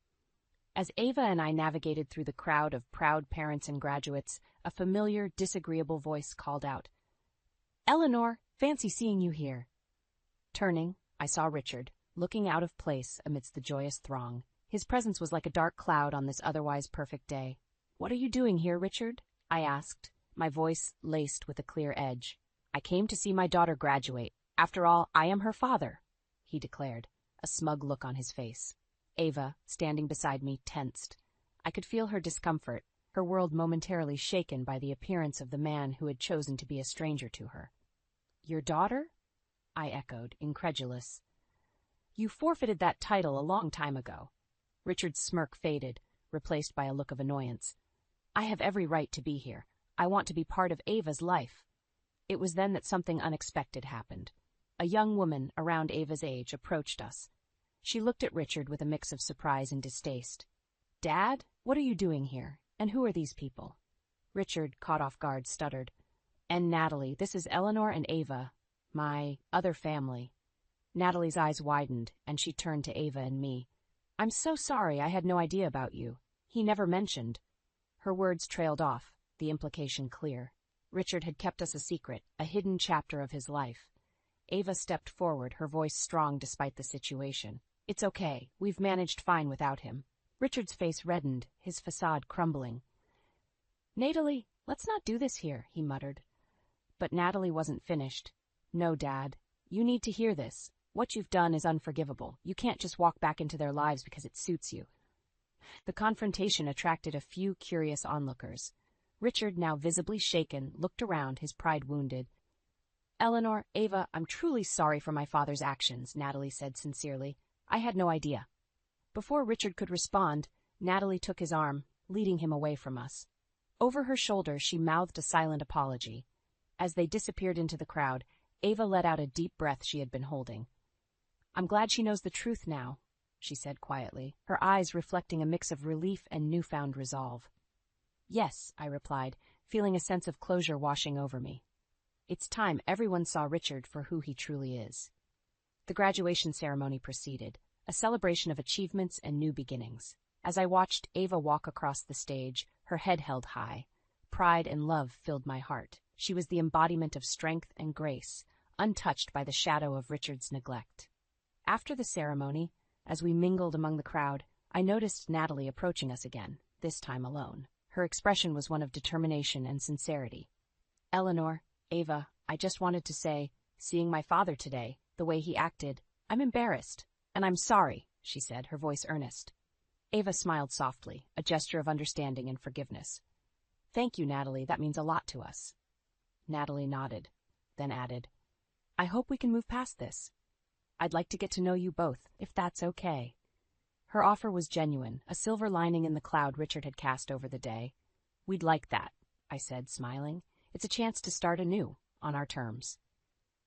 S2: As Ava and I navigated through the crowd of proud parents and graduates, a familiar, disagreeable voice called out, "Eleanor, fancy seeing you here." Turning, I saw Richard, looking out of place amidst the joyous throng. His presence was like a dark cloud on this otherwise perfect day. "What are you doing here, Richard?" I asked, my voice laced with a clear edge. "I came to see my daughter graduate. After all, I am her father," he declared, a smug look on his face. Ava, standing beside me, tensed. I could feel her discomfort, her world momentarily shaken by the appearance of the man who had chosen to be a stranger to her. "Your daughter?" I echoed, incredulous. "You forfeited that title a long time ago." Richard's smirk faded, replaced by a look of annoyance. "I have every right to be here. I want to be part of Ava's life." It was then that something unexpected happened. A young woman around Ava's age approached us. She looked at Richard with a mix of surprise and distaste. "Dad, what are you doing here? And who are these people?" Richard, caught off guard, stuttered. "And Natalie, this is Eleanor and Ava, my other family." Natalie's eyes widened, and she turned to Ava and me. "I'm so sorry, I had no idea about you. He never mentioned." Her words trailed off, the implication clear. Richard had kept us a secret, a hidden chapter of his life. Ava stepped forward, her voice strong despite the situation. "It's okay. We've managed fine without him." Richard's face reddened, his facade crumbling. "Natalie, let's not do this here," he muttered. But Natalie wasn't finished. "No, Dad. You need to hear this. What you've done is unforgivable. You can't just walk back into their lives because it suits you." The confrontation attracted a few curious onlookers. Richard, now visibly shaken, looked around, his pride wounded. "Eleanor, Ava, I'm truly sorry for my father's actions," Natalie said sincerely. "I had no idea." Before Richard could respond, Natalie took his arm, leading him away from us. Over her shoulder, she mouthed a silent apology. As they disappeared into the crowd, Ava let out a deep breath she had been holding. "I'm glad she knows the truth now," she said quietly, her eyes reflecting a mix of relief and newfound resolve. "Yes," I replied, feeling a sense of closure washing over me. It's time everyone saw Richard for who he truly is. The graduation ceremony proceeded, a celebration of achievements and new beginnings. As I watched Ava walk across the stage, her head held high, pride and love filled my heart. She was the embodiment of strength and grace, untouched by the shadow of Richard's neglect. After the ceremony, as we mingled among the crowd, I noticed Natalie approaching us again, this time alone. Her expression was one of determination and sincerity. "Eleanor, Ava, I just wanted to say, seeing my father today, the way he acted, I'm embarrassed, and I'm sorry," she said, her voice earnest. Ava smiled softly, a gesture of understanding and forgiveness. "Thank you, Natalie, that means a lot to us." Natalie nodded, then added, "I hope we can move past this. I'd like to get to know you both, if that's okay." Her offer was genuine, a silver lining in the cloud Richard had cast over the day. "We'd like that," I said, smiling. "It's a chance to start anew, on our terms."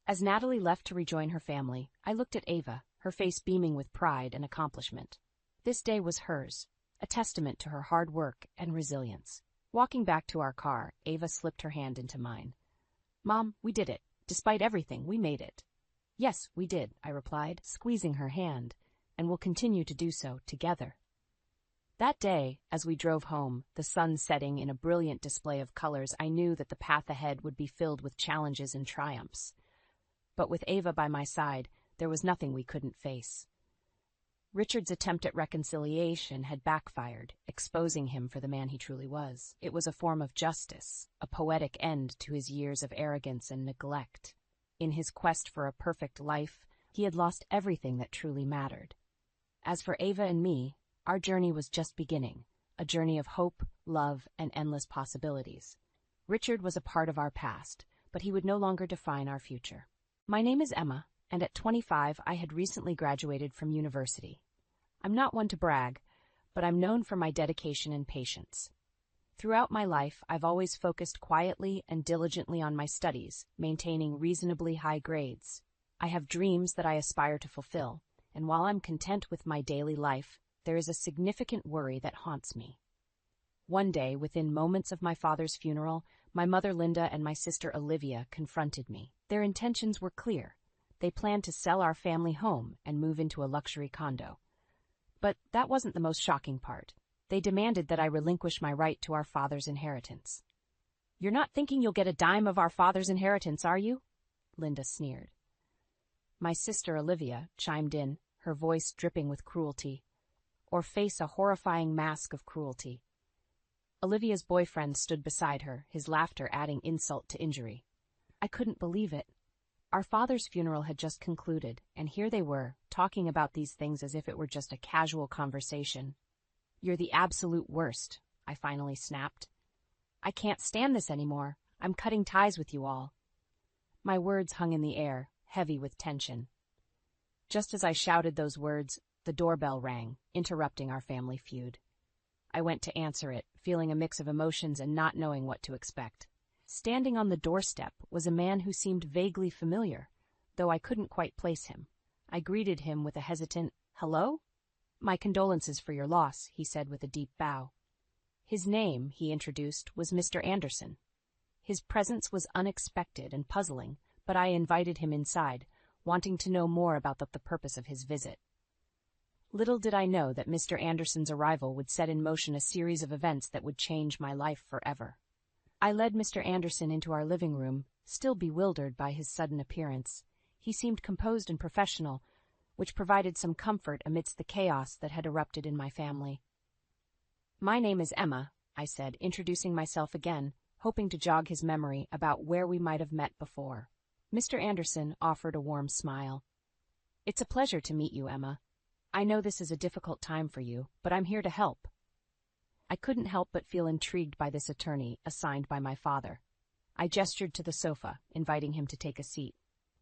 S2: As Natalie left to rejoin her family, I looked at Ava, her face beaming with pride and accomplishment. This day was hers, a testament to her hard work and resilience. Walking back to our car, Ava slipped her hand into mine. "Mom, we did it. Despite everything, we made it." "Yes, we did," I replied, squeezing her hand, "and we'll continue to do so together." That day, as we drove home, the sun setting in a brilliant display of colors, I knew that the path ahead would be filled with challenges and triumphs. But with Ava by my side, there was nothing we couldn't face. Richard's attempt at reconciliation had backfired, exposing him for the man he truly was. It was a form of justice, a poetic end to his years of arrogance and neglect. In his quest for a perfect life, he had lost everything that truly mattered. As for Ava and me, our journey was just beginning, a journey of hope, love, and endless possibilities. Richard was a part of our past, but he would no longer define our future. My name is Emma, and at 25 I had recently graduated from university. I'm not one to brag, but I'm known for my dedication and patience. Throughout my life, I've always focused quietly and diligently on my studies, maintaining reasonably high grades. I have dreams that I aspire to fulfill, and while I'm content with my daily life, there is a significant worry that haunts me. One day, within moments of my father's funeral, my mother Linda and my sister Olivia confronted me. Their intentions were clear. They planned to sell our family home and move into a luxury condo. But that wasn't the most shocking part. They demanded that I relinquish my right to our father's inheritance. "You're not thinking you'll get a dime of our father's inheritance, are you?" Linda sneered. My sister Olivia chimed in, her voice dripping with cruelty. "Or face a horrifying mask of cruelty." Olivia's boyfriend stood beside her, his laughter adding insult to injury. I couldn't believe it. Our father's funeral had just concluded, and here they were, talking about these things as if it were just a casual conversation. "You're the absolute worst," I finally snapped. "I can't stand this anymore. I'm cutting ties with you all." My words hung in the air, heavy with tension. Just as I shouted those words, the doorbell rang, interrupting our family feud. I went to answer it, feeling a mix of emotions and not knowing what to expect. Standing on the doorstep was a man who seemed vaguely familiar, though I couldn't quite place him. I greeted him with a hesitant, "Hello?" "My condolences for your loss," he said with a deep bow. His name, he introduced, was Mr. Anderson. His presence was unexpected and puzzling, but I invited him inside, wanting to know more about the purpose of his visit. Little did I know that Mr. Anderson's arrival would set in motion a series of events that would change my life forever. I led Mr. Anderson into our living room, still bewildered by his sudden appearance. He seemed composed and professional, which provided some comfort amidst the chaos that had erupted in my family. "My name is Emma," I said, introducing myself again, hoping to jog his memory about where we might have met before. Mr. Anderson offered a warm smile. "It's a pleasure to meet you, Emma. I know this is a difficult time for you, but I'm here to help." I couldn't help but feel intrigued by this attorney assigned by my father. I gestured to the sofa, inviting him to take a seat.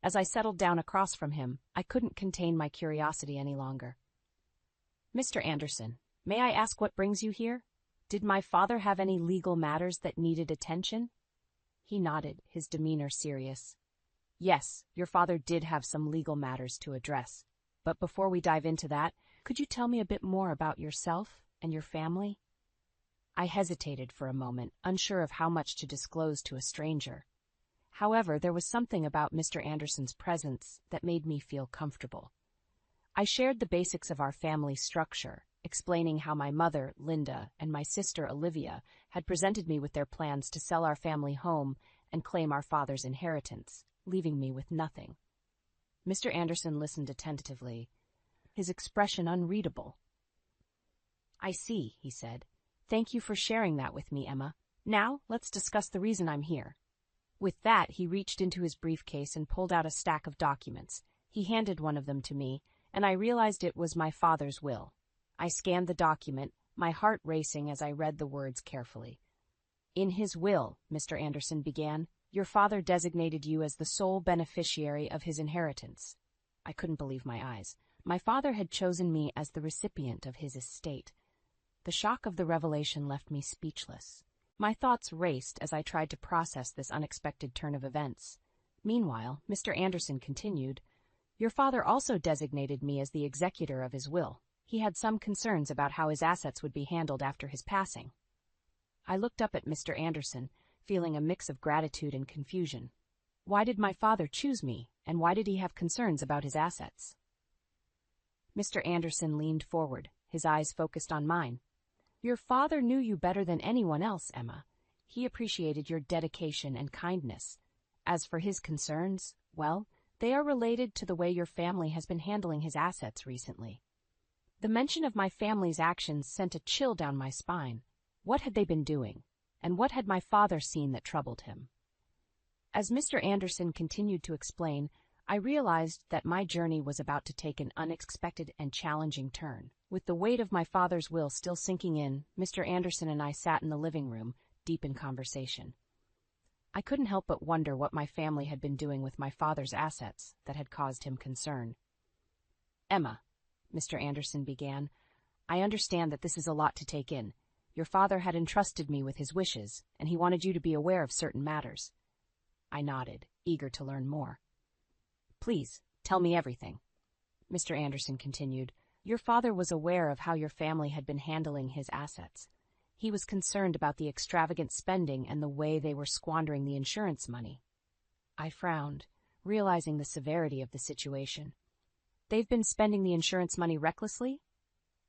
S2: As I settled down across from him, I couldn't contain my curiosity any longer. "Mr. Anderson, may I ask what brings you here? Did my father have any legal matters that needed attention?" He nodded, his demeanor serious. "Yes, your father did have some legal matters to address. But before we dive into that, could you tell me a bit more about yourself and your family?" I hesitated for a moment, unsure of how much to disclose to a stranger. However, there was something about Mr. Anderson's presence that made me feel comfortable. I shared the basics of our family structure, explaining how my mother, Linda, and my sister, Olivia, had presented me with their plans to sell our family home and claim our father's inheritance, leaving me with nothing. Mr. Anderson listened attentively, his expression unreadable. "I see," he said. "Thank you for sharing that with me, Emma. Now, let's discuss the reason I'm here." With that, he reached into his briefcase and pulled out a stack of documents. He handed one of them to me, and I realized it was my father's will. I scanned the document, my heart racing as I read the words carefully. "In his will," Mr. Anderson began, "your father designated you as the sole beneficiary of his inheritance." I couldn't believe my eyes. My father had chosen me as the recipient of his estate. The shock of the revelation left me speechless. My thoughts raced as I tried to process this unexpected turn of events. Meanwhile, Mr. Anderson continued, "Your father also designated me as the executor of his will. He had some concerns about how his assets would be handled after his passing." I looked up at Mr. Anderson, feeling a mix of gratitude and confusion. Why did my father choose me, and why did he have concerns about his assets? Mr. Anderson leaned forward, his eyes focused on mine. "Your father knew you better than anyone else, Emma. He appreciated your dedication and kindness. As for his concerns, well, they are related to the way your family has been handling his assets recently." The mention of my family's actions sent a chill down my spine. What had they been doing? And what had my father seen that troubled him? As Mr. Anderson continued to explain, I realized that my journey was about to take an unexpected and challenging turn. With the weight of my father's will still sinking in, Mr. Anderson and I sat in the living room, deep in conversation. I couldn't help but wonder what my family had been doing with my father's assets that had caused him concern. "Emma," Mr. Anderson began, "I understand that this is a lot to take in. Your father had entrusted me with his wishes, and he wanted you to be aware of certain matters." I nodded, eager to learn more. "Please, tell me everything." Mr. Anderson continued, "Your father was aware of how your family had been handling his assets. He was concerned about the extravagant spending and the way they were squandering the insurance money." I frowned, realizing the severity of the situation. "They've been spending the insurance money recklessly?"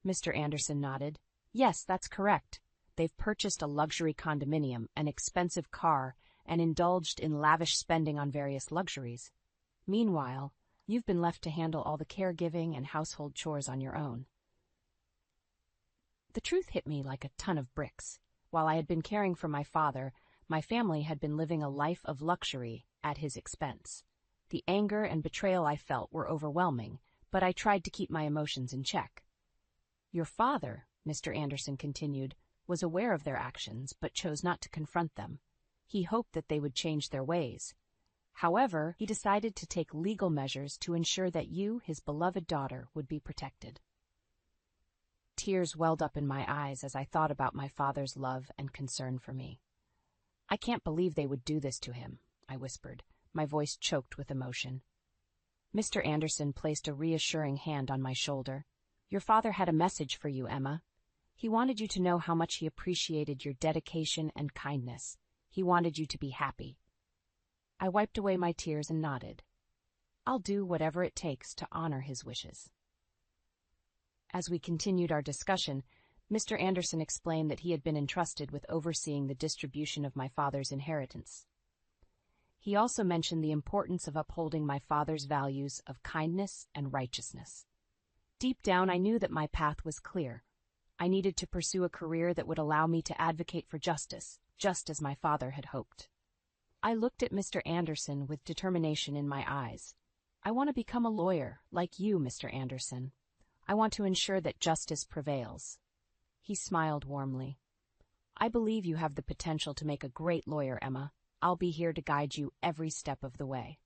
S2: Mr. Anderson nodded. "Yes, that's correct. They've purchased a luxury condominium, an expensive car, and indulged in lavish spending on various luxuries. Meanwhile, you've been left to handle all the caregiving and household chores on your own." The truth hit me like a ton of bricks. While I had been caring for my father, my family had been living a life of luxury at his expense. The anger and betrayal I felt were overwhelming, but I tried to keep my emotions in check. "Your father," Mr. Anderson continued, "was aware of their actions but chose not to confront them. He hoped that they would change their ways. However, he decided to take legal measures to ensure that you, his beloved daughter, would be protected." Tears welled up in my eyes as I thought about my father's love and concern for me. "I can't believe they would do this to him," I whispered, my voice choked with emotion. Mr. Anderson placed a reassuring hand on my shoulder. "Your father had a message for you, Emma. He wanted you to know how much he appreciated your dedication and kindness. He wanted you to be happy." I wiped away my tears and nodded. "I'll do whatever it takes to honor his wishes." As we continued our discussion, Mr. Anderson explained that he had been entrusted with overseeing the distribution of my father's inheritance. He also mentioned the importance of upholding my father's values of kindness and righteousness. Deep down, I knew that my path was clear. I needed to pursue a career that would allow me to advocate for justice, just as my father had hoped. I looked at Mr. Anderson with determination in my eyes. "I want to become a lawyer, like you, Mr. Anderson. I want to ensure that justice prevails." He smiled warmly. I believe you have the potential to make a great lawyer, Emma. I'll be here to guide you every step of the way.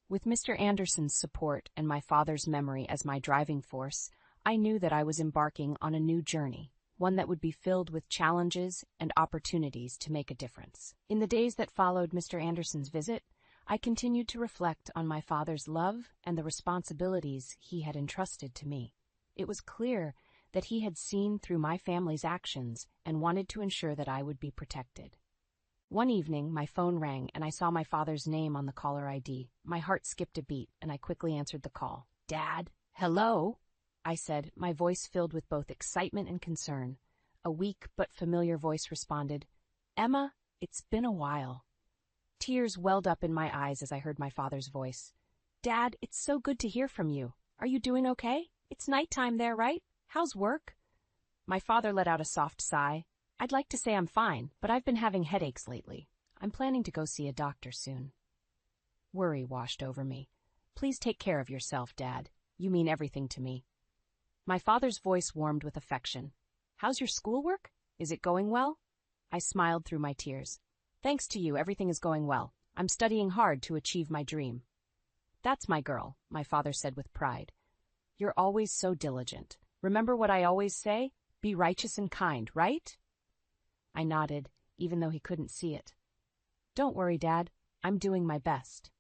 S2: With Mr. Anderson's support and my father's memory as my driving force, I knew that I was embarking on a new journey, one that would be filled with challenges and opportunities to make a difference. In the days that followed Mr. Anderson's visit, I continued to reflect on my father's love and the responsibilities he had entrusted to me. It was clear that he had seen through my family's actions and wanted to ensure that I would be protected. One evening, my phone rang and I saw my father's name on the caller ID. My heart skipped a beat and I quickly answered the call. "Dad? Hello?" I said, my voice filled with both excitement and concern. A weak but familiar voice responded, "Emma, it's been a while." Tears welled up in my eyes as I heard my father's voice. "Dad, it's so good to hear from you. Are you doing okay? It's nighttime there, right? How's work?" My father let out a soft sigh. "I'd like to say I'm fine, but I've been having headaches lately. I'm planning to go see a doctor soon." Worry washed over me. "Please take care of yourself, Dad. You mean everything to me." My father's voice warmed with affection. "How's your schoolwork? Is it going well?" I smiled through my tears. "Thanks to you, everything is going well. I'm studying hard to achieve my dream." "That's my girl," my father said with pride. "You're always so diligent. Remember what I always say? Be righteous and kind, right?" I nodded, even though he couldn't see it. "Don't worry, Dad. I'm doing my best."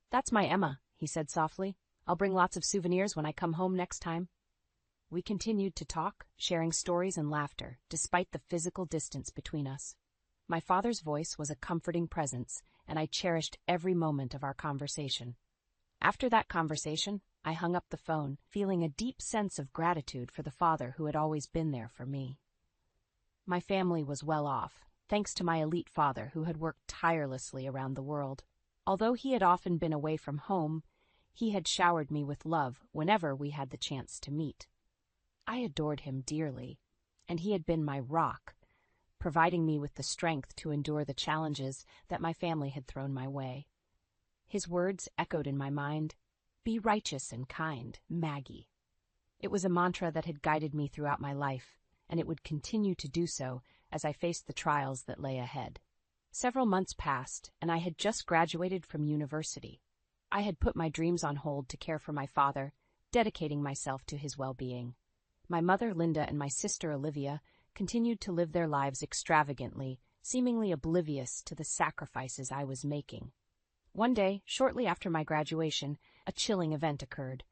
S2: "That's my Emma," he said softly. "I'll bring lots of souvenirs when I come home next time." We continued to talk, sharing stories and laughter, despite the physical distance between us. My father's voice was a comforting presence, and I cherished every moment of our conversation. After that conversation, I hung up the phone, feeling a deep sense of gratitude for the father who had always been there for me. My family was well off, thanks to my elite father who had worked tirelessly around the world. Although he had often been away from home, he had showered me with love whenever we had the chance to meet. I adored him dearly, and he had been my rock, providing me with the strength to endure the challenges that my family had thrown my way. His words echoed in my mind, "Be righteous and kind, Maggie." It was a mantra that had guided me throughout my life, and it would continue to do so as I faced the trials that lay ahead. Several months passed, and I had just graduated from university. I had put my dreams on hold to care for my father, dedicating myself to his well-being. My mother, Linda, and my sister, Olivia, continued to live their lives extravagantly, seemingly oblivious to the sacrifices I was making. One day, shortly after my graduation, a chilling event occurred.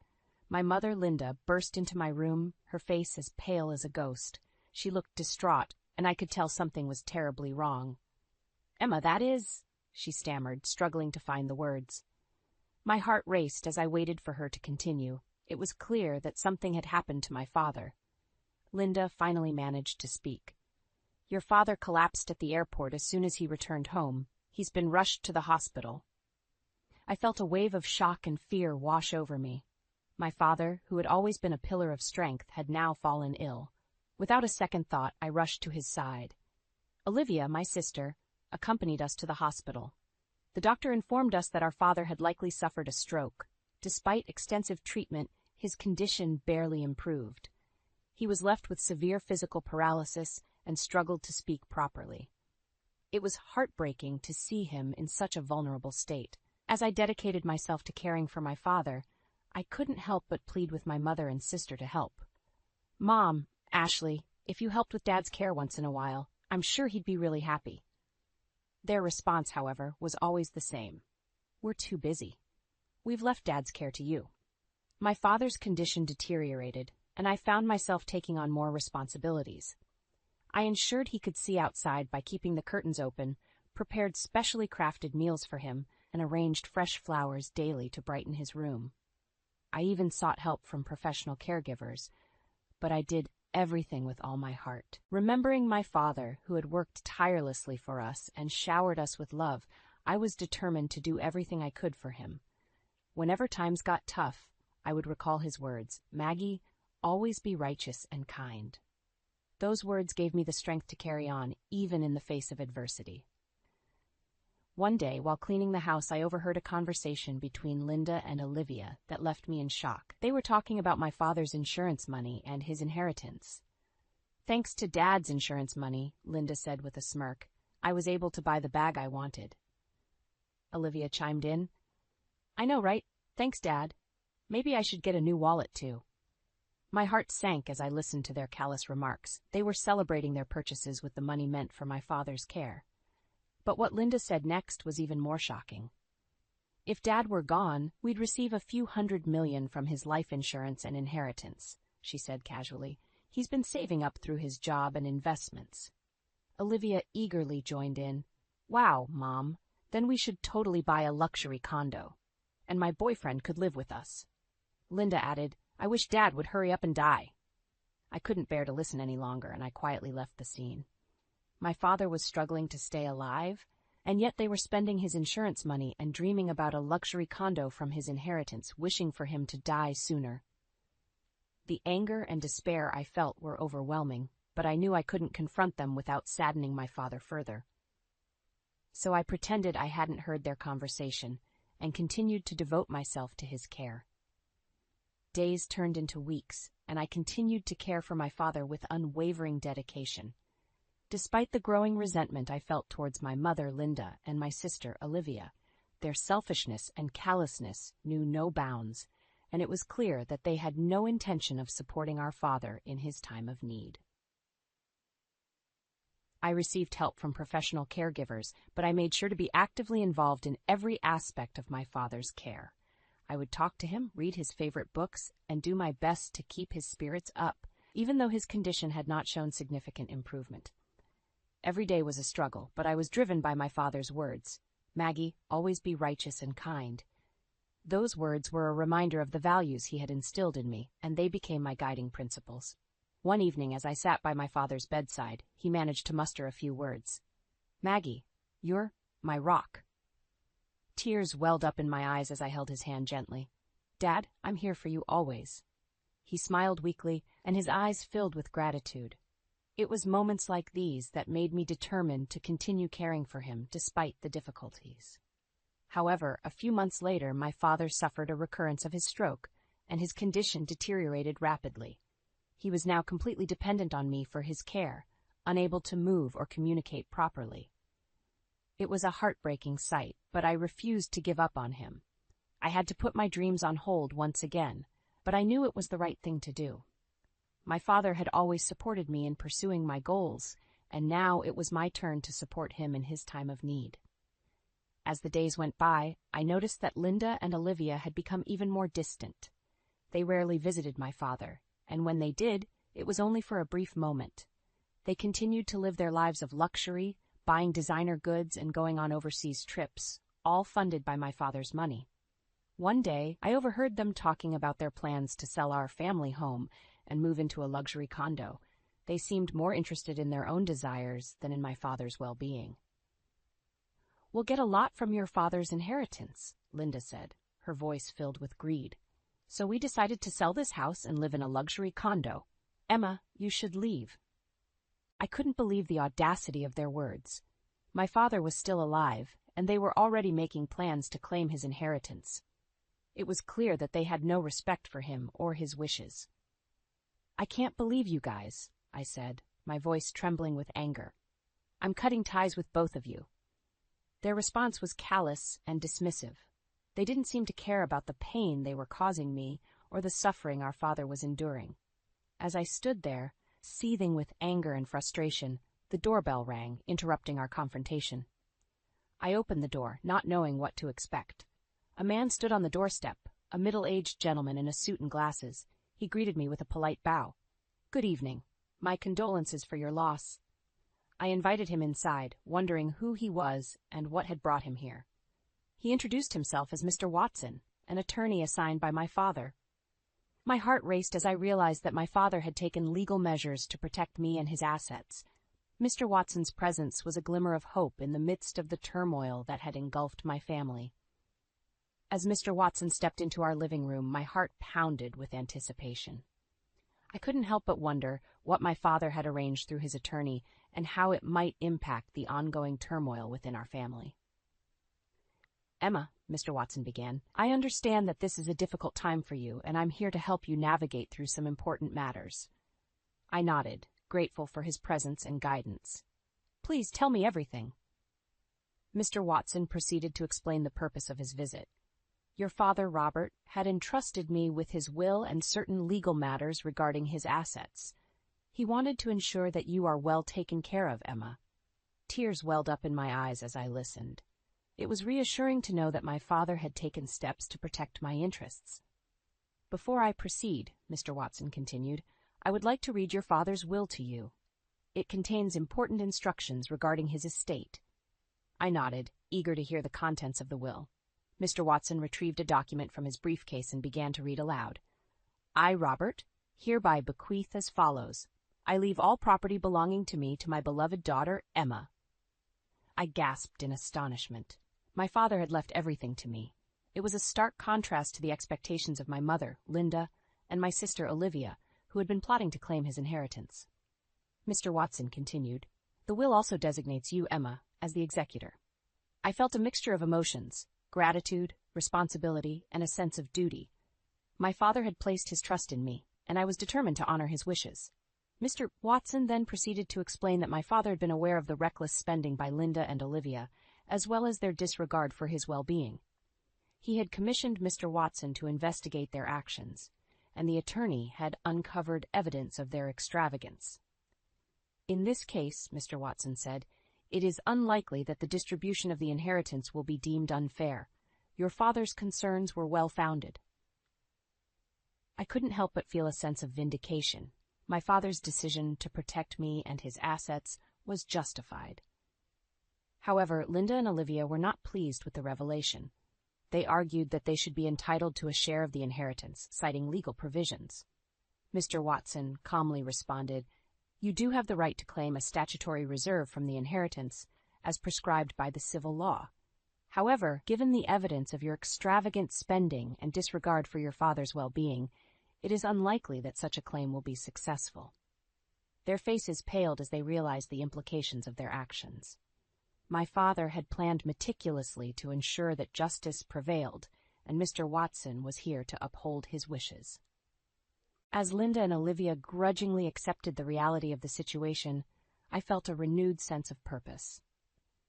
S2: My mother, Linda, burst into my room, her face as pale as a ghost. She looked distraught, and I could tell something was terribly wrong. "Emma, that is—" she stammered, struggling to find the words. My heart raced as I waited for her to continue. It was clear that something had happened to my father. Linda finally managed to speak. "Your father collapsed at the airport as soon as he returned home. He's been rushed to the hospital." I felt a wave of shock and fear wash over me. My father, who had always been a pillar of strength, had now fallen ill. Without a second thought, I rushed to his side. Olivia, my sister, accompanied us to the hospital. The doctor informed us that our father had likely suffered a stroke. Despite extensive treatment, his condition barely improved. He was left with severe physical paralysis and struggled to speak properly. It was heartbreaking to see him in such a vulnerable state. As I dedicated myself to caring for my father, I couldn't help but plead with my mother and sister to help. "Mom, Ashley, if you helped with Dad's care once in a while, I'm sure he'd be really happy." Their response, however, was always the same. "We're too busy. We've left Dad's care to you." My father's condition deteriorated, and I found myself taking on more responsibilities. I ensured he could see outside by keeping the curtains open, prepared specially crafted meals for him, and arranged fresh flowers daily to brighten his room. I even sought help from professional caregivers, but I did everything with all my heart. Remembering my father, who had worked tirelessly for us and showered us with love, I was determined to do everything I could for him. Whenever times got tough, I would recall his words, "Maggie, always be righteous and kind." Those words gave me the strength to carry on, even in the face of adversity. One day, while cleaning the house, I overheard a conversation between Linda and Olivia that left me in shock. They were talking about my father's insurance money and his inheritance. Thanks to Dad's insurance money, Linda said with a smirk, I was able to buy the bag I wanted. Olivia chimed in. I know, right? Thanks, Dad. Maybe I should get a new wallet, too. My heart sank as I listened to their callous remarks. They were celebrating their purchases with the money meant for my father's care. But what Linda said next was even more shocking. If Dad were gone, we'd receive a few $100 million from his life insurance and inheritance, she said casually. He's been saving up through his job and investments. Olivia eagerly joined in. Wow, Mom, then we should totally buy a luxury condo. And my boyfriend could live with us. Linda added, I wish Dad would hurry up and die. I couldn't bear to listen any longer, and I quietly left the scene. My father was struggling to stay alive, and yet they were spending his insurance money and dreaming about a luxury condo from his inheritance, wishing for him to die sooner. The anger and despair I felt were overwhelming, but I knew I couldn't confront them without saddening my father further. So I pretended I hadn't heard their conversation and continued to devote myself to his care. Days turned into weeks, and I continued to care for my father with unwavering dedication. Despite the growing resentment I felt towards my mother, Linda, and my sister, Olivia, their selfishness and callousness knew no bounds, and it was clear that they had no intention of supporting our father in his time of need. I received help from professional caregivers, but I made sure to be actively involved in every aspect of my father's care. I would talk to him, read his favorite books, and do my best to keep his spirits up, even though his condition had not shown significant improvement. Every day was a struggle, but I was driven by my father's words. Maggie, always be righteous and kind. Those words were a reminder of the values he had instilled in me, and they became my guiding principles. One evening, as I sat by my father's bedside, he managed to muster a few words. Maggie, you're my rock. Tears welled up in my eyes as I held his hand gently. Dad, I'm here for you always. He smiled weakly, and his eyes filled with gratitude. It was moments like these that made me determined to continue caring for him despite the difficulties. However, a few months later, my father suffered a recurrence of his stroke, and his condition deteriorated rapidly. He was now completely dependent on me for his care, unable to move or communicate properly. It was a heartbreaking sight, but I refused to give up on him. I had to put my dreams on hold once again, but I knew it was the right thing to do. My father had always supported me in pursuing my goals, and now it was my turn to support him in his time of need. As the days went by, I noticed that Linda and Olivia had become even more distant. They rarely visited my father, and when they did, it was only for a brief moment. They continued to live their lives of luxury, buying designer goods and going on overseas trips, all funded by my father's money. One day, I overheard them talking about their plans to sell our family home and move into a luxury condo. They seemed more interested in their own desires than in my father's well-being. We'll get a lot from your father's inheritance, Linda said, her voice filled with greed. So we decided to sell this house and live in a luxury condo. Emma, you should leave. I couldn't believe the audacity of their words. My father was still alive, and they were already making plans to claim his inheritance. It was clear that they had no respect for him or his wishes. I can't believe you guys, I said, my voice trembling with anger. I'm cutting ties with both of you. Their response was callous and dismissive. They didn't seem to care about the pain they were causing me or the suffering our father was enduring. As I stood there, seething with anger and frustration, the doorbell rang, interrupting our confrontation. I opened the door, not knowing what to expect. A man stood on the doorstep, a middle-aged gentleman in a suit and glasses. He greeted me with a polite bow. Good evening. My condolences for your loss. I invited him inside, wondering who he was and what had brought him here. He introduced himself as Mr. Watson, an attorney assigned by my father. My heart raced as I realized that my father had taken legal measures to protect me and his assets. Mr. Watson's presence was a glimmer of hope in the midst of the turmoil that had engulfed my family. As Mr. Watson stepped into our living room, my heart pounded with anticipation. I couldn't help but wonder what my father had arranged through his attorney and how it might impact the ongoing turmoil within our family. Emma, Mr. Watson began, I understand that this is a difficult time for you, and I'm here to help you navigate through some important matters. I nodded, grateful for his presence and guidance. "Please tell me everything." Mr. Watson proceeded to explain the purpose of his visit. "Your father, Robert, had entrusted me with his will and certain legal matters regarding his assets. He wanted to ensure that you are well taken care of, Emma." Tears welled up in my eyes as I listened. It was reassuring to know that my father had taken steps to protect my interests. "Before I proceed," Mr. Watson continued, "I would like to read your father's will to you. It contains important instructions regarding his estate." I nodded, eager to hear the contents of the will. Mr. Watson retrieved a document from his briefcase and began to read aloud. "I, Robert, hereby bequeath as follows. I leave all property belonging to me to my beloved daughter, Emma." I gasped in astonishment. My father had left everything to me. It was a stark contrast to the expectations of my mother, Linda, and my sister, Olivia, who had been plotting to claim his inheritance. Mr. Watson continued, "The will also designates you, Emma, as the executor." I felt a mixture of emotions, gratitude, responsibility, and a sense of duty. My father had placed his trust in me, and I was determined to honor his wishes. Mr. Watson then proceeded to explain that my father had been aware of the reckless spending by Linda and Olivia, as well as their disregard for his well-being. He had commissioned Mr. Watson to investigate their actions, and the attorney had uncovered evidence of their extravagance. "In this case," Mr. Watson said, "it is unlikely that the distribution of the inheritance will be deemed unfair. Your father's concerns were well-founded." I couldn't help but feel a sense of vindication. My father's decision to protect me and his assets was justified. However, Linda and Olivia were not pleased with the revelation. They argued that they should be entitled to a share of the inheritance, citing legal provisions. Mr. Watson calmly responded, "You do have the right to claim a statutory reserve from the inheritance, as prescribed by the civil law. However, given the evidence of your extravagant spending and disregard for your father's well-being, it is unlikely that such a claim will be successful." Their faces paled as they realized the implications of their actions. My father had planned meticulously to ensure that justice prevailed, and Mr. Watson was here to uphold his wishes. As Linda and Olivia grudgingly accepted the reality of the situation, I felt a renewed sense of purpose.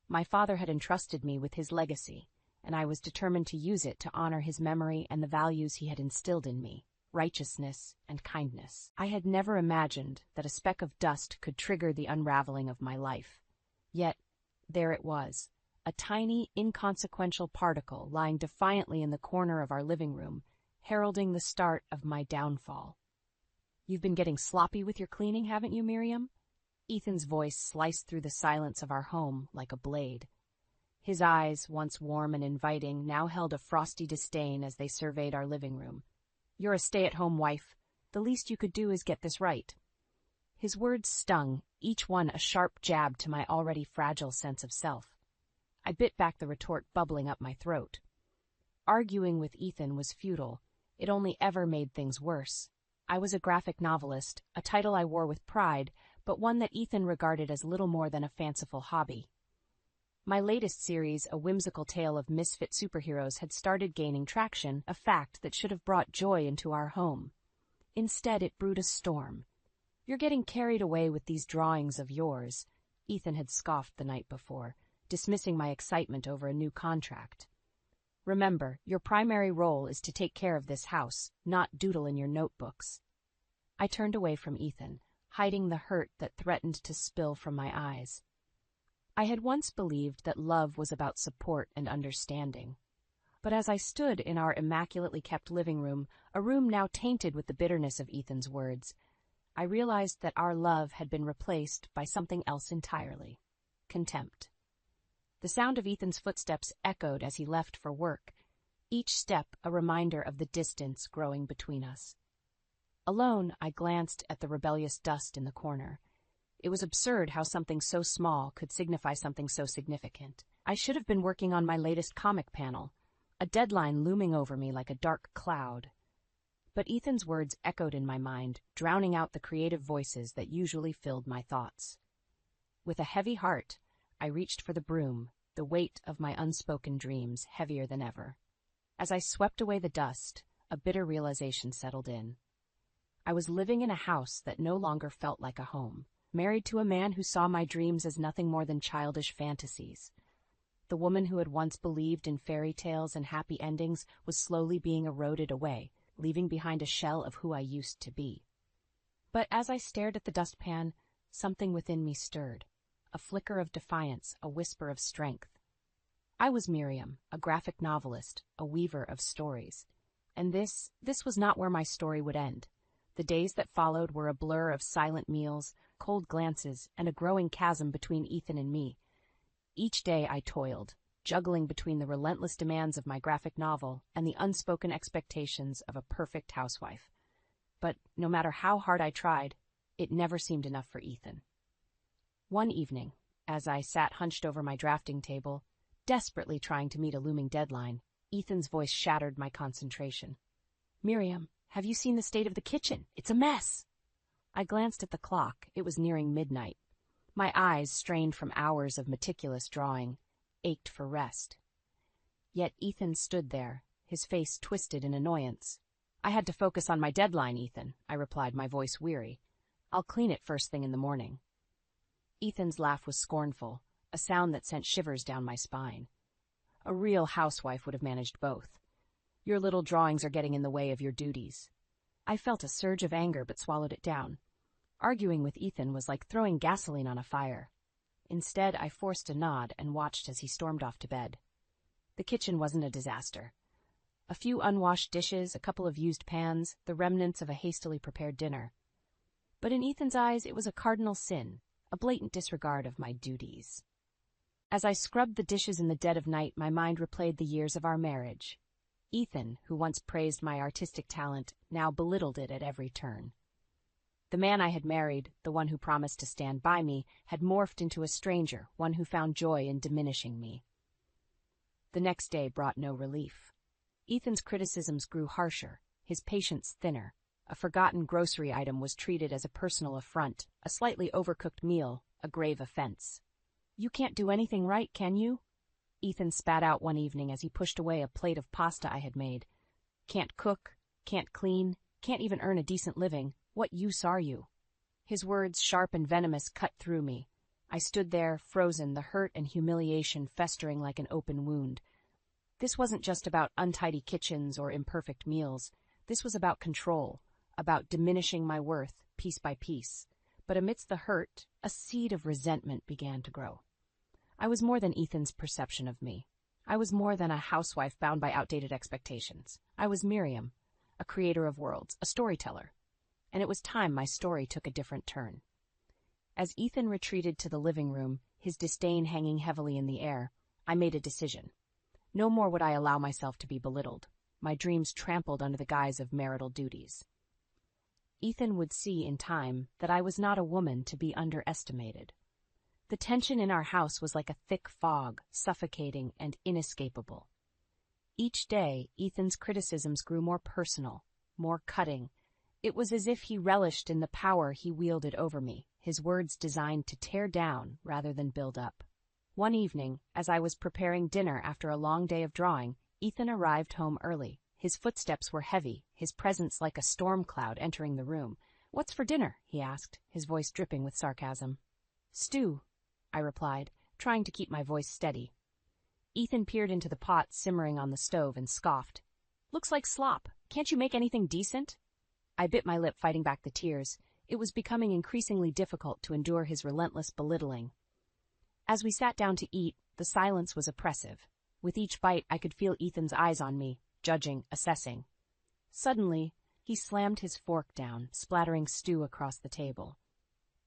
S2: My father had entrusted me with his legacy, and I was determined to use it to honor his memory and the values he had instilled in me: righteousness and kindness. I had never imagined that a speck of dust could trigger the unraveling of my life. Yet, there it was, a tiny, inconsequential particle lying defiantly in the corner of our living room, heralding the start of my downfall. "You've been getting sloppy with your cleaning, haven't you, Miriam?" Ethan's voice sliced through the silence of our home like a blade. His eyes, once warm and inviting, now held a frosty disdain as they surveyed our living room. "You're a stay-at-home wife. The least you could do is get this right." His words stung, each one a sharp jab to my already fragile sense of self. I bit back the retort bubbling up my throat. Arguing with Ethan was futile. It only ever made things worse. I was a graphic novelist, a title I wore with pride, but one that Ethan regarded as little more than a fanciful hobby. My latest series, a whimsical tale of misfit superheroes, had started gaining traction, a fact that should have brought joy into our home. Instead, it brewed a storm. "You're getting carried away with these drawings of yours," Ethan had scoffed the night before, dismissing my excitement over a new contract. "Remember, your primary role is to take care of this house, not doodle in your notebooks." I turned away from Ethan, hiding the hurt that threatened to spill from my eyes. I had once believed that love was about support and understanding. But as I stood in our immaculately kept living room, a room now tainted with the bitterness of Ethan's words, I realized that our love had been replaced by something else entirely: contempt. The sound of Ethan's footsteps echoed as he left for work, each step a reminder of the distance growing between us. Alone, I glanced at the rebellious dust in the corner. It was absurd how something so small could signify something so significant. I should have been working on my latest comic panel, a deadline looming over me like a dark cloud. But Ethan's words echoed in my mind, drowning out the creative voices that usually filled my thoughts. With a heavy heart, I reached for the broom, the weight of my unspoken dreams heavier than ever. As I swept away the dust, a bitter realization settled in. I was living in a house that no longer felt like a home. married to a man who saw my dreams as nothing more than childish fantasies. The woman who had once believed in fairy tales and happy endings was slowly being eroded away, leaving behind a shell of who I used to be. But as I stared at the dustpan, something within me stirred. A flicker of defiance, a whisper of strength. I was Miriam, a graphic novelist, a weaver of stories. And this was not where my story would end. The days that followed were a blur of silent meals, cold glances, and a growing chasm between Ethan and me. Each day I toiled, juggling between the relentless demands of my graphic novel and the unspoken expectations of a perfect housewife. But no matter how hard I tried, it never seemed enough for Ethan. One evening, as I sat hunched over my drafting table, desperately trying to meet a looming deadline, Ethan's voice shattered my concentration. "Miriam, have you seen the state of the kitchen? It's a mess." I glanced at the clock. It was nearing midnight. My eyes, strained from hours of meticulous drawing, ached for rest. Yet Ethan stood there, his face twisted in annoyance. "I had to focus on my deadline, Ethan," I replied, my voice weary. "I'll clean it first thing in the morning." Ethan's laugh was scornful, a sound that sent shivers down my spine. A real housewife would have managed both. "Your little drawings are getting in the way of your duties." I felt a surge of anger but swallowed it down. Arguing with Ethan was like throwing gasoline on a fire. Instead, I forced a nod and watched as he stormed off to bed. The kitchen wasn't a disaster. A few unwashed dishes, a couple of used pans, the remnants of a hastily prepared dinner. But in Ethan's eyes, it was a cardinal sin, a blatant disregard of my duties. As I scrubbed the dishes in the dead of night, my mind replayed the years of our marriage. Ethan, who once praised my artistic talent, now belittled it at every turn. The man I had married, the one who promised to stand by me, had morphed into a stranger, one who found joy in diminishing me. The next day brought no relief. Ethan's criticisms grew harsher, his patience thinner. A forgotten grocery item was treated as a personal affront, a slightly overcooked meal, a grave offense. "You can't do anything right, can you?" Ethan spat out one evening as he pushed away a plate of pasta I had made. "Can't cook, can't clean, can't even earn a decent living. What use are you?" His words, sharp and venomous, cut through me. I stood there, frozen, the hurt and humiliation festering like an open wound. This wasn't just about untidy kitchens or imperfect meals. This was about control, about diminishing my worth, piece by piece. But amidst the hurt, a seed of resentment began to grow. I was more than Ethan's perception of me. I was more than a housewife bound by outdated expectations. I was Miriam, a creator of worlds, a storyteller. And it was time my story took a different turn. As Ethan retreated to the living room, his disdain hanging heavily in the air, I made a decision. No more would I allow myself to be belittled, my dreams trampled under the guise of marital duties. Ethan would see in time that I was not a woman to be underestimated. The tension in our house was like a thick fog, suffocating and inescapable. Each day, Ethan's criticisms grew more personal, more cutting. It was as if he relished in the power he wielded over me, his words designed to tear down rather than build up. One evening, as I was preparing dinner after a long day of drawing, Ethan arrived home early. His footsteps were heavy, his presence like a storm cloud entering the room. "What's for dinner?" he asked, his voice dripping with sarcasm. "Stew," I replied, trying to keep my voice steady. Ethan peered into the pot simmering on the stove and scoffed. "Looks like slop. Can't you make anything decent?" I bit my lip, fighting back the tears. It was becoming increasingly difficult to endure his relentless belittling. As we sat down to eat, the silence was oppressive. With each bite, I could feel Ethan's eyes on me, judging, assessing. Suddenly, he slammed his fork down, splattering stew across the table.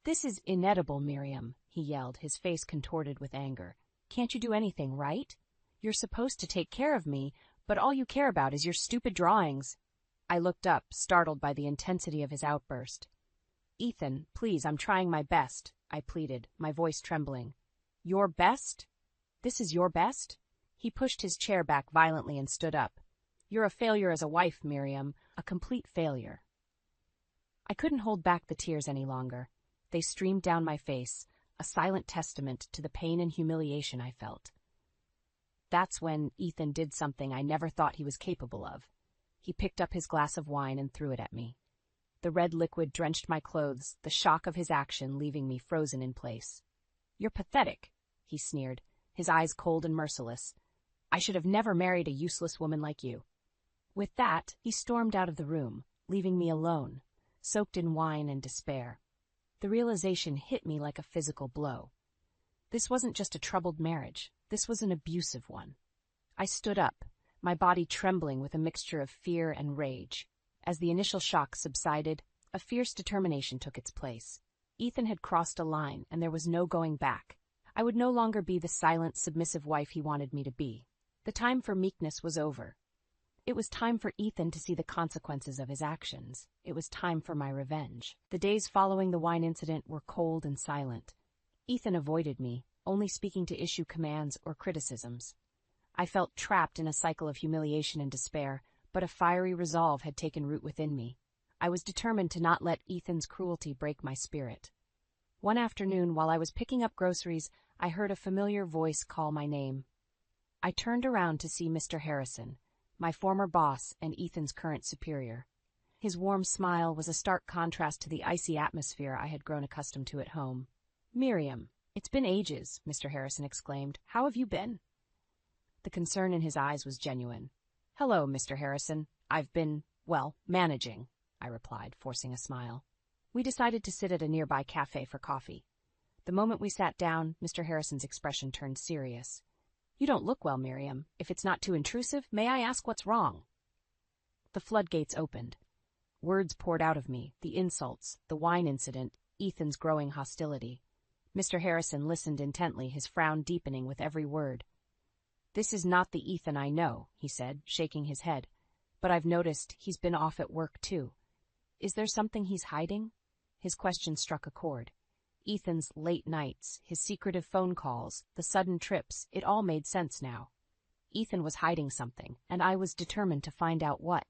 S2: "This is inedible, Miriam," he yelled, his face contorted with anger. "Can't you do anything right? You're supposed to take care of me, but all you care about is your stupid drawings." I looked up, startled by the intensity of his outburst. "Ethan, please, I'm trying my best," I pleaded, my voice trembling. "Your best? This is your best?" He pushed his chair back violently and stood up. "You're a failure as a wife, Miriam, a complete failure." I couldn't hold back the tears any longer. They streamed down my face, a silent testament to the pain and humiliation I felt. That's when Ethan did something I never thought he was capable of. He picked up his glass of wine and threw it at me. The red liquid drenched my clothes, the shock of his action leaving me frozen in place. "You're pathetic," he sneered, his eyes cold and merciless. "I should have never married a useless woman like you." With that, he stormed out of the room, leaving me alone, soaked in wine and despair. The realization hit me like a physical blow. This wasn't just a troubled marriage, this was an abusive one. I stood up, my body trembling with a mixture of fear and rage. As the initial shock subsided, a fierce determination took its place. Ethan had crossed a line, and there was no going back. I would no longer be the silent, submissive wife he wanted me to be. The time for meekness was over. It was time for Ethan to see the consequences of his actions. It was time for my revenge. The days following the wine incident were cold and silent. Ethan avoided me, only speaking to issue commands or criticisms. I felt trapped in a cycle of humiliation and despair, but a fiery resolve had taken root within me. I was determined to not let Ethan's cruelty break my spirit. One afternoon, while I was picking up groceries, I heard a familiar voice call my name. I turned around to see Mr. Harrison, my former boss and Ethan's current superior. His warm smile was a stark contrast to the icy atmosphere I had grown accustomed to at home. "Miriam, it's been ages," Mr. Harrison exclaimed. "How have you been?" The concern in his eyes was genuine. "Hello, Mr. Harrison. I've been, managing," I replied, forcing a smile. We decided to sit at a nearby cafe for coffee. The moment we sat down, Mr. Harrison's expression turned serious. "You don't look well, Miriam. If it's not too intrusive, may I ask what's wrong?" The floodgates opened. Words poured out of me, the insults, the wine incident, Ethan's growing hostility. Mr. Harrison listened intently, his frown deepening with every word. "This is not the Ethan I know," he said, shaking his head. "But I've noticed he's been off at work, too. Is there something he's hiding?" His question struck a chord. Ethan's late nights, his secretive phone calls, the sudden trips, it all made sense now. Ethan was hiding something, and I was determined to find out what.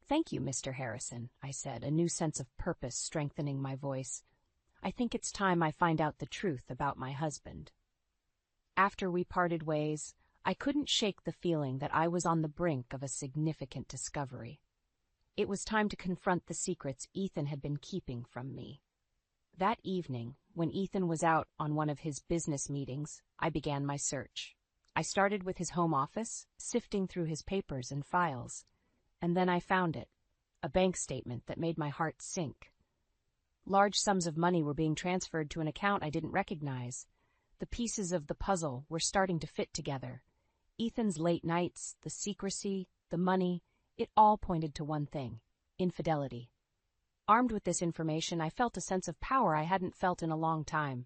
S2: "Thank you, Mr. Harrison," I said, a new sense of purpose strengthening my voice. "I think it's time I find out the truth about my husband." After we parted ways, I couldn't shake the feeling that I was on the brink of a significant discovery. It was time to confront the secrets Ethan had been keeping from me. That evening, when Ethan was out on one of his business meetings, I began my search. I started with his home office, sifting through his papers and files. And then I found it, a bank statement that made my heart sink. Large sums of money were being transferred to an account I didn't recognize. The pieces of the puzzle were starting to fit together. Ethan's late nights, the secrecy, the money, it all pointed to one thing: infidelity. Armed with this information, I felt a sense of power I hadn't felt in a long time.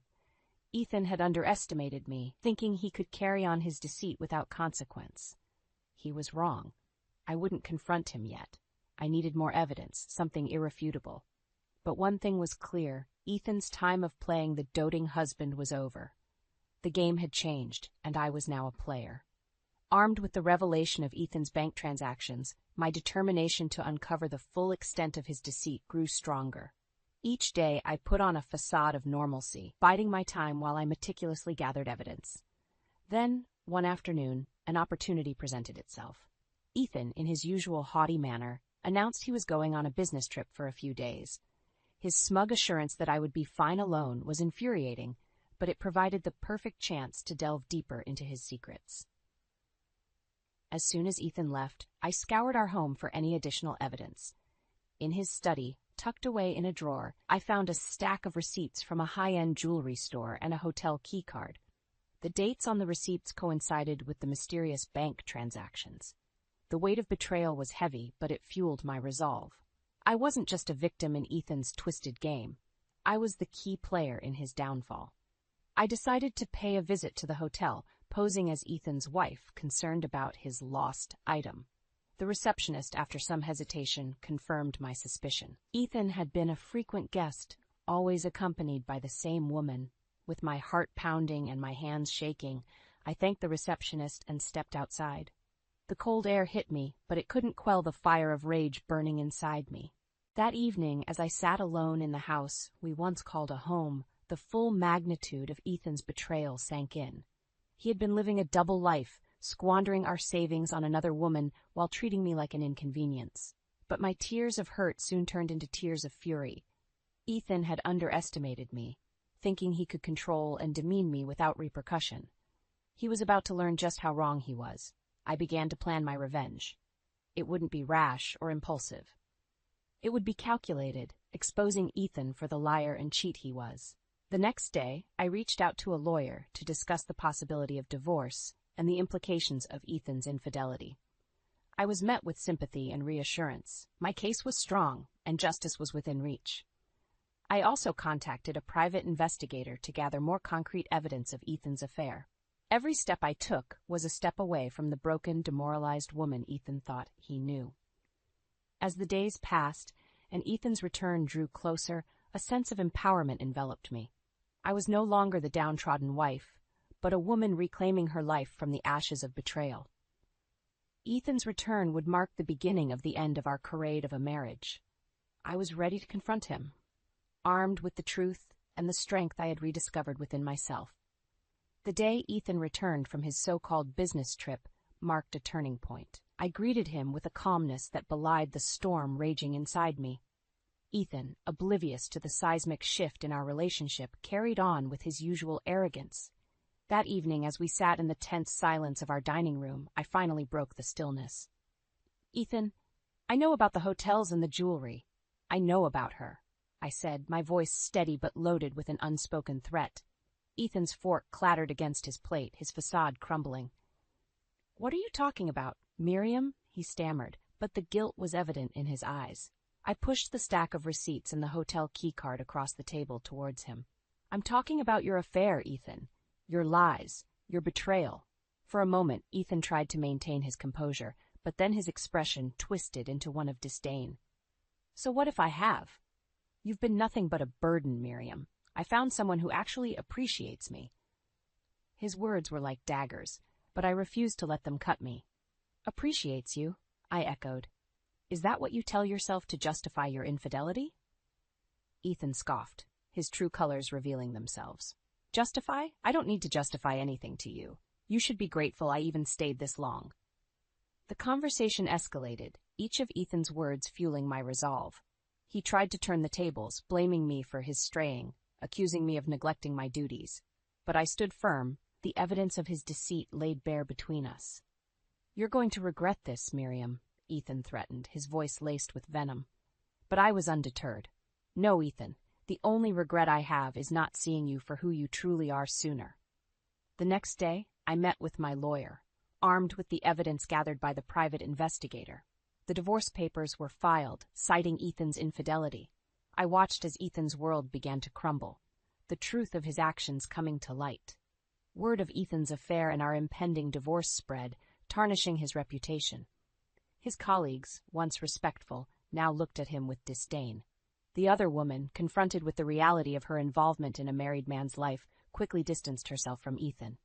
S2: Ethan had underestimated me, thinking he could carry on his deceit without consequence. He was wrong. I wouldn't confront him yet. I needed more evidence, something irrefutable. But one thing was clear: Ethan's time of playing the doting husband was over. The game had changed, and I was now a player. Armed with the revelation of Ethan's bank transactions, my determination to uncover the full extent of his deceit grew stronger. Each day I put on a facade of normalcy, biding my time while I meticulously gathered evidence. Then, one afternoon, an opportunity presented itself. Ethan, in his usual haughty manner, announced he was going on a business trip for a few days. His smug assurance that I would be fine alone was infuriating, but it provided the perfect chance to delve deeper into his secrets. As soon as Ethan left, I scoured our home for any additional evidence. In his study, tucked away in a drawer, I found a stack of receipts from a high-end jewelry store and a hotel keycard. The dates on the receipts coincided with the mysterious bank transactions. The weight of betrayal was heavy, but it fueled my resolve. I wasn't just a victim in Ethan's twisted game. I was the key player in his downfall. I decided to pay a visit to the hotel, posing as Ethan's wife, concerned about his lost item. The receptionist, after some hesitation, confirmed my suspicion. Ethan had been a frequent guest, always accompanied by the same woman. With my heart pounding and my hands shaking, I thanked the receptionist and stepped outside. The cold air hit me, but it couldn't quell the fire of rage burning inside me. That evening, as I sat alone in the house we once called a home, the full magnitude of Ethan's betrayal sank in. He had been living a double life, squandering our savings on another woman while treating me like an inconvenience. But my tears of hurt soon turned into tears of fury. Ethan had underestimated me, thinking he could control and demean me without repercussion. He was about to learn just how wrong he was. I began to plan my revenge. It wouldn't be rash or impulsive. It would be calculated, exposing Ethan for the liar and cheat he was. The next day, I reached out to a lawyer to discuss the possibility of divorce and the implications of Ethan's infidelity. I was met with sympathy and reassurance. My case was strong, and justice was within reach. I also contacted a private investigator to gather more concrete evidence of Ethan's affair. Every step I took was a step away from the broken, demoralized woman Ethan thought he knew. As the days passed and Ethan's return drew closer, a sense of empowerment enveloped me. I was no longer the downtrodden wife, but a woman reclaiming her life from the ashes of betrayal. Ethan's return would mark the beginning of the end of our charade of a marriage. I was ready to confront him, armed with the truth and the strength I had rediscovered within myself. The day Ethan returned from his so-called business trip marked a turning point. I greeted him with a calmness that belied the storm raging inside me. Ethan, oblivious to the seismic shift in our relationship, carried on with his usual arrogance. That evening, as we sat in the tense silence of our dining room, I finally broke the stillness. "Ethan, I know about the hotels and the jewelry. I know about her," I said, my voice steady but loaded with an unspoken threat. Ethan's fork clattered against his plate, his facade crumbling. "What are you talking about, Miriam?" he stammered, but the guilt was evident in his eyes. I pushed the stack of receipts and the hotel keycard across the table towards him. "I'm talking about your affair, Ethan. Your lies, your betrayal." For a moment, Ethan tried to maintain his composure, but then his expression twisted into one of disdain. "So what if I have? You've been nothing but a burden, Miriam. I found someone who actually appreciates me." His words were like daggers, but I refused to let them cut me. "Appreciates you?" I echoed. "Is that what you tell yourself to justify your infidelity?" Ethan scoffed, his true colors revealing themselves. "Justify? I don't need to justify anything to you. You should be grateful I even stayed this long." The conversation escalated, each of Ethan's words fueling my resolve. He tried to turn the tables, blaming me for his straying, accusing me of neglecting my duties. But I stood firm, the evidence of his deceit laid bare between us. "You're going to regret this, Miriam," Ethan threatened, his voice laced with venom. But I was undeterred. "No, Ethan, the only regret I have is not seeing you for who you truly are sooner." The next day, I met with my lawyer, armed with the evidence gathered by the private investigator. The divorce papers were filed, citing Ethan's infidelity. I watched as Ethan's world began to crumble, the truth of his actions coming to light. Word of Ethan's affair and our impending divorce spread, tarnishing his reputation. His colleagues, once respectful, now looked at him with disdain. The other woman, confronted with the reality of her involvement in a married man's life, quickly distanced herself from Ethan.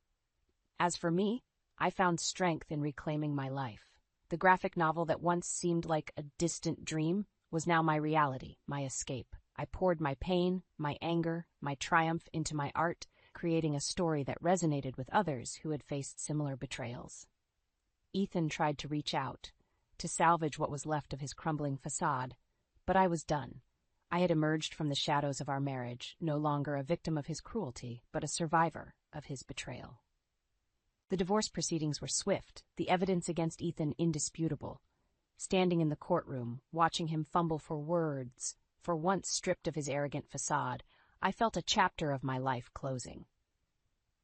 S2: As for me, I found strength in reclaiming my life. The graphic novel that once seemed like a distant dream was now my reality, my escape. I poured my pain, my anger, my triumph into my art, creating a story that resonated with others who had faced similar betrayals. Ethan tried to reach out, to salvage what was left of his crumbling facade, but I was done. I had emerged from the shadows of our marriage, no longer a victim of his cruelty, but a survivor of his betrayal. The divorce proceedings were swift, the evidence against Ethan indisputable. Standing in the courtroom, watching him fumble for words, for once stripped of his arrogant facade, I felt a chapter of my life closing.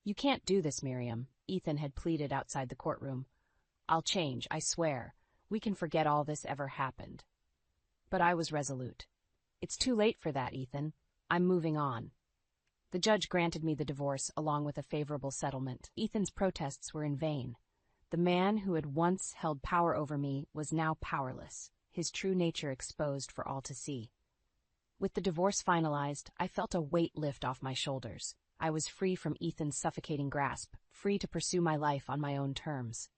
S2: "You can't do this, Miriam," Ethan had pleaded outside the courtroom. "I'll change, I swear. We can forget all this ever happened." But I was resolute. "It's too late for that, Ethan. I'm moving on." The judge granted me the divorce along with a favorable settlement. Ethan's protests were in vain. The man who had once held power over me was now powerless, his true nature exposed for all to see. With the divorce finalized, I felt a weight lift off my shoulders. I was free from Ethan's suffocating grasp, free to pursue my life on my own terms.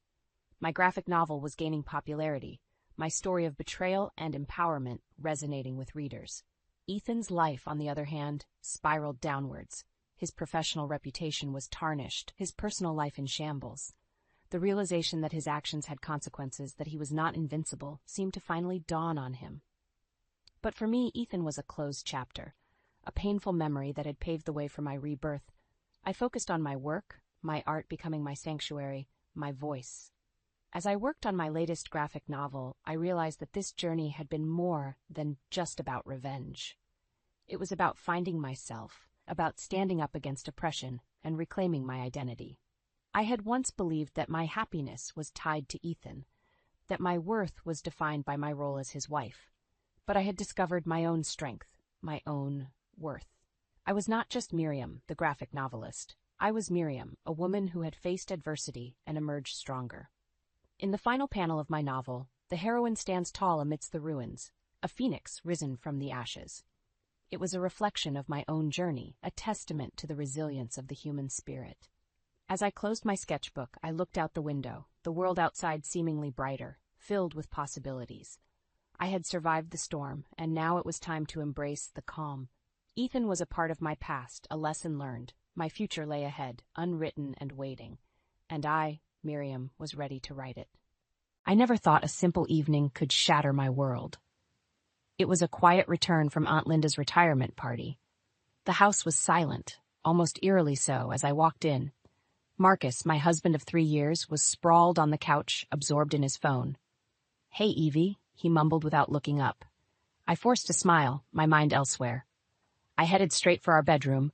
S2: My graphic novel was gaining popularity, my story of betrayal and empowerment resonating with readers. Ethan's life, on the other hand, spiraled downwards. His professional reputation was tarnished, his personal life in shambles. The realization that his actions had consequences, that he was not invincible, seemed to finally dawn on him. But for me, Ethan was a closed chapter, a painful memory that had paved the way for my rebirth. I focused on my work, my art becoming my sanctuary, my voice. As I worked on my latest graphic novel, I realized that this journey had been more than just about revenge. It was about finding myself, about standing up against oppression and reclaiming my identity. I had once believed that my happiness was tied to Ethan, that my worth was defined by my role as his wife. But I had discovered my own strength, my own worth. I was not just Miriam, the graphic novelist. I was Miriam, a woman who had faced adversity and emerged stronger. In the final panel of my novel, the heroine stands tall amidst the ruins, a phoenix risen from the ashes. It was a reflection of my own journey, a testament to the resilience of the human spirit. As I closed my sketchbook, I looked out the window, the world outside seemingly brighter, filled with possibilities. I had survived the storm, and now it was time to embrace the calm. Ethan was a part of my past, a lesson learned. My future lay ahead, unwritten and waiting. And I, Miriam, was ready to write it. I never thought a simple evening could shatter my world. It was a quiet return from Aunt Linda's retirement party. The house was silent, almost eerily so, as I walked in. Marcus, my husband of 3 years, was sprawled on the couch, absorbed in his phone. "Hey, Evie," he mumbled without looking up. I forced a smile, my mind elsewhere. I headed straight for our bedroom,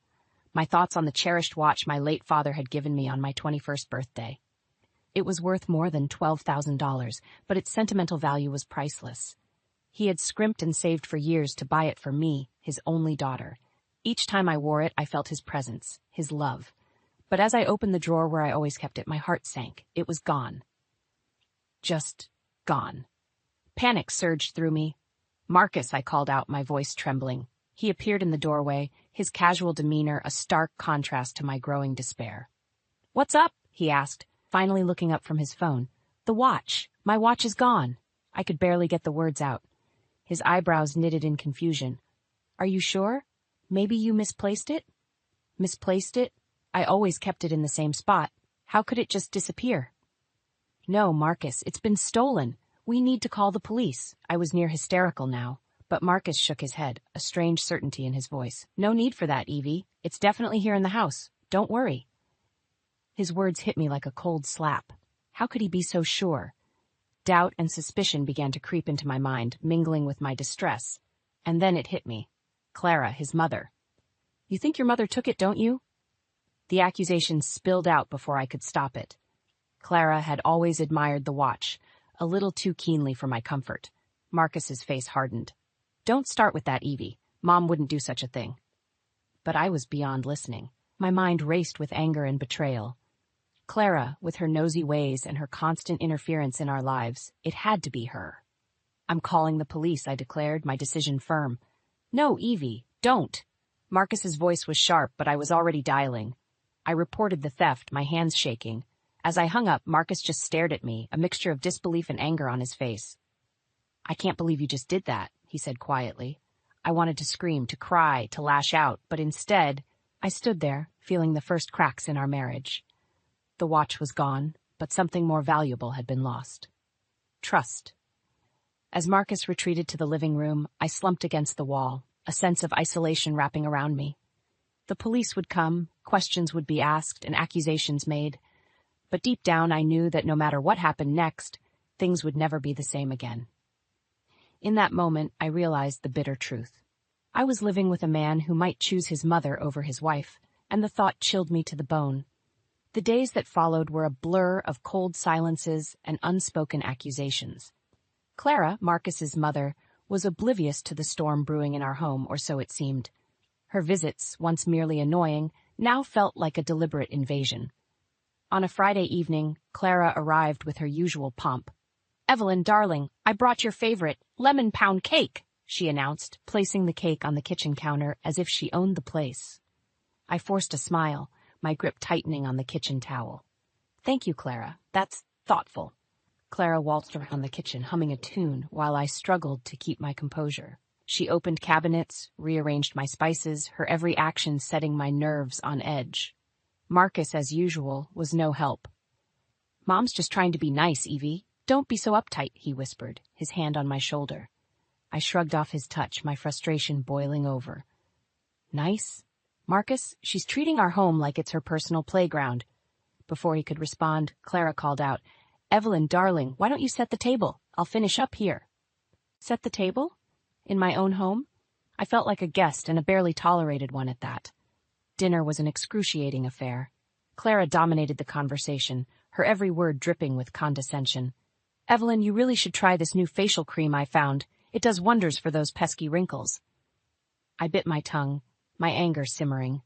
S2: my thoughts on the cherished watch my late father had given me on my 21st birthday. It was worth more than $12,000, but its sentimental value was priceless. He had scrimped and saved for years to buy it for me, his only daughter. Each time I wore it, I felt his presence, his love. But as I opened the drawer where I always kept it, my heart sank. It was gone. Just gone. Panic surged through me. "Marcus," I called out, my voice trembling. He appeared in the doorway, his casual demeanor a stark contrast to my growing despair. "What's up?" he asked, finally looking up from his phone. "The watch. My watch is gone." I could barely get the words out. His eyebrows knitted in confusion. "Are you sure? Maybe you misplaced it?" "Misplaced it? I always kept it in the same spot. How could it just disappear?" "No, Marcus, it's been stolen. We need to call the police." I was near hysterical now, but Marcus shook his head, a strange certainty in his voice. "No need for that, Evie. It's definitely here in the house. Don't worry." His words hit me like a cold slap. How could he be so sure? Doubt and suspicion began to creep into my mind, mingling with my distress. And then it hit me. Clara, his mother. "You think your mother took it, don't you?" The accusation spilled out before I could stop it. Clara had always admired the watch, a little too keenly for my comfort. Marcus's face hardened. "Don't start with that, Evie. Mom wouldn't do such a thing." But I was beyond listening. My mind raced with anger and betrayal. Clara, with her nosy ways and her constant interference in our lives, it had to be her. "I'm calling the police," I declared, my decision firm. "No, Evie, don't." Marcus's voice was sharp, but I was already dialing. I reported the theft, my hands shaking. As I hung up, Marcus just stared at me, a mixture of disbelief and anger on his face. "I can't believe you just did that," he said quietly. I wanted to scream, to cry, to lash out, but instead, I stood there, feeling the first cracks in our marriage. The watch was gone, but something more valuable had been lost. Trust. As Marcus retreated to the living room, I slumped against the wall, a sense of isolation wrapping around me. The police would come, questions would be asked, and accusations made. But deep down I knew that no matter what happened next, things would never be the same again. In that moment, I realized the bitter truth. I was living with a man who might choose his mother over his wife, and the thought chilled me to the bone. The days that followed were a blur of cold silences and unspoken accusations. Clara, Marcus's mother, was oblivious to the storm brewing in our home, or so it seemed. Her visits, once merely annoying, now felt like a deliberate invasion. On a Friday evening, Clara arrived with her usual pomp. "Evelyn, darling, I brought your favorite lemon pound cake," she announced, placing the cake on the kitchen counter as if she owned the place. I forced a smile, my grip tightening on the kitchen towel. "Thank you, Clara. That's thoughtful." Clara waltzed around the kitchen, humming a tune, while I struggled to keep my composure. She opened cabinets, rearranged my spices, her every action setting my nerves on edge. Marcus, as usual, was no help. Mom's just trying to be nice, Evie. Don't be so uptight, he whispered, his hand on my shoulder. I shrugged off his touch, my frustration boiling over. Nice? Marcus, she's treating our home like it's her personal playground. Before he could respond, Clara called out, Evelyn, darling, why don't you set the table? I'll finish up here. Set the table? In my own home? I felt like a guest, and a barely tolerated one at that. Dinner was an excruciating affair. Clara dominated the conversation, her every word dripping with condescension. Evelyn, you really should try this new facial cream I found. It does wonders for those pesky wrinkles. I bit my tongue, my anger simmering.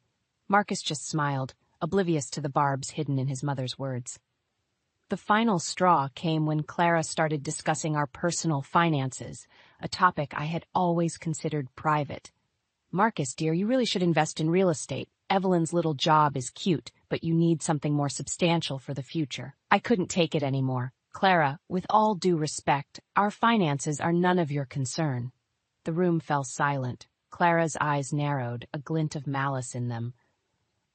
S2: Marcus just smiled, oblivious to the barbs hidden in his mother's words. The final straw came when Clara started discussing our personal finances, a topic I had always considered private. Marcus, dear, you really should invest in real estate. Evelyn's little job is cute, but you need something more substantial for the future. I couldn't take it anymore. Clara, with all due respect, our finances are none of your concern. The room fell silent. Clara's eyes narrowed, a glint of malice in them.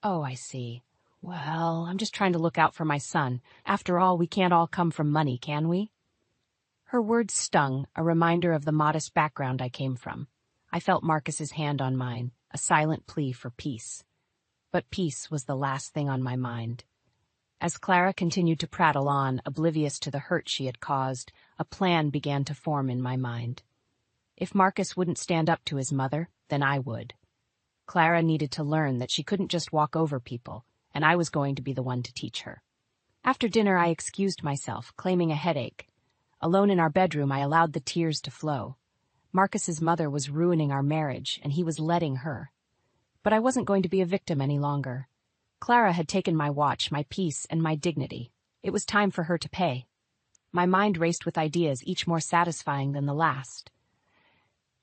S2: Oh, I see. Well, I'm just trying to look out for my son. After all, we can't all come from money, can we? Her words stung, a reminder of the modest background I came from. I felt Marcus's hand on mine, a silent plea for peace. But peace was the last thing on my mind. As Clara continued to prattle on, oblivious to the hurt she had caused, a plan began to form in my mind. If Marcus wouldn't stand up to his mother, then I would. Clara needed to learn that she couldn't just walk over people, and I was going to be the one to teach her. After dinner, I excused myself, claiming a headache. Alone in our bedroom, I allowed the tears to flow. Marcus's mother was ruining our marriage, and he was letting her. But I wasn't going to be a victim any longer. Clara had taken my watch, my peace, and my dignity. It was time for her to pay. My mind raced with ideas, each more satisfying than the last.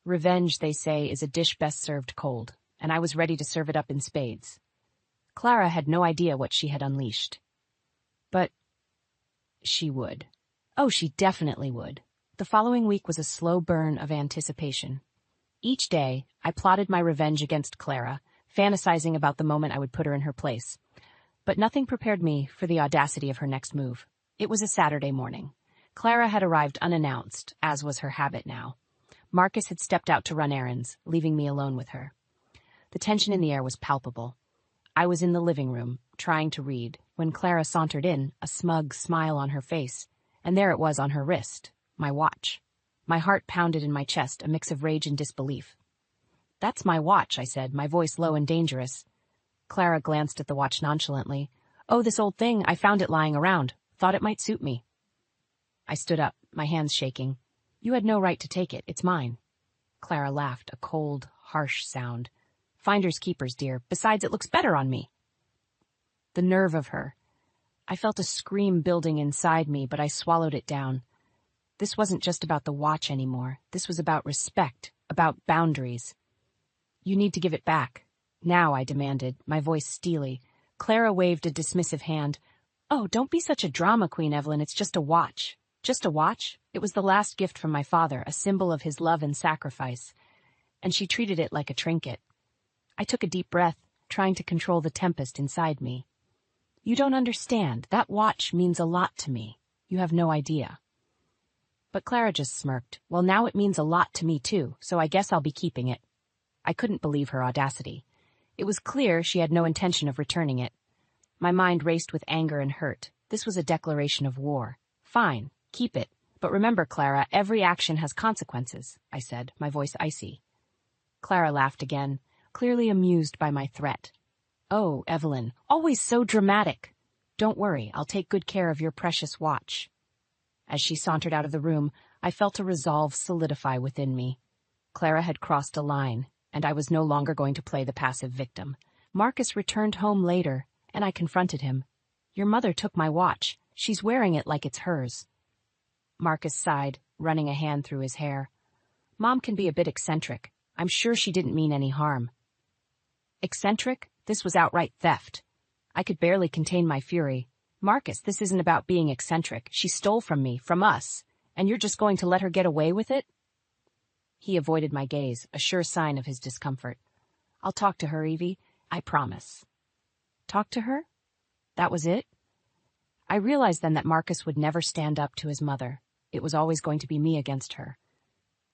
S2: Revenge, they say, is a dish best served cold, and I was ready to serve it up in spades. Clara had no idea what she had unleashed. But she would. Oh, she definitely would. The following week was a slow burn of anticipation. Each day, I plotted my revenge against Clara, fantasizing about the moment I would put her in her place. But nothing prepared me for the audacity of her next move. It was a Saturday morning. Clara had arrived unannounced, as was her habit now. Marcus had stepped out to run errands, leaving me alone with her. The tension in the air was palpable. I was in the living room, trying to read, when Clara sauntered in, a smug smile on her face, and there it was on her wrist, my watch. My heart pounded in my chest, a mix of rage and disbelief. That's my watch, I said, my voice low and dangerous. Clara glanced at the watch nonchalantly. Oh, this old thing, I found it lying around. Thought it might suit me. I stood up, my hands shaking. You had no right to take it, it's mine. Clara laughed, a cold, harsh sound. Finders keepers, dear. Besides, it looks better on me. The nerve of her. I felt a scream building inside me, but I swallowed it down. This wasn't just about the watch anymore. This was about respect, about boundaries. You need to give it back. Now, I demanded, my voice steely. Clara waved a dismissive hand. Oh, don't be such a drama queen, Evelyn. It's just a watch. Just a watch? It was the last gift from my father, a symbol of his love and sacrifice. And she treated it like a trinket. I took a deep breath, trying to control the tempest inside me. You don't understand. That watch means a lot to me. You have no idea. But Clara just smirked. Well, now it means a lot to me, too, so I guess I'll be keeping it. I couldn't believe her audacity. It was clear she had no intention of returning it. My mind raced with anger and hurt. This was a declaration of war. Fine, keep it. But remember, Clara, every action has consequences, I said, my voice icy. Clara laughed again, clearly amused by my threat. Oh, Evelyn, always so dramatic. Don't worry, I'll take good care of your precious watch. As she sauntered out of the room, I felt a resolve solidify within me. Clara had crossed a line, and I was no longer going to play the passive victim. Marcus returned home later, and I confronted him. Your mother took my watch. She's wearing it like it's hers. Marcus sighed, running a hand through his hair. Mom can be a bit eccentric. I'm sure she didn't mean any harm. Eccentric? This was outright theft. I could barely contain my fury. Marcus, this isn't about being eccentric. She stole from me, from us, and you're just going to let her get away with it? He avoided my gaze, a sure sign of his discomfort. I'll talk to her, Evie. I promise. Talk to her? That was it? I realized then that Marcus would never stand up to his mother. It was always going to be me against her.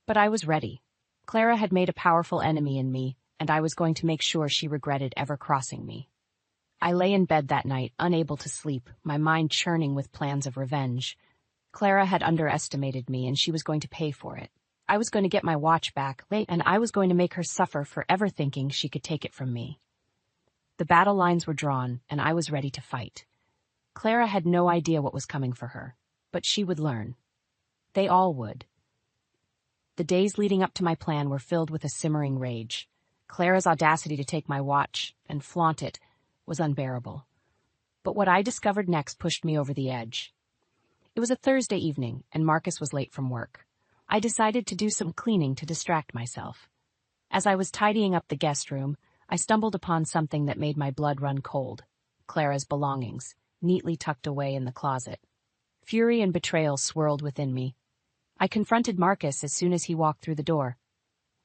S2: But I was ready. Clara had made a powerful enemy in me, and I was going to make sure she regretted ever crossing me. I lay in bed that night, unable to sleep, my mind churning with plans of revenge. Clara had underestimated me, and she was going to pay for it. I was going to get my watch back, and I was going to make her suffer for ever thinking she could take it from me. The battle lines were drawn, and I was ready to fight. Clara had no idea what was coming for her, but she would learn. They all would. The days leading up to my plan were filled with a simmering rage. Clara's audacity to take my watch and flaunt it was unbearable. But what I discovered next pushed me over the edge. It was a Thursday evening, and Marcus was late from work. I decided to do some cleaning to distract myself. As I was tidying up the guest room, I stumbled upon something that made my blood run cold. Clara's belongings, neatly tucked away in the closet. Fury and betrayal swirled within me. I confronted Marcus as soon as he walked through the door.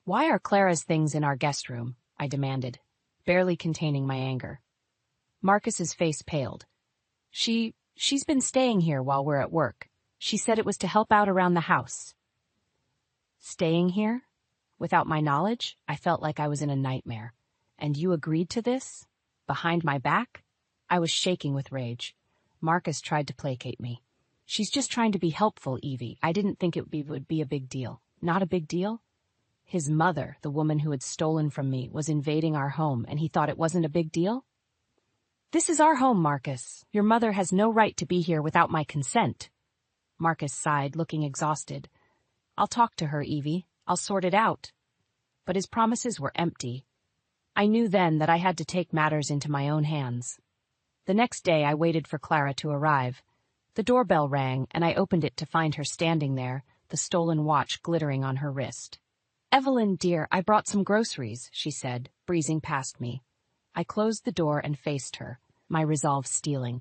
S2: "Why are Clara's things in our guest room?" I demanded, barely containing my anger. Marcus's face paled. She's been staying here while we're at work. She said it was to help out around the house." Staying here? Without my knowledge? I felt like I was in a nightmare. "And you agreed to this? Behind my back?" I was shaking with rage. Marcus tried to placate me. "She's just trying to be helpful, Evie. I didn't think it would be a big deal." Not a big deal? His mother, the woman who had stolen from me, was invading our home, and he thought it wasn't a big deal? "This is our home, Marcus. Your mother has no right to be here without my consent." Marcus sighed, looking exhausted. "I'll talk to her, Evie. I'll sort it out." But his promises were empty. I knew then that I had to take matters into my own hands. The next day I waited for Clara to arrive. The doorbell rang, and I opened it to find her standing there, the stolen watch glittering on her wrist. "Evelyn, dear, I brought some groceries," she said, breezing past me. I closed the door and faced her, my resolve steeling.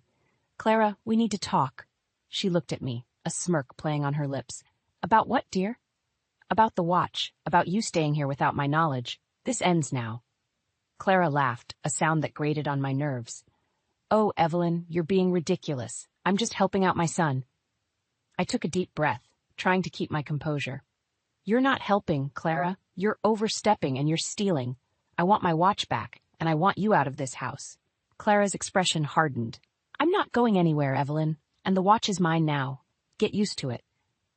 S2: "Clara, we need to talk." She looked at me, a smirk playing on her lips. "About what, dear?" "About the watch, about you staying here without my knowledge. This ends now." Clara laughed, a sound that grated on my nerves. "Oh, Evelyn, you're being ridiculous. I'm just helping out my son." I took a deep breath, trying to keep my composure. "You're not helping, Clara. You're overstepping and you're stealing. I want my watch back, and I want you out of this house." Clara's expression hardened. "I'm not going anywhere, Evelyn, and the watch is mine now. Get used to it."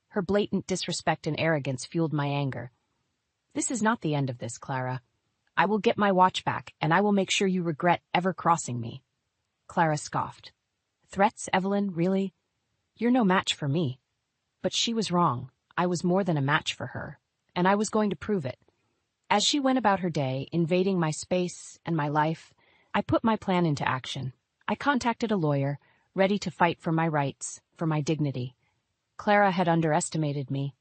S2: Her blatant disrespect and arrogance fueled my anger. "This is not the end of this, Clara. I will get my watch back, and I will make sure you regret ever crossing me." Clara scoffed. "Threats, Evelyn, really? You're no match for me." But she was wrong. I was more than a match for her, and I was going to prove it. As she went about her day, invading my space and my life, I put my plan into action. I contacted a lawyer, ready to fight for my rights, for my dignity. Clara had underestimated me,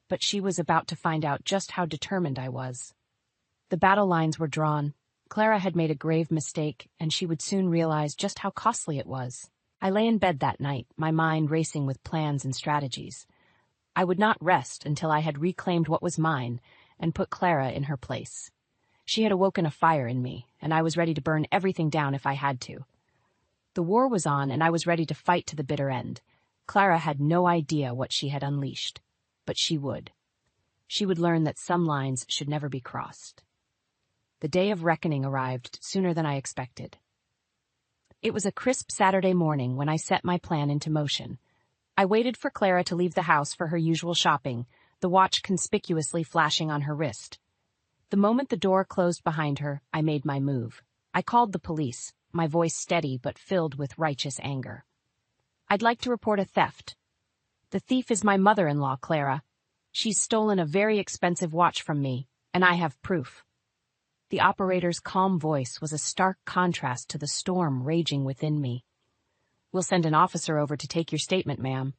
S2: but she was about to find out just how determined I was. The battle lines were drawn. Clara had made a grave mistake, and she would soon realize just how costly it was. I lay in bed that night, my mind racing with plans and strategies. I would not rest until I had reclaimed what was mine and put Clara in her place. She had awoken a fire in me, and I was ready to burn everything down if I had to. The war was on, and I was ready to fight to the bitter end. Clara had no idea what she had unleashed, but she would. She would learn that some lines should never be crossed. The day of reckoning arrived sooner than I expected. It was a crisp Saturday morning when I set my plan into motion. I waited for Clara to leave the house for her usual shopping, the watch conspicuously flashing on her wrist. The moment the door closed behind her, I made my move. I called the police, my voice steady but filled with righteous anger. "I'd like to report a theft. The thief is my mother-in-law, Clara. She's stolen a very expensive watch from me, and I have proof." The operator's calm voice was a stark contrast to the storm raging within me. "We'll send an officer over to take your statement, ma'am.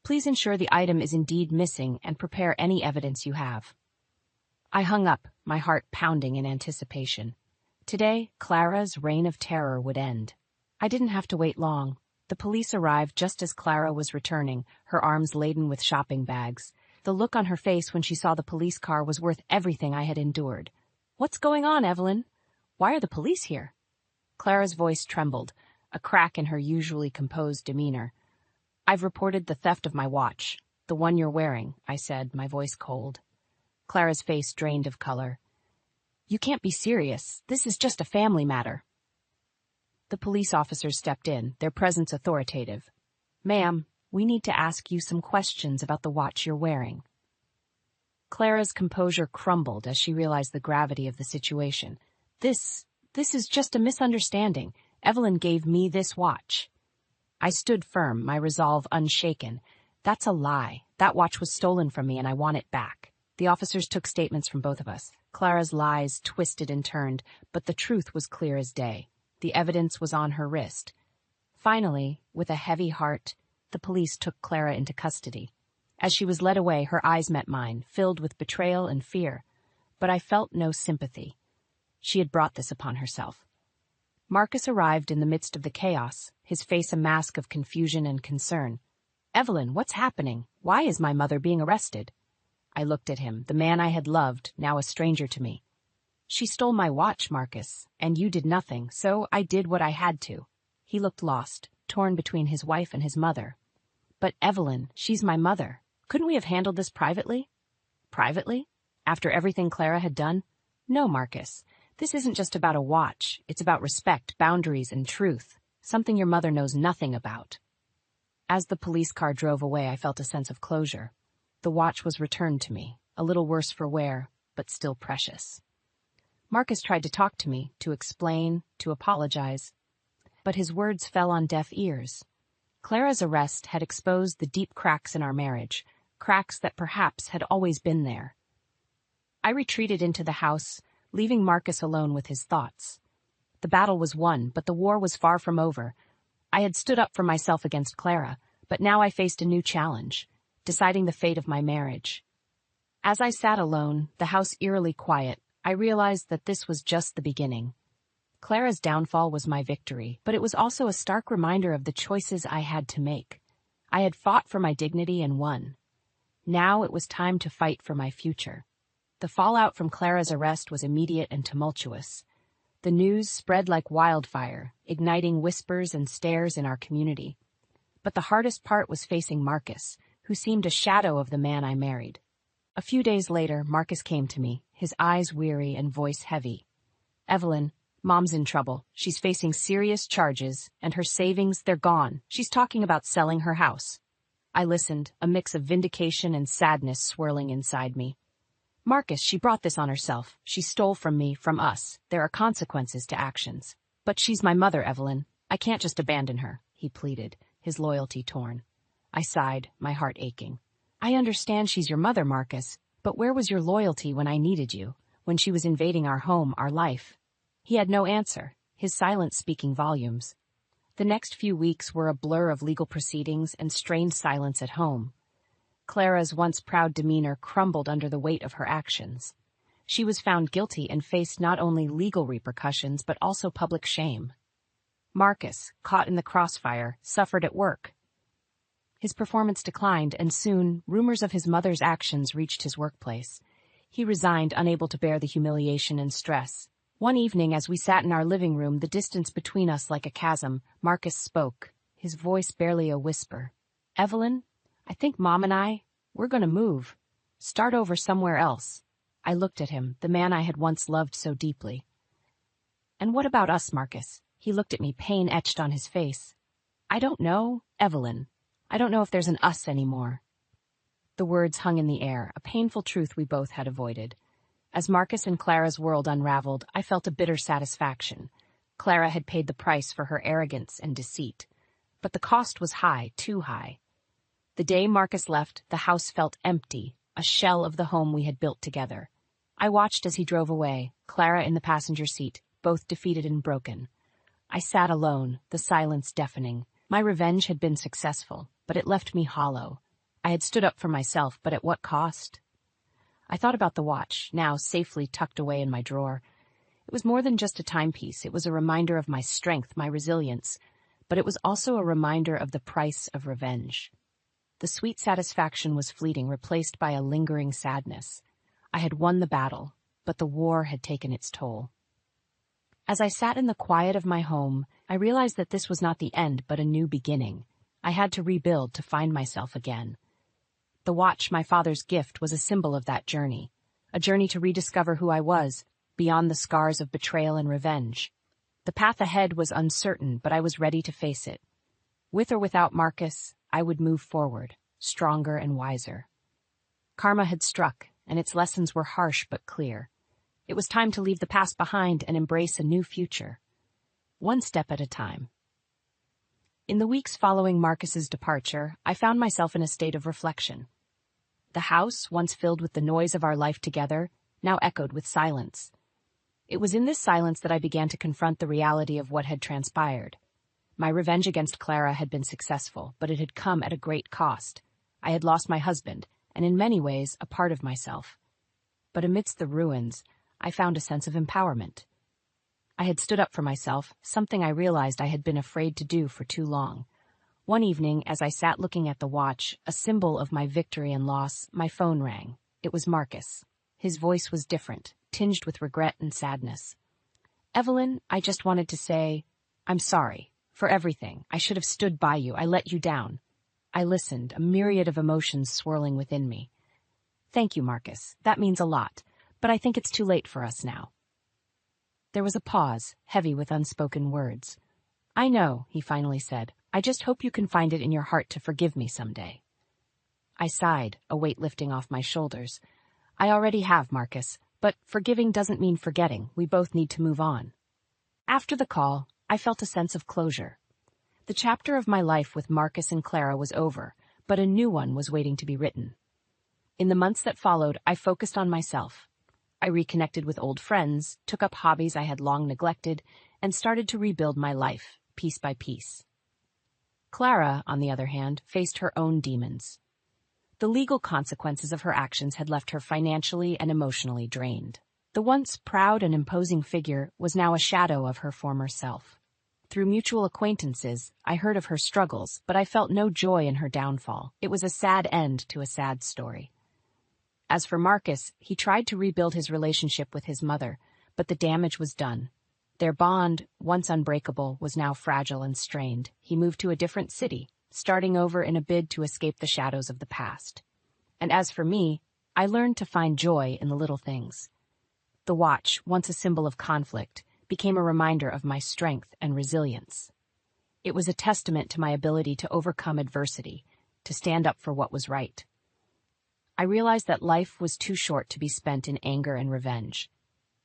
S2: Please ensure the item is indeed missing and prepare any evidence you have." I hung up, my heart pounding in anticipation. Today, Clara's reign of terror would end. I didn't have to wait long. The police arrived just as Clara was returning, her arms laden with shopping bags. The look on her face when she saw the police car was worth everything I had endured. "What's going on, Evelyn? Why are the police here?" Clara's voice trembled, a crack in her usually composed demeanor. I've reported the theft of my watch. The one you're wearing, I said, my voice cold. Clara's face drained of color. You can't be serious. This is just a family matter. The police officers stepped in, their presence authoritative. Ma'am, we need to ask you some questions about the watch you're wearing. Clara's composure crumbled as she realized the gravity of the situation. This is just a misunderstanding. Evelyn gave me this watch. I stood firm, my resolve unshaken. That's a lie. That watch was stolen from me and I want it back. The officers took statements from both of us. Clara's lies twisted and turned, but the truth was clear as day. The evidence was on her wrist. Finally, with a heavy heart, the police took Clara into custody. As she was led away, her eyes met mine, filled with betrayal and fear. But I felt no sympathy. She had brought this upon herself. Marcus arrived in the midst of the chaos, his face a mask of confusion and concern. Evelyn, what's happening? Why is my mother being arrested? I looked at him, the man I had loved, now a stranger to me. She stole my watch, Marcus, and you did nothing, so I did what I had to. He looked lost, torn between his wife and his mother. But Evelyn, she's my mother. Couldn't we have handled this privately? Privately? After everything Clara had done? No, Marcus. This isn't just about a watch. It's about respect, boundaries, and truth. Something your mother knows nothing about. As the police car drove away, I felt a sense of closure. The watch was returned to me, a little worse for wear, but still precious. Marcus tried to talk to me, to explain, to apologize. But his words fell on deaf ears. Clara's arrest had exposed the deep cracks in our marriage, cracks that perhaps had always been there. I retreated into the house, leaving Marcus alone with his thoughts. The battle was won, but the war was far from over. I had stood up for myself against Clara, but now I faced a new challenge, deciding the fate of my marriage. As I sat alone, the house eerily quiet, I realized that this was just the beginning. Clara's downfall was my victory, but it was also a stark reminder of the choices I had to make. I had fought for my dignity and won. Now it was time to fight for my future. The fallout from Clara's arrest was immediate and tumultuous. The news spread like wildfire, igniting whispers and stares in our community. But the hardest part was facing Marcus, who seemed a shadow of the man I married. A few days later, Marcus came to me, his eyes weary and voice heavy. Evelyn, Mom's in trouble. She's facing serious charges, and her savings, they're gone. She's talking about selling her house. I listened, a mix of vindication and sadness swirling inside me. Marcus, she brought this on herself. She stole from me, from us. There are consequences to actions. But she's my mother, Evelyn. I can't just abandon her, he pleaded, his loyalty torn. I sighed, my heart aching. I understand she's your mother, Marcus, but where was your loyalty when I needed you, when she was invading our home, our life? He had no answer, his silence speaking volumes. The next few weeks were a blur of legal proceedings and strained silence at home. Clara's once proud demeanor crumbled under the weight of her actions. She was found guilty and faced not only legal repercussions but also public shame. Marcus, caught in the crossfire, suffered at work. His performance declined, and soon rumors of his mother's actions reached his workplace. He resigned, unable to bear the humiliation and stress. One evening, as we sat in our living room, the distance between us like a chasm, Marcus spoke, his voice barely a whisper. Evelyn, I think Mom and we're going to move. Start over somewhere else. I looked at him, the man I had once loved so deeply. And what about us, Marcus? He looked at me, pain etched on his face. I don't know, Evelyn. I don't know if there's an us anymore. The words hung in the air, a painful truth we both had avoided. As Marcus and Clara's world unraveled, I felt a bitter satisfaction. Clara had paid the price for her arrogance and deceit. But the cost was high, too high. The day Marcus left, the house felt empty, a shell of the home we had built together. I watched as he drove away, Clara in the passenger seat, both defeated and broken. I sat alone, the silence deafening. My revenge had been successful, but it left me hollow. I had stood up for myself, but at what cost? I thought about the watch, now safely tucked away in my drawer. It was more than just a timepiece. It was a reminder of my strength, my resilience, but it was also a reminder of the price of revenge. The sweet satisfaction was fleeting, replaced by a lingering sadness. I had won the battle, but the war had taken its toll. As I sat in the quiet of my home, I realized that this was not the end, but a new beginning. I had to rebuild to find myself again. The watch, my father's gift, was a symbol of that journey, a journey to rediscover who I was, beyond the scars of betrayal and revenge. The path ahead was uncertain, but I was ready to face it. With or without Marcus, I would move forward, stronger and wiser. Karma had struck, and its lessons were harsh but clear. It was time to leave the past behind and embrace a new future. One step at a time. In the weeks following Marcus's departure, I found myself in a state of reflection. The house, once filled with the noise of our life together, now echoed with silence. It was in this silence that I began to confront the reality of what had transpired. My revenge against Clara had been successful, but it had come at a great cost. I had lost my husband, and in many ways, a part of myself. But amidst the ruins, I found a sense of empowerment. I had stood up for myself, something I realized I had been afraid to do for too long. One evening, as I sat looking at the watch, a symbol of my victory and loss, my phone rang. It was Marcus. His voice was different, tinged with regret and sadness. "Evelyn, I just wanted to say, I'm sorry. For everything. I should have stood by you. I let you down." I listened, a myriad of emotions swirling within me. "Thank you, Marcus. That means a lot. But I think it's too late for us now." There was a pause, heavy with unspoken words. "I know," he finally said. "I just hope you can find it in your heart to forgive me someday." I sighed, a weight lifting off my shoulders. "I already have, Marcus, but forgiving doesn't mean forgetting. We both need to move on." After the call, I felt a sense of closure. The chapter of my life with Marcus and Clara was over, but a new one was waiting to be written. In the months that followed, I focused on myself. I reconnected with old friends, took up hobbies I had long neglected, and started to rebuild my life, piece by piece. Clara, on the other hand, faced her own demons. The legal consequences of her actions had left her financially and emotionally drained. The once proud and imposing figure was now a shadow of her former self. Through mutual acquaintances, I heard of her struggles, but I felt no joy in her downfall. It was a sad end to a sad story. As for Marcus, he tried to rebuild his relationship with his mother, but the damage was done. Their bond, once unbreakable, was now fragile and strained. He moved to a different city, starting over in a bid to escape the shadows of the past. And as for me, I learned to find joy in the little things. The watch, once a symbol of conflict, became a reminder of my strength and resilience. It was a testament to my ability to overcome adversity, to stand up for what was right. I realized that life was too short to be spent in anger and revenge.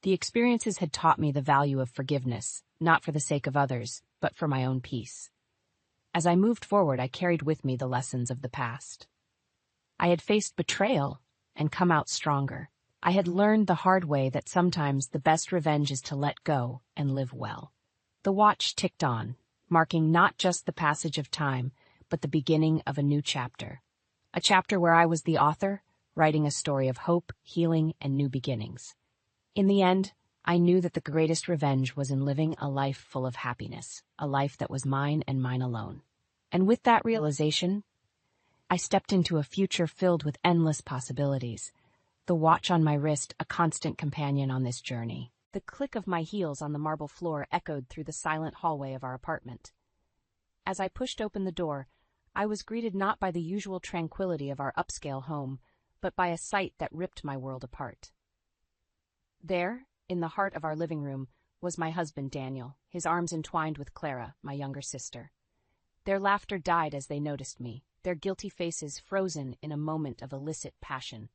S2: The experiences had taught me the value of forgiveness, not for the sake of others, but for my own peace. As I moved forward, I carried with me the lessons of the past. I had faced betrayal and come out stronger. I had learned the hard way that sometimes the best revenge is to let go and live well. The watch ticked on, marking not just the passage of time, but the beginning of a new chapter. A chapter where I was the author, writing a story of hope, healing, and new beginnings. In the end, I knew that the greatest revenge was in living a life full of happiness, a life that was mine and mine alone. And with that realization, I stepped into a future filled with endless possibilities. The watch on my wrist, a constant companion on this journey. The click of my heels on the marble floor echoed through the silent hallway of our apartment. As I pushed open the door, I was greeted not by the usual tranquility of our upscale home, but by a sight that ripped my world apart. There, in the heart of our living room, was my husband Daniel, his arms entwined with Clara, my younger sister. Their laughter died as they noticed me, their guilty faces frozen in a moment of illicit passion.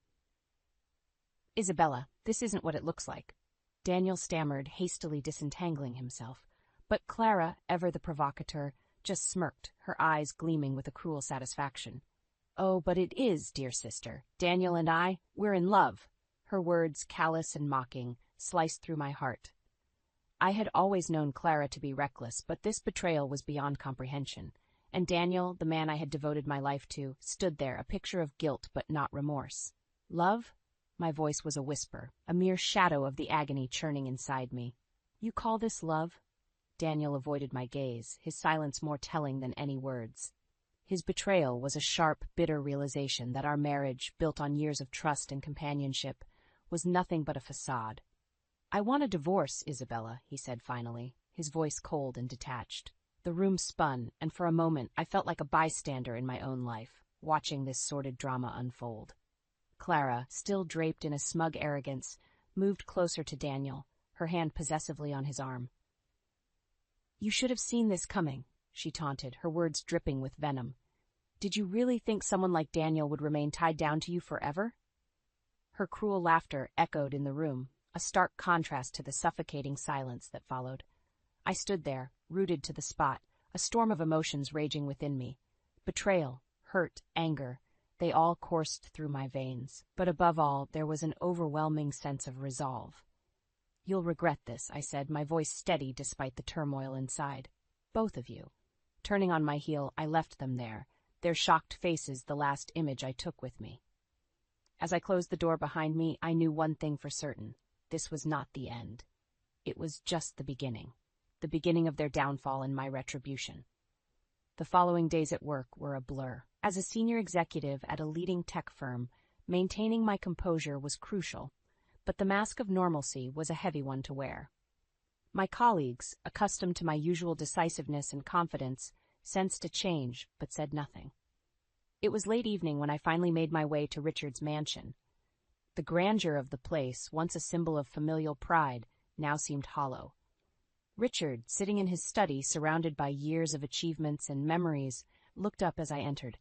S2: "Isabella, this isn't what it looks like," Daniel stammered, hastily disentangling himself. But Clara, ever the provocateur, just smirked, her eyes gleaming with a cruel satisfaction. "Oh, but it is, dear sister. Daniel and I, we're in love." Her words, callous and mocking, sliced through my heart. I had always known Clara to be reckless, but this betrayal was beyond comprehension. And Daniel, the man I had devoted my life to, stood there, a picture of guilt but not remorse. "Love?" My voice was a whisper, a mere shadow of the agony churning inside me. "You call this love?" Daniel avoided my gaze, his silence more telling than any words. His betrayal was a sharp, bitter realization that our marriage, built on years of trust and companionship, was nothing but a facade. "I want a divorce, Isabella," he said finally, his voice cold and detached. The room spun, and for a moment I felt like a bystander in my own life, watching this sordid drama unfold. Clara, still draped in a smug arrogance, moved closer to Daniel, her hand possessively on his arm. "You should have seen this coming," she taunted, her words dripping with venom. "Did you really think someone like Daniel would remain tied down to you forever?" Her cruel laughter echoed in the room, a stark contrast to the suffocating silence that followed. I stood there, rooted to the spot, a storm of emotions raging within me. Betrayal, hurt, anger, they all coursed through my veins. But above all, there was an overwhelming sense of resolve. "You'll regret this," I said, my voice steady despite the turmoil inside. "Both of you." Turning on my heel, I left them there, their shocked faces the last image I took with me. As I closed the door behind me, I knew one thing for certain. This was not the end. It was just the beginning of their downfall and my retribution. The following days at work were a blur. As a senior executive at a leading tech firm, maintaining my composure was crucial, but the mask of normalcy was a heavy one to wear. My colleagues, accustomed to my usual decisiveness and confidence, sensed a change but said nothing. It was late evening when I finally made my way to Richard's mansion. The grandeur of the place, once a symbol of familial pride, now seemed hollow. Richard, sitting in his study surrounded by years of achievements and memories, looked up as I entered.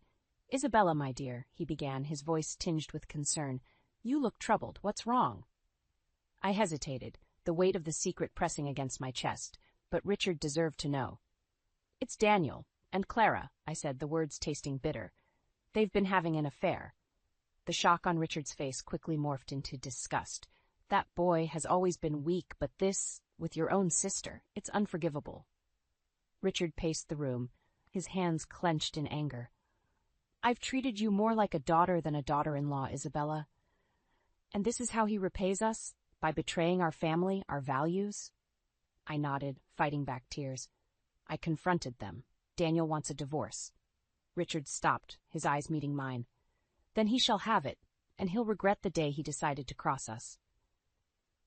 S2: "Isabella, my dear," he began, his voice tinged with concern. "You look troubled. What's wrong?" I hesitated, the weight of the secret pressing against my chest, but Richard deserved to know. "It's Daniel and Clara," I said, the words tasting bitter. "They've been having an affair." The shock on Richard's face quickly morphed into disgust. "That boy has always been weak, but this, with your own sister, it's unforgivable." Richard paced the room, his hands clenched in anger. "I've treated you more like a daughter than a daughter-in-law, Isabella. And this is how he repays us? By betraying our family, our values?" I nodded, fighting back tears. I confronted them. "Daniel wants a divorce." Richard stopped, his eyes meeting mine. "Then he shall have it, and he'll regret the day he decided to cross us."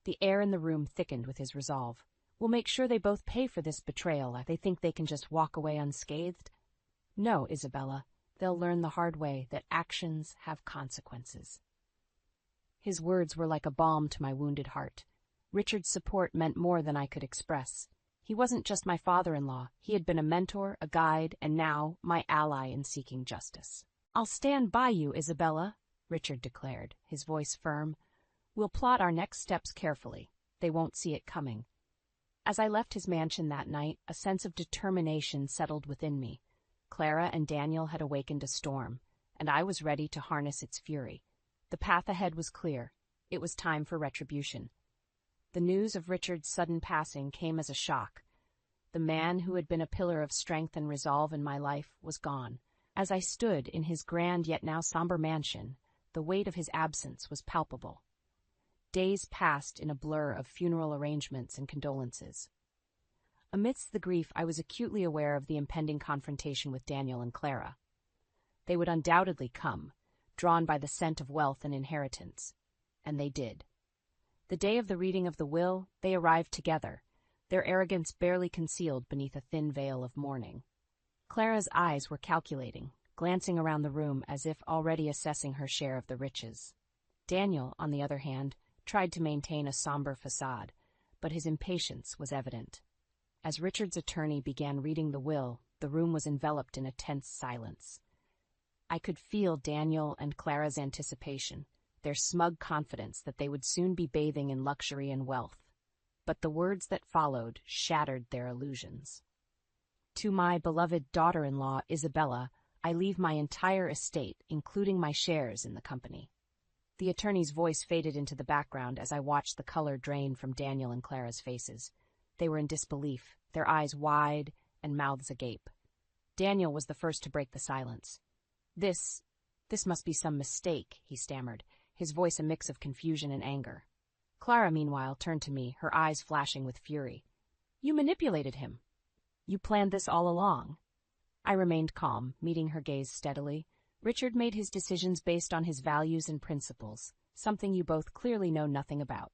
S2: The air in the room thickened with his resolve. "We'll make sure they both pay for this betrayal. They think they can just walk away unscathed? No, Isabella. They'll learn the hard way that actions have consequences." His words were like a balm to my wounded heart. Richard's support meant more than I could express. He wasn't just my father-in-law. He had been a mentor, a guide, and now my ally in seeking justice. "I'll stand by you, Isabella," Richard declared, his voice firm. "We'll plot our next steps carefully. They won't see it coming." As I left his mansion that night, a sense of determination settled within me. Clara and Daniel had awakened a storm, and I was ready to harness its fury. The path ahead was clear. It was time for retribution. The news of Richard's sudden passing came as a shock. The man who had been a pillar of strength and resolve in my life was gone. As I stood in his grand yet now somber mansion, the weight of his absence was palpable. Days passed in a blur of funeral arrangements and condolences. Amidst the grief, I was acutely aware of the impending confrontation with Daniel and Clara. They would undoubtedly come, drawn by the scent of wealth and inheritance. And they did. The day of the reading of the will, they arrived together, their arrogance barely concealed beneath a thin veil of mourning. Clara's eyes were calculating, glancing around the room as if already assessing her share of the riches. Daniel, on the other hand, tried to maintain a somber facade, but his impatience was evident. As Richard's attorney began reading the will, the room was enveloped in a tense silence. I could feel Daniel and Clara's anticipation, their smug confidence that they would soon be bathing in luxury and wealth. But the words that followed shattered their illusions. "To my beloved daughter-in-law, Isabella, I leave my entire estate, including my shares in the company." The attorney's voice faded into the background as I watched the color drain from Daniel and Clara's faces. They were in disbelief, their eyes wide and mouths agape. Daniel was the first to break the silence. This must be some mistake," he stammered, his voice a mix of confusion and anger. Clara, meanwhile, turned to me, her eyes flashing with fury. "You manipulated him. You planned this all along." I remained calm, meeting her gaze steadily. "Richard made his decisions based on his values and principles, something you both clearly know nothing about."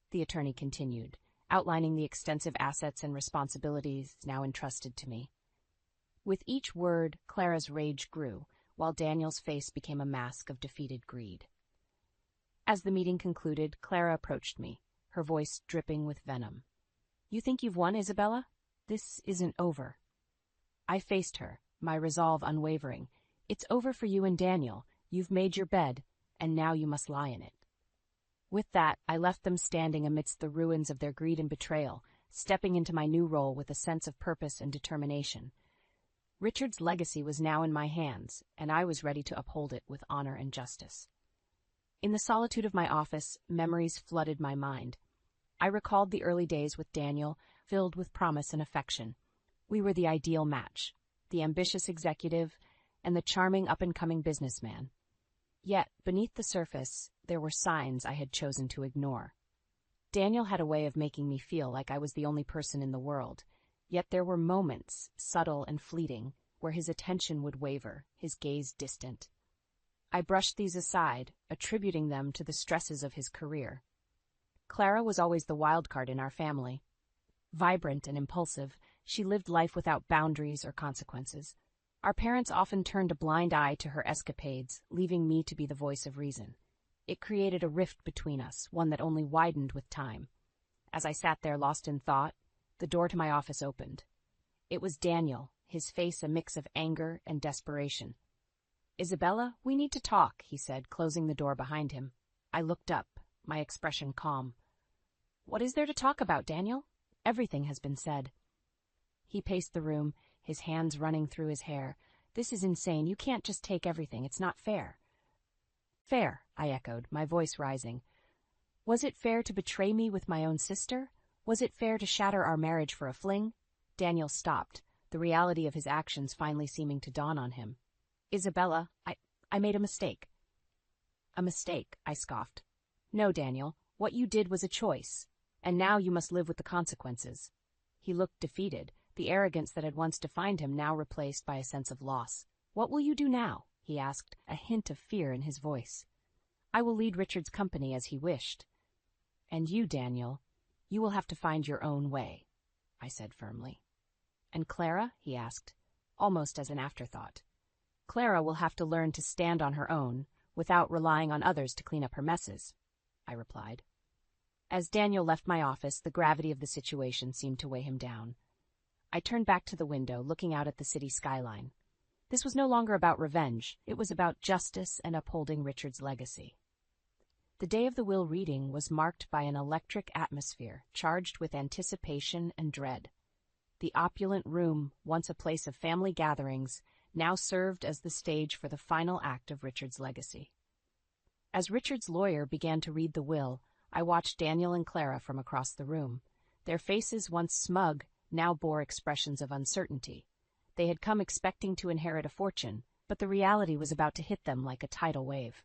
S2: The attorney continued, outlining the extensive assets and responsibilities now entrusted to me. With each word, Clara's rage grew, while Daniel's face became a mask of defeated greed. As the meeting concluded, Clara approached me, her voice dripping with venom. "You think you've won, Isabella? This isn't over." I faced her, my resolve unwavering. "It's over for you and Daniel. You've made your bed, and now you must lie in it." With that, I left them standing amidst the ruins of their greed and betrayal, stepping into my new role with a sense of purpose and determination. Richard's legacy was now in my hands, and I was ready to uphold it with honor and justice. In the solitude of my office, memories flooded my mind. I recalled the early days with Daniel, filled with promise and affection. We were the ideal match, the ambitious executive and the charming up-and-coming businessman. Yet, beneath the surface, there were signs I had chosen to ignore. Daniel had a way of making me feel like I was the only person in the world, yet there were moments, subtle and fleeting, where his attention would waver, his gaze distant. I brushed these aside, attributing them to the stresses of his career. Clara was always the wild card in our family. Vibrant and impulsive, she lived life without boundaries or consequences. Our parents often turned a blind eye to her escapades, leaving me to be the voice of reason. It created a rift between us, one that only widened with time. As I sat there lost in thought, the door to my office opened. It was Daniel, his face a mix of anger and desperation. "Isabella, we need to talk," he said, closing the door behind him. I looked up, my expression calm. "What is there to talk about, Daniel? Everything has been said." He paced the room, his hands running through his hair. "This is insane. You can't just take everything. It's not fair." "Fair," I echoed, my voice rising. "Was it fair to betray me with my own sister? Was it fair to shatter our marriage for a fling?" Daniel stopped, the reality of his actions finally seeming to dawn on him. "Isabella, I made a mistake." "A mistake," I scoffed. "No, Daniel, what you did was a choice, and now you must live with the consequences." He looked defeated, the arrogance that had once defined him now replaced by a sense of loss. "What will you do now?" he asked, a hint of fear in his voice. "I will lead Richard's company as he wished." "And you, Daniel, you will have to find your own way," I said firmly. "And Clara?" he asked, almost as an afterthought. "Clara will have to learn to stand on her own, without relying on others to clean up her messes," I replied. As Daniel left my office, the gravity of the situation seemed to weigh him down. I turned back to the window, looking out at the city skyline. This was no longer about revenge. It was about justice and upholding Richard's legacy. The day of the will reading was marked by an electric atmosphere, charged with anticipation and dread. The opulent room, once a place of family gatherings, now served as the stage for the final act of Richard's legacy. As Richard's lawyer began to read the will, I watched Daniel and Clara from across the room. Their faces, once smug, now bore expressions of uncertainty. They had come expecting to inherit a fortune, but the reality was about to hit them like a tidal wave.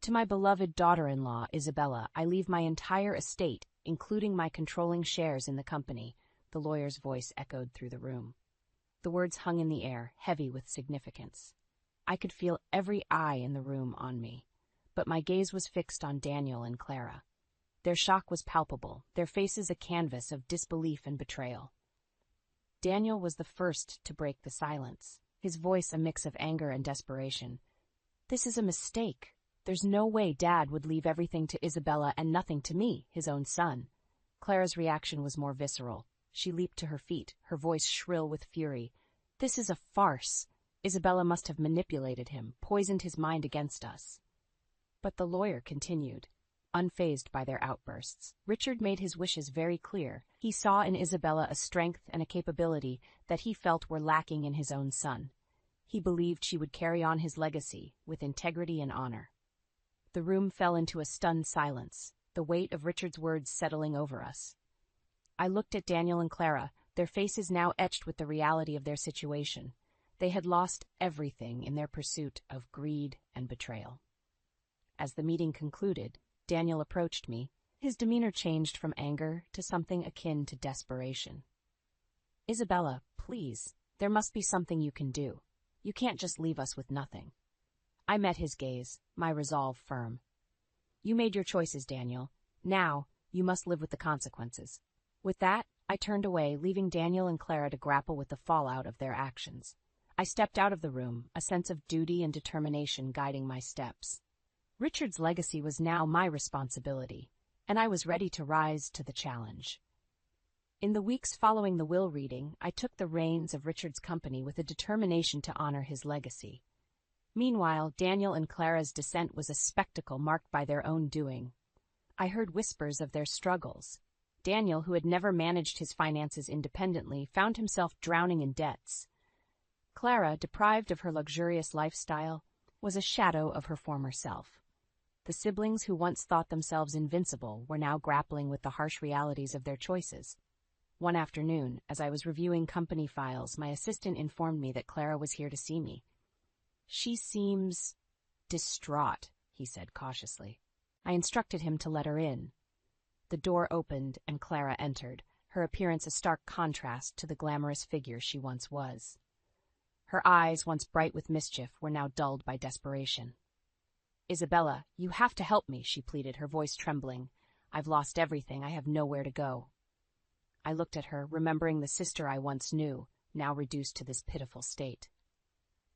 S2: "To my beloved daughter-in-law, Isabella, I leave my entire estate, including my controlling shares in the company," the lawyer's voice echoed through the room. The words hung in the air, heavy with significance. I could feel every eye in the room on me, but my gaze was fixed on Daniel and Clara. Their shock was palpable, their faces a canvas of disbelief and betrayal. Daniel was the first to break the silence, his voice a mix of anger and desperation. "This is a mistake. There's no way Dad would leave everything to Isabella and nothing to me, his own son." Clara's reaction was more visceral. She leaped to her feet, her voice shrill with fury. "This is a farce. Isabella must have manipulated him, poisoned his mind against us." But the lawyer continued, unfazed by their outbursts. Richard made his wishes very clear. He saw in Isabella a strength and a capability that he felt were lacking in his own son. He believed she would carry on his legacy with integrity and honor. The room fell into a stunned silence, the weight of Richard's words settling over us. I looked at Daniel and Clara, their faces now etched with the reality of their situation. They had lost everything in their pursuit of greed and betrayal. As the meeting concluded, Daniel approached me. His demeanor changed from anger to something akin to desperation. "Isabella, please, there must be something you can do. You can't just leave us with nothing." I met his gaze, my resolve firm. "You made your choices, Daniel. Now, You must live with the consequences." With that, I turned away, leaving Daniel and Clara to grapple with the fallout of their actions. I stepped out of the room, a sense of duty and determination guiding my steps. Richard's legacy was now my responsibility, and I was ready to rise to the challenge. In the weeks following the will reading, I took the reins of Richard's company with a determination to honor his legacy. Meanwhile, Daniel and Clara's descent was a spectacle marked by their own doing. I heard whispers of their struggles. Daniel, who had never managed his finances independently, found himself drowning in debts. Clara, deprived of her luxurious lifestyle, was a shadow of her former self. The siblings who once thought themselves invincible were now grappling with the harsh realities of their choices. One afternoon, as I was reviewing company files, my assistant informed me that Clara was here to see me. "She seems distraught," he said cautiously. I instructed him to let her in. The door opened and Clara entered, her appearance a stark contrast to the glamorous figure she once was. Her eyes, once bright with mischief, were now dulled by desperation. "Isabella, you have to help me," she pleaded, her voice trembling. "I've lost everything. I have nowhere to go." I looked at her, remembering the sister I once knew, now reduced to this pitiful state.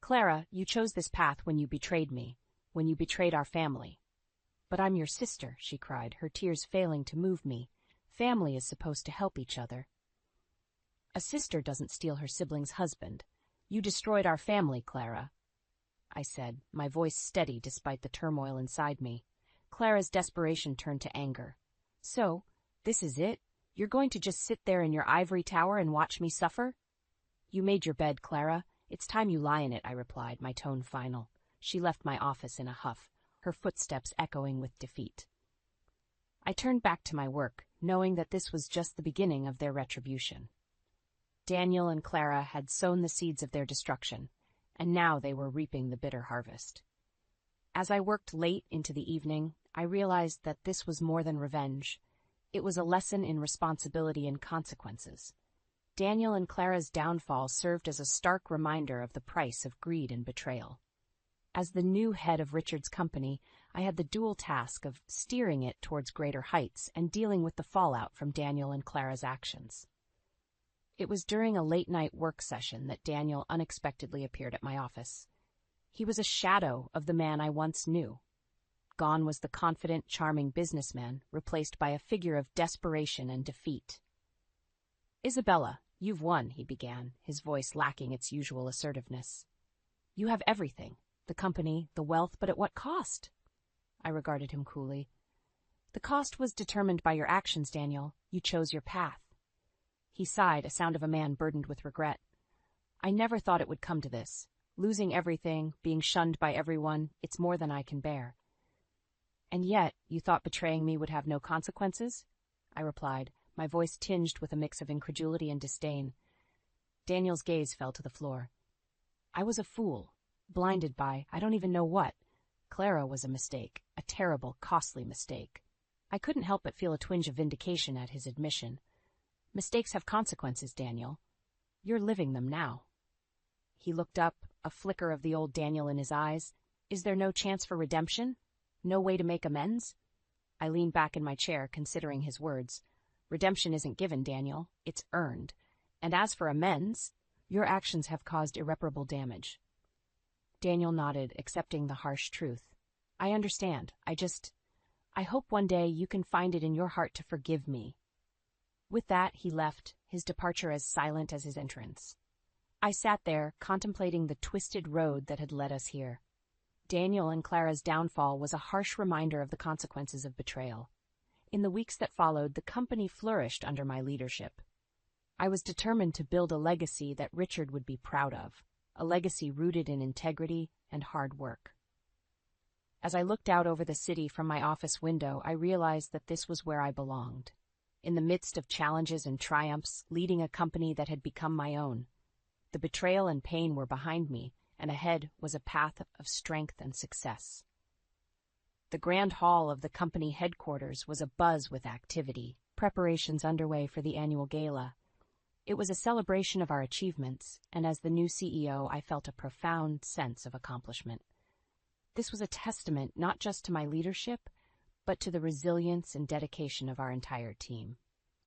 S2: "Clara, you chose this path when you betrayed me, when you betrayed our family." "But I'm your sister," she cried, her tears failing to move me. "Family is supposed to help each other." "A sister doesn't steal her sibling's husband. You destroyed our family, Clara," I said, my voice steady despite the turmoil inside me. Clara's desperation turned to anger. "So, this is it? You're going to just sit there in your ivory tower and watch me suffer?" "You made your bed, Clara. It's time you lie in it," I replied, my tone final. She left my office in a huff, her footsteps echoing with defeat. I turned back to my work, knowing that this was just the beginning of their retribution. Daniel and Clara had sown the seeds of their destruction, and now they were reaping the bitter harvest. As I worked late into the evening, I realized that this was more than revenge. It was a lesson in responsibility and consequences. Daniel and Clara's downfall served as a stark reminder of the price of greed and betrayal. As the new head of Richard's company, I had the dual task of steering it towards greater heights and dealing with the fallout from Daniel and Clara's actions. It was during a late-night work session that Daniel unexpectedly appeared at my office. He was a shadow of the man I once knew. Gone was the confident, charming businessman, replaced by a figure of desperation and defeat. "Isabella, you've won," he began, his voice lacking its usual assertiveness. "You have everything, the company, the wealth, but at what cost?" I regarded him coolly. "The cost was determined by your actions, Daniel. You chose your path." He sighed, a sound of a man burdened with regret. "I never thought it would come to this. Losing everything, being shunned by everyone, it's more than I can bear." "And yet, you thought betraying me would have no consequences?" I replied, my voice tinged with a mix of incredulity and disdain. Daniel's gaze fell to the floor. "I was a fool, blinded by I don't even know what. Clara was a mistake, a terrible, costly mistake." I couldn't help but feel a twinge of vindication at his admission. "Mistakes have consequences, Daniel. You're living them now." He looked up, a flicker of the old Daniel in his eyes. "Is there no chance for redemption? No way to make amends?" I leaned back in my chair, considering his words. "Redemption isn't given, Daniel. It's earned. And as for amends, your actions have caused irreparable damage." Daniel nodded, accepting the harsh truth. "I understand. I hope one day you can find it in your heart to forgive me." With that, he left, his departure as silent as his entrance. I sat there, contemplating the twisted road that had led us here. Daniel and Clara's downfall was a harsh reminder of the consequences of betrayal. In the weeks that followed, the company flourished under my leadership. I was determined to build a legacy that Richard would be proud of, a legacy rooted in integrity and hard work. As I looked out over the city from my office window, I realized that this was where I belonged. In the midst of challenges and triumphs, leading a company that had become my own. The betrayal and pain were behind me, and ahead was a path of strength and success. The grand hall of the company headquarters was abuzz with activity, preparations underway for the annual gala. It was a celebration of our achievements, and as the new CEO, I felt a profound sense of accomplishment. This was a testament not just to my leadership, but to the resilience and dedication of our entire team.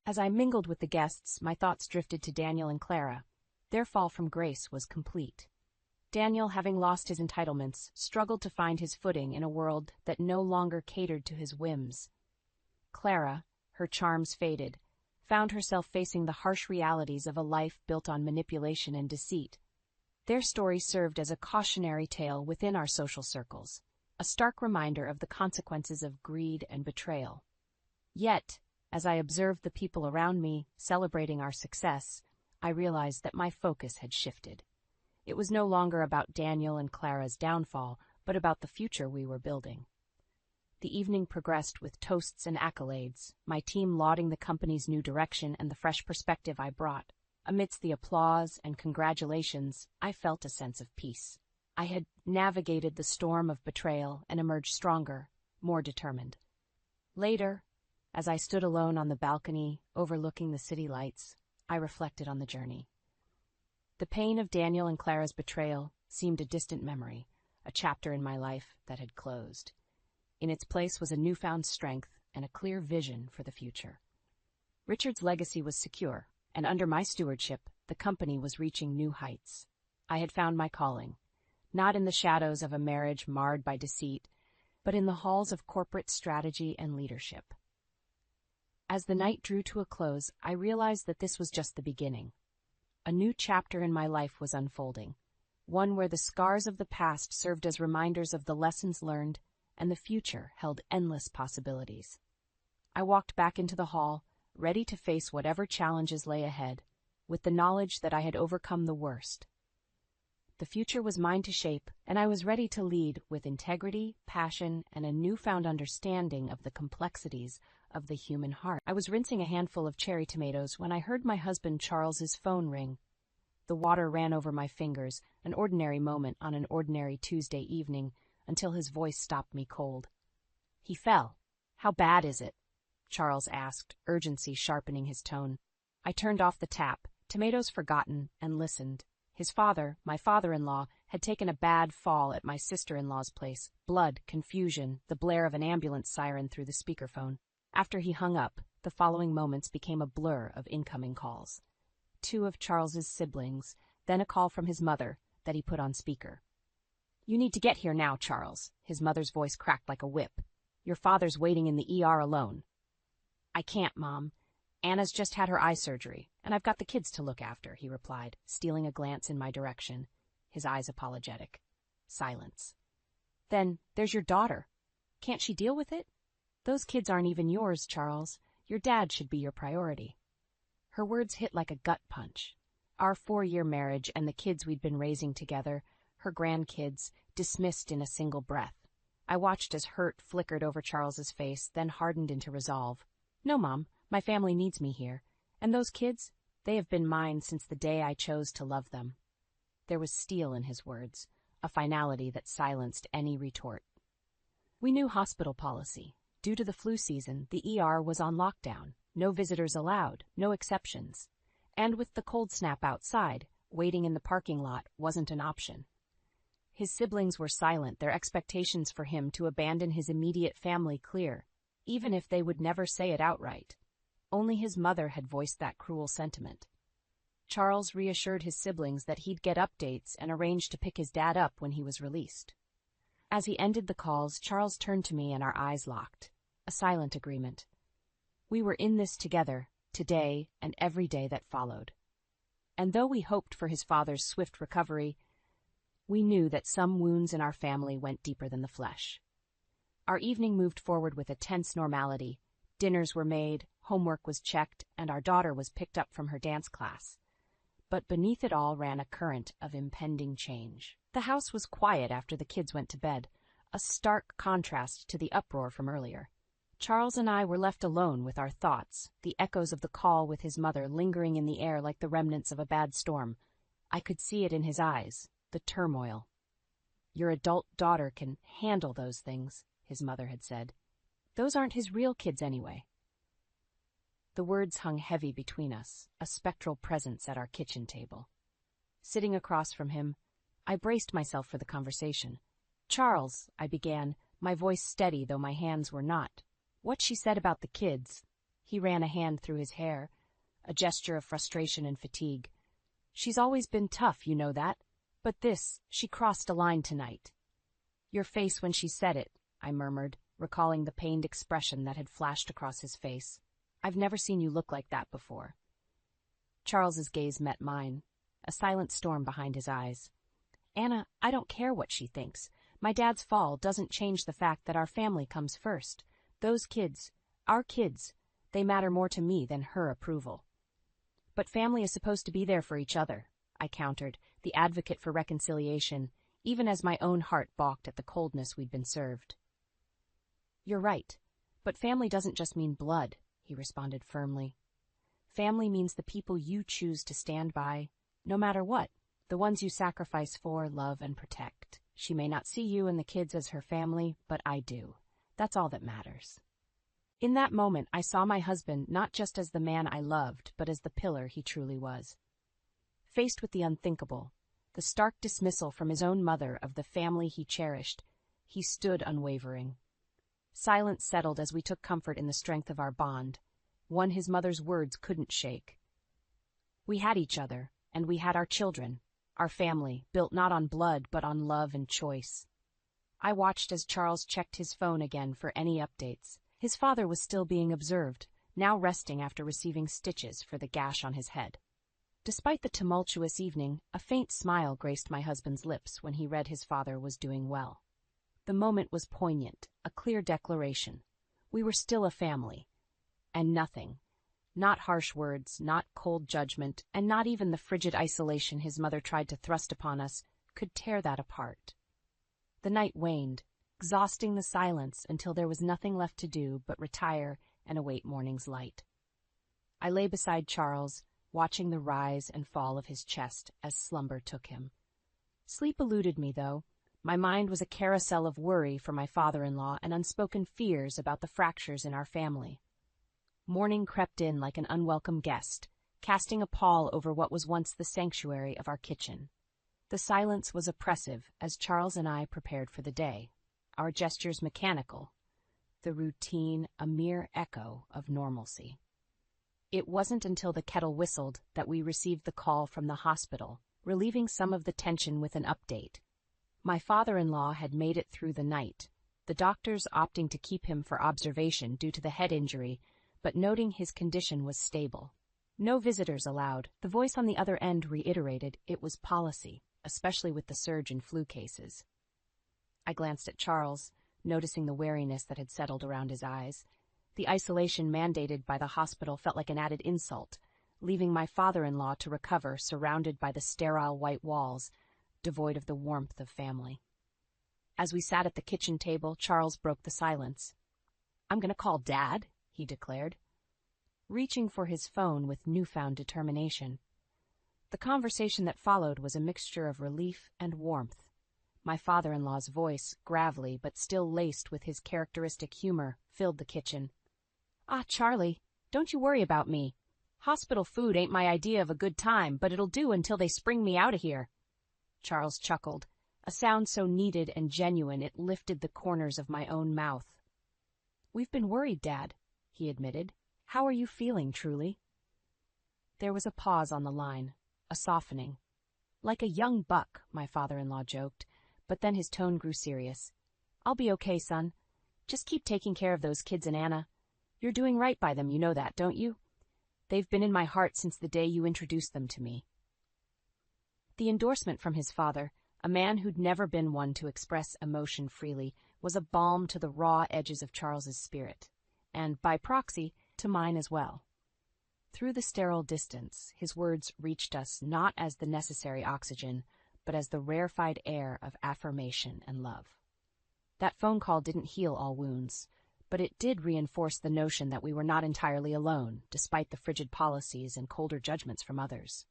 S2: As I mingled with the guests, my thoughts drifted to Daniel and Clara. Their fall from grace was complete. Daniel, having lost his entitlements, struggled to find his footing in a world that no longer catered to his whims. Clara, her charms faded, found herself facing the harsh realities of a life built on manipulation and deceit. Their story served as a cautionary tale within our social circles, a stark reminder of the consequences of greed and betrayal. Yet, as I observed the people around me celebrating our success, I realized that my focus had shifted. It was no longer about Daniel and Clara's downfall, but about the future we were building. The evening progressed with toasts and accolades, my team lauding the company's new direction and the fresh perspective I brought. Amidst the applause and congratulations, I felt a sense of peace. I had navigated the storm of betrayal and emerged stronger, more determined. Later, as I stood alone on the balcony overlooking the city lights, I reflected on the journey. The pain of Daniel and Clara's betrayal seemed a distant memory, a chapter in my life that had closed. In its place was a newfound strength and a clear vision for the future. Richard's legacy was secure, and under my stewardship, the company was reaching new heights. I had found my calling, not in the shadows of a marriage marred by deceit, but in the halls of corporate strategy and leadership. As the night drew to a close, I realized that this was just the beginning. A new chapter in my life was unfolding, one where the scars of the past served as reminders of the lessons learned, and the future held endless possibilities. I walked back into the hall, ready to face whatever challenges lay ahead, with the knowledge that I had overcome the worst. The future was mine to shape, and I was ready to lead with integrity, passion, and a newfound understanding of the complexities of the human heart. I was rinsing a handful of cherry tomatoes when I heard my husband Charles's phone ring. The water ran over my fingers, an ordinary moment on an ordinary Tuesday evening, until his voice stopped me cold. He fell. How bad is it? Charles asked, urgency sharpening his tone. I turned off the tap, tomatoes forgotten, and listened. His father, my father-in-law, had taken a bad fall at my sister-in-law's place. Blood, confusion, the blare of an ambulance siren through the speakerphone. After he hung up, the following moments became a blur of incoming calls. 2 of Charles's siblings, then a call from his mother that he put on speaker. "You need to get here now, Charles." His mother's voice cracked like a whip. "Your father's waiting in the ER alone." "I can't, Mom. Anna's just had her eye surgery, and I've got the kids to look after," he replied, stealing a glance in my direction, his eyes apologetic. Silence. "Then there's your daughter. Can't she deal with it? Those kids aren't even yours, Charles. Your dad should be your priority." Her words hit like a gut punch. Our 4-year marriage and the kids we'd been raising together, her grandkids, dismissed in a single breath. I watched as hurt flickered over Charles's face, then hardened into resolve. "No, Mom, my family needs me here. And those kids, they have been mine since the day I chose to love them." There was steel in his words, a finality that silenced any retort. We knew hospital policy. Due to the flu season, the ER was on lockdown. No visitors allowed, no exceptions. And with the cold snap outside, waiting in the parking lot wasn't an option. His siblings were silent, their expectations for him to abandon his immediate family clear, even if they would never say it outright. Only his mother had voiced that cruel sentiment. Charles reassured his siblings that he'd get updates and arranged to pick his dad up when he was released. As he ended the calls, Charles turned to me and our eyes locked. A silent agreement. We were in this together, today and every day that followed. And though we hoped for his father's swift recovery, we knew that some wounds in our family went deeper than the flesh. Our evening moved forward with a tense normality. Dinners were made, homework was checked, and our daughter was picked up from her dance class. But beneath it all ran a current of impending change. The house was quiet after the kids went to bed, a stark contrast to the uproar from earlier. Charles and I were left alone with our thoughts, the echoes of the call with his mother lingering in the air like the remnants of a bad storm. I could see it in his eyes, the turmoil. "Your adult daughter can handle those things," his mother had said. "Those aren't his real kids anyway." The words hung heavy between us, a spectral presence at our kitchen table. Sitting across from him, I braced myself for the conversation. "Charles," I began, my voice steady though my hands were not. What she said about the kids. He ran a hand through his hair, a gesture of frustration and fatigue. She's always been tough, you know that. But this, she crossed a line tonight. Your face when she said it, I murmured, recalling the pained expression that had flashed across his face. I've never seen you look like that before. Charles's gaze met mine, a silent storm behind his eyes. Anna, I don't care what she thinks. My dad's fall doesn't change the fact that our family comes first. Those kids, our kids, they matter more to me than her approval. But family is supposed to be there for each other, I countered, the advocate for reconciliation, even as my own heart balked at the coldness we'd been served. You're right, but family doesn't just mean blood, he responded firmly. Family means the people you choose to stand by, no matter what, the ones you sacrifice for, love, and protect. She may not see you and the kids as her family, but I do. That's all that matters. In that moment, I saw my husband not just as the man I loved, but as the pillar he truly was. Faced with the unthinkable, the stark dismissal from his own mother of the family he cherished, he stood unwavering. Silence settled as we took comfort in the strength of our bond, one his mother's words couldn't shake. We had each other, and we had our children, our family, built not on blood but on love and choice. I watched as Charles checked his phone again for any updates. His father was still being observed, now resting after receiving stitches for the gash on his head. Despite the tumultuous evening, a faint smile graced my husband's lips when he read his father was doing well. The moment was poignant, a clear declaration. We were still a family. And nothing, not harsh words, not cold judgment, and not even the frigid isolation his mother tried to thrust upon us, could tear that apart. The night waned, exhausting the silence until there was nothing left to do but retire and await morning's light. I lay beside Charles, watching the rise and fall of his chest as slumber took him. Sleep eluded me, though. My mind was a carousel of worry for my father-in-law and unspoken fears about the fractures in our family. Morning crept in like an unwelcome guest, casting a pall over what was once the sanctuary of our kitchen. The silence was oppressive as Charles and I prepared for the day, our gestures mechanical, the routine a mere echo of normalcy. It wasn't until the kettle whistled that we received the call from the hospital, relieving some of the tension with an update. My father-in-law had made it through the night, the doctors opting to keep him for observation due to the head injury, but noting his condition was stable. No visitors allowed. The voice on the other end reiterated it was policy, especially with the surge in flu cases. I glanced at Charles, noticing the wariness that had settled around his eyes. The isolation mandated by the hospital felt like an added insult, leaving my father-in-law to recover surrounded by the sterile white walls, devoid of the warmth of family. As we sat at the kitchen table, Charles broke the silence. "I'm going to call Dad," he declared, reaching for his phone with newfound determination. The conversation that followed was a mixture of relief and warmth. My father-in-law's voice, gravelly but still laced with his characteristic humor, filled the kitchen. "Ah, Charlie, don't you worry about me. Hospital food ain't my idea of a good time, but it'll do until they spring me out of here." Charles chuckled, a sound so needed and genuine it lifted the corners of my own mouth. "We've been worried, Dad," he admitted. "How are you feeling, truly?" There was a pause on the line, a softening. "Like a young buck," my father-in-law joked, but then his tone grew serious. "I'll be okay, son. Just keep taking care of those kids and Anna. You're doing right by them, you know that, don't you? They've been in my heart since the day you introduced them to me." The endorsement from his father, a man who'd never been one to express emotion freely, was a balm to the raw edges of Charles's spirit, and, by proxy, to mine as well. Through the sterile distance, his words reached us not as the necessary oxygen, but as the rarefied air of affirmation and love. That phone call didn't heal all wounds, but it did reinforce the notion that we were not entirely alone, despite the frigid policies and colder judgments from others.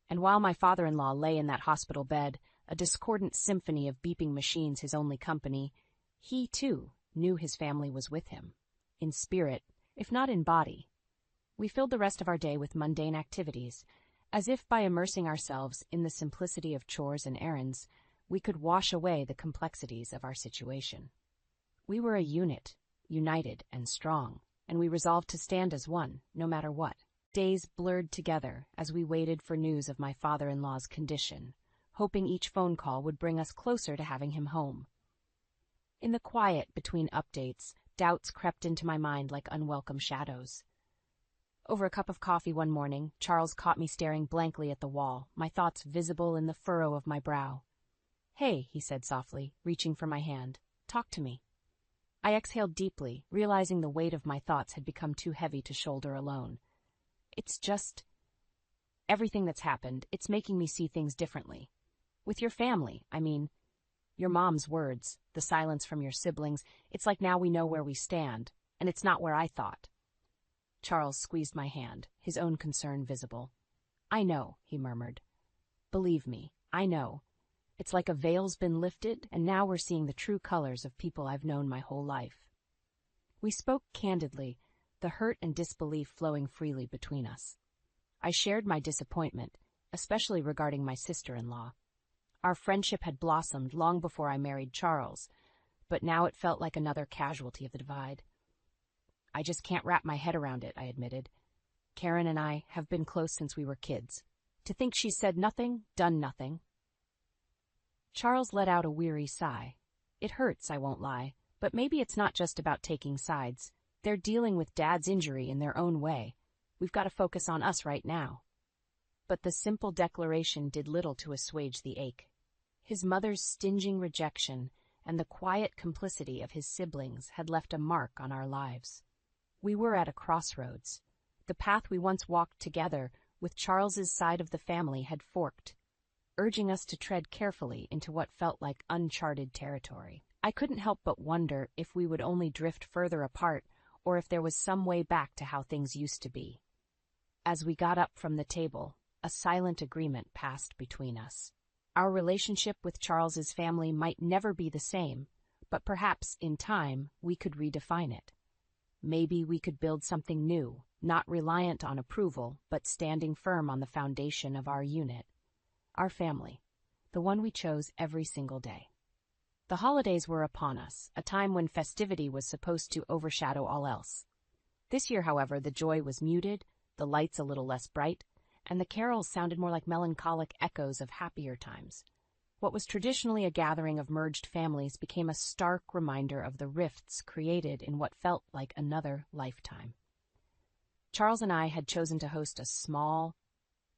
S2: And while my father-in-law lay in that hospital bed, a discordant symphony of beeping machines his only company, he, too, knew his family was with him, in spirit, if not in body. We filled the rest of our day with mundane activities, as if by immersing ourselves in the simplicity of chores and errands, we could wash away the complexities of our situation. We were a unit, united and strong, and we resolved to stand as one, no matter what. Days blurred together as we waited for news of my father-in-law's condition, hoping each phone call would bring us closer to having him home. In the quiet between updates, doubts crept into my mind like unwelcome shadows. Over a cup of coffee one morning, Charles caught me staring blankly at the wall, my thoughts visible in the furrow of my brow. "Hey," he said softly, reaching for my hand. "Talk to me." I exhaled deeply, realizing the weight of my thoughts had become too heavy to shoulder alone. "It's just everything that's happened. It's making me see things differently. With your family, I mean, your mom's words, the silence from your siblings, it's like now we know where we stand, and it's not where I thought." Charles squeezed my hand, his own concern visible. "I know," he murmured. "Believe me, I know. It's like a veil's been lifted, and now we're seeing the true colors of people I've known my whole life." We spoke candidly, the hurt and disbelief flowing freely between us. I shared my disappointment, especially regarding my sister-in-law. Our friendship had blossomed long before I married Charles, but now it felt like another casualty of the divide. "I just can't wrap my head around it," I admitted. "Karen and I have been close since we were kids. To think she's said nothing, done nothing." Charles let out a weary sigh. "It hurts, I won't lie, but maybe it's not just about taking sides. They're dealing with Dad's injury in their own way. We've got to focus on us right now." But the simple declaration did little to assuage the ache. His mother's stinging rejection and the quiet complicity of his siblings had left a mark on our lives. We were at a crossroads. The path we once walked together with Charles's side of the family had forked, urging us to tread carefully into what felt like uncharted territory. I couldn't help but wonder if we would only drift further apart or if there was some way back to how things used to be. As we got up from the table, a silent agreement passed between us. Our relationship with Charles's family might never be the same, but perhaps, in time, we could redefine it. Maybe we could build something new, not reliant on approval, but standing firm on the foundation of our unit. Our family, the one we chose every single day. The holidays were upon us, a time when festivity was supposed to overshadow all else. This year, however, the joy was muted, the lights a little less bright, and the carols sounded more like melancholic echoes of happier times. What was traditionally a gathering of merged families became a stark reminder of the rifts created in what felt like another lifetime. Charles and I had chosen to host a small,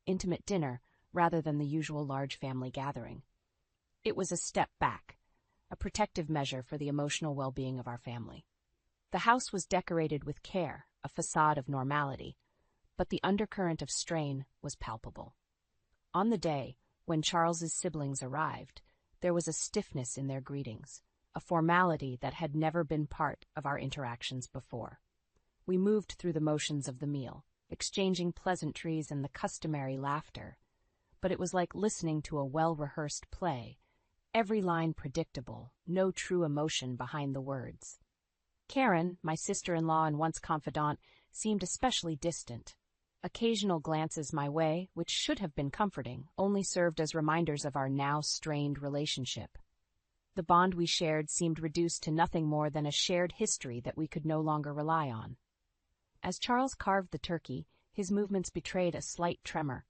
S2: intimate dinner rather than the usual large family gathering. It was a step back, a protective measure for the emotional well-being of our family. The house was decorated with care, a facade of normality, but the undercurrent of strain was palpable. On the day, when Charles's siblings arrived, there was a stiffness in their greetings, a formality that had never been part of our interactions before. We moved through the motions of the meal, exchanging pleasantries and the customary laughter, but it was like listening to a well-rehearsed play, every line predictable, no true emotion behind the words. Karen, my sister-in-law and once confidant, seemed especially distant. Occasional glances my way, which should have been comforting, only served as reminders of our now strained relationship. The bond we shared seemed reduced to nothing more than a shared history that we could no longer rely on. As Charles carved the turkey, his movements betrayed a slight tremor.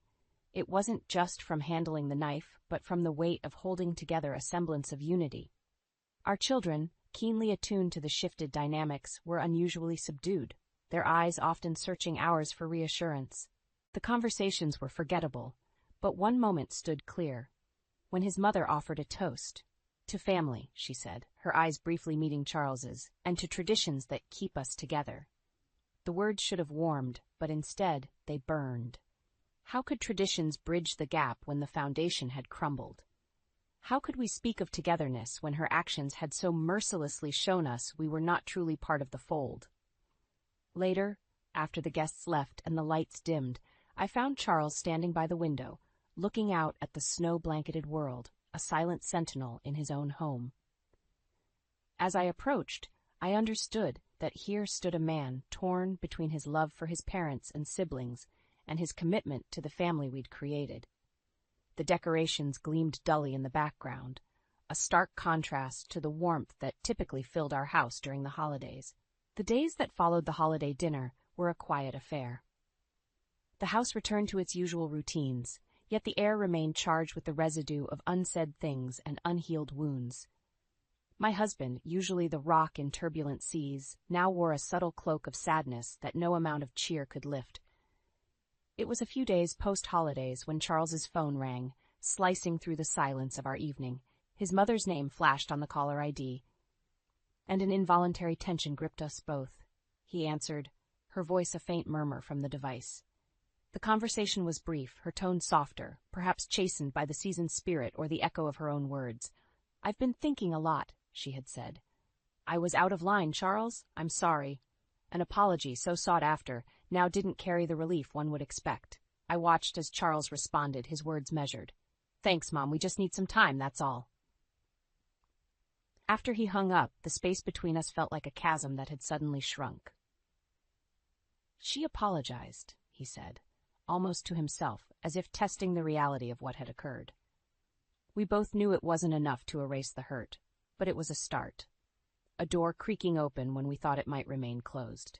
S2: It wasn't just from handling the knife, but from the weight of holding together a semblance of unity. Our children, keenly attuned to the shifted dynamics, were unusually subdued, their eyes often searching ours for reassurance. The conversations were forgettable, but one moment stood clear, when his mother offered a toast. "To family," she said, her eyes briefly meeting Charles's, "and to traditions that keep us together." The words should have warmed, but instead they burned. How could traditions bridge the gap when the foundation had crumbled? How could we speak of togetherness when her actions had so mercilessly shown us we were not truly part of the fold? Later, after the guests left and the lights dimmed, I found Charles standing by the window, looking out at the snow-blanketed world, a silent sentinel in his own home. As I approached, I understood that here stood a man torn between his love for his parents and siblings and his commitment to the family we'd created. The decorations gleamed dully in the background, a stark contrast to the warmth that typically filled our house during the holidays. The days that followed the holiday dinner were a quiet affair. The house returned to its usual routines, yet the air remained charged with the residue of unsaid things and unhealed wounds. My husband, usually the rock in turbulent seas, now wore a subtle cloak of sadness that no amount of cheer could lift. It was a few days post-holidays when Charles's phone rang, slicing through the silence of our evening. His mother's name flashed on the caller ID, and an involuntary tension gripped us both. He answered, her voice a faint murmur from the device. The conversation was brief, her tone softer, perhaps chastened by the seasoned spirit or the echo of her own words. "I've been thinking a lot," she had said. "I was out of line, Charles. I'm sorry." An apology so sought after now didn't carry the relief one would expect. I watched as Charles responded, his words measured. "Thanks, Mom, we just need some time, that's all." After he hung up, the space between us felt like a chasm that had suddenly shrunk. "She apologized," he said, almost to himself, as if testing the reality of what had occurred. We both knew it wasn't enough to erase the hurt, but it was a start. A door creaking open when we thought it might remain closed.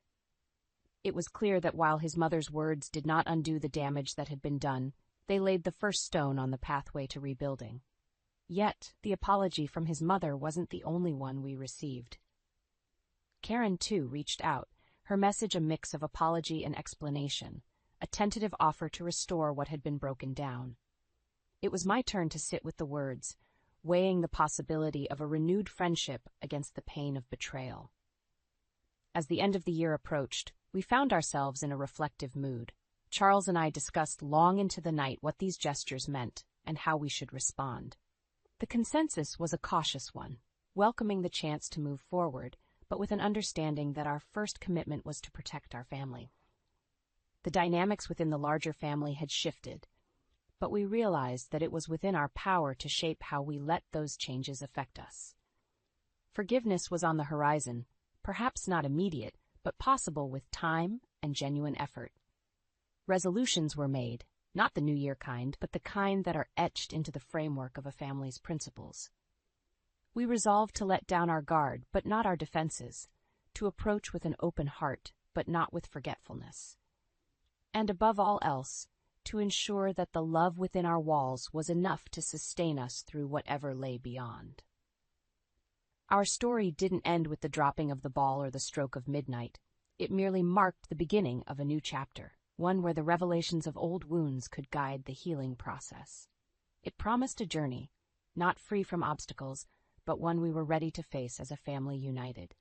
S2: It was clear that while his mother's words did not undo the damage that had been done, they laid the first stone on the pathway to rebuilding. Yet, the apology from his mother wasn't the only one we received. Karen, too, reached out, her message a mix of apology and explanation, a tentative offer to restore what had been broken down. It was my turn to sit with the words, weighing the possibility of a renewed friendship against the pain of betrayal. As the end of the year approached, we found ourselves in a reflective mood. Charles and I discussed long into the night what these gestures meant and how we should respond. The consensus was a cautious one, welcoming the chance to move forward, but with an understanding that our first commitment was to protect our family. The dynamics within the larger family had shifted, but we realized that it was within our power to shape how we let those changes affect us. Forgiveness was on the horizon, perhaps not immediate, but possible with time and genuine effort. Resolutions were made, not the New Year kind, but the kind that are etched into the framework of a family's principles. We resolved to let down our guard, but not our defenses, to approach with an open heart, but not with forgetfulness. And above all else, to ensure that the love within our walls was enough to sustain us through whatever lay beyond. Our story didn't end with the dropping of the ball or the stroke of midnight. It merely marked the beginning of a new chapter, one where the revelations of old wounds could guide the healing process. It promised a journey, not free from obstacles, but one we were ready to face as a family united.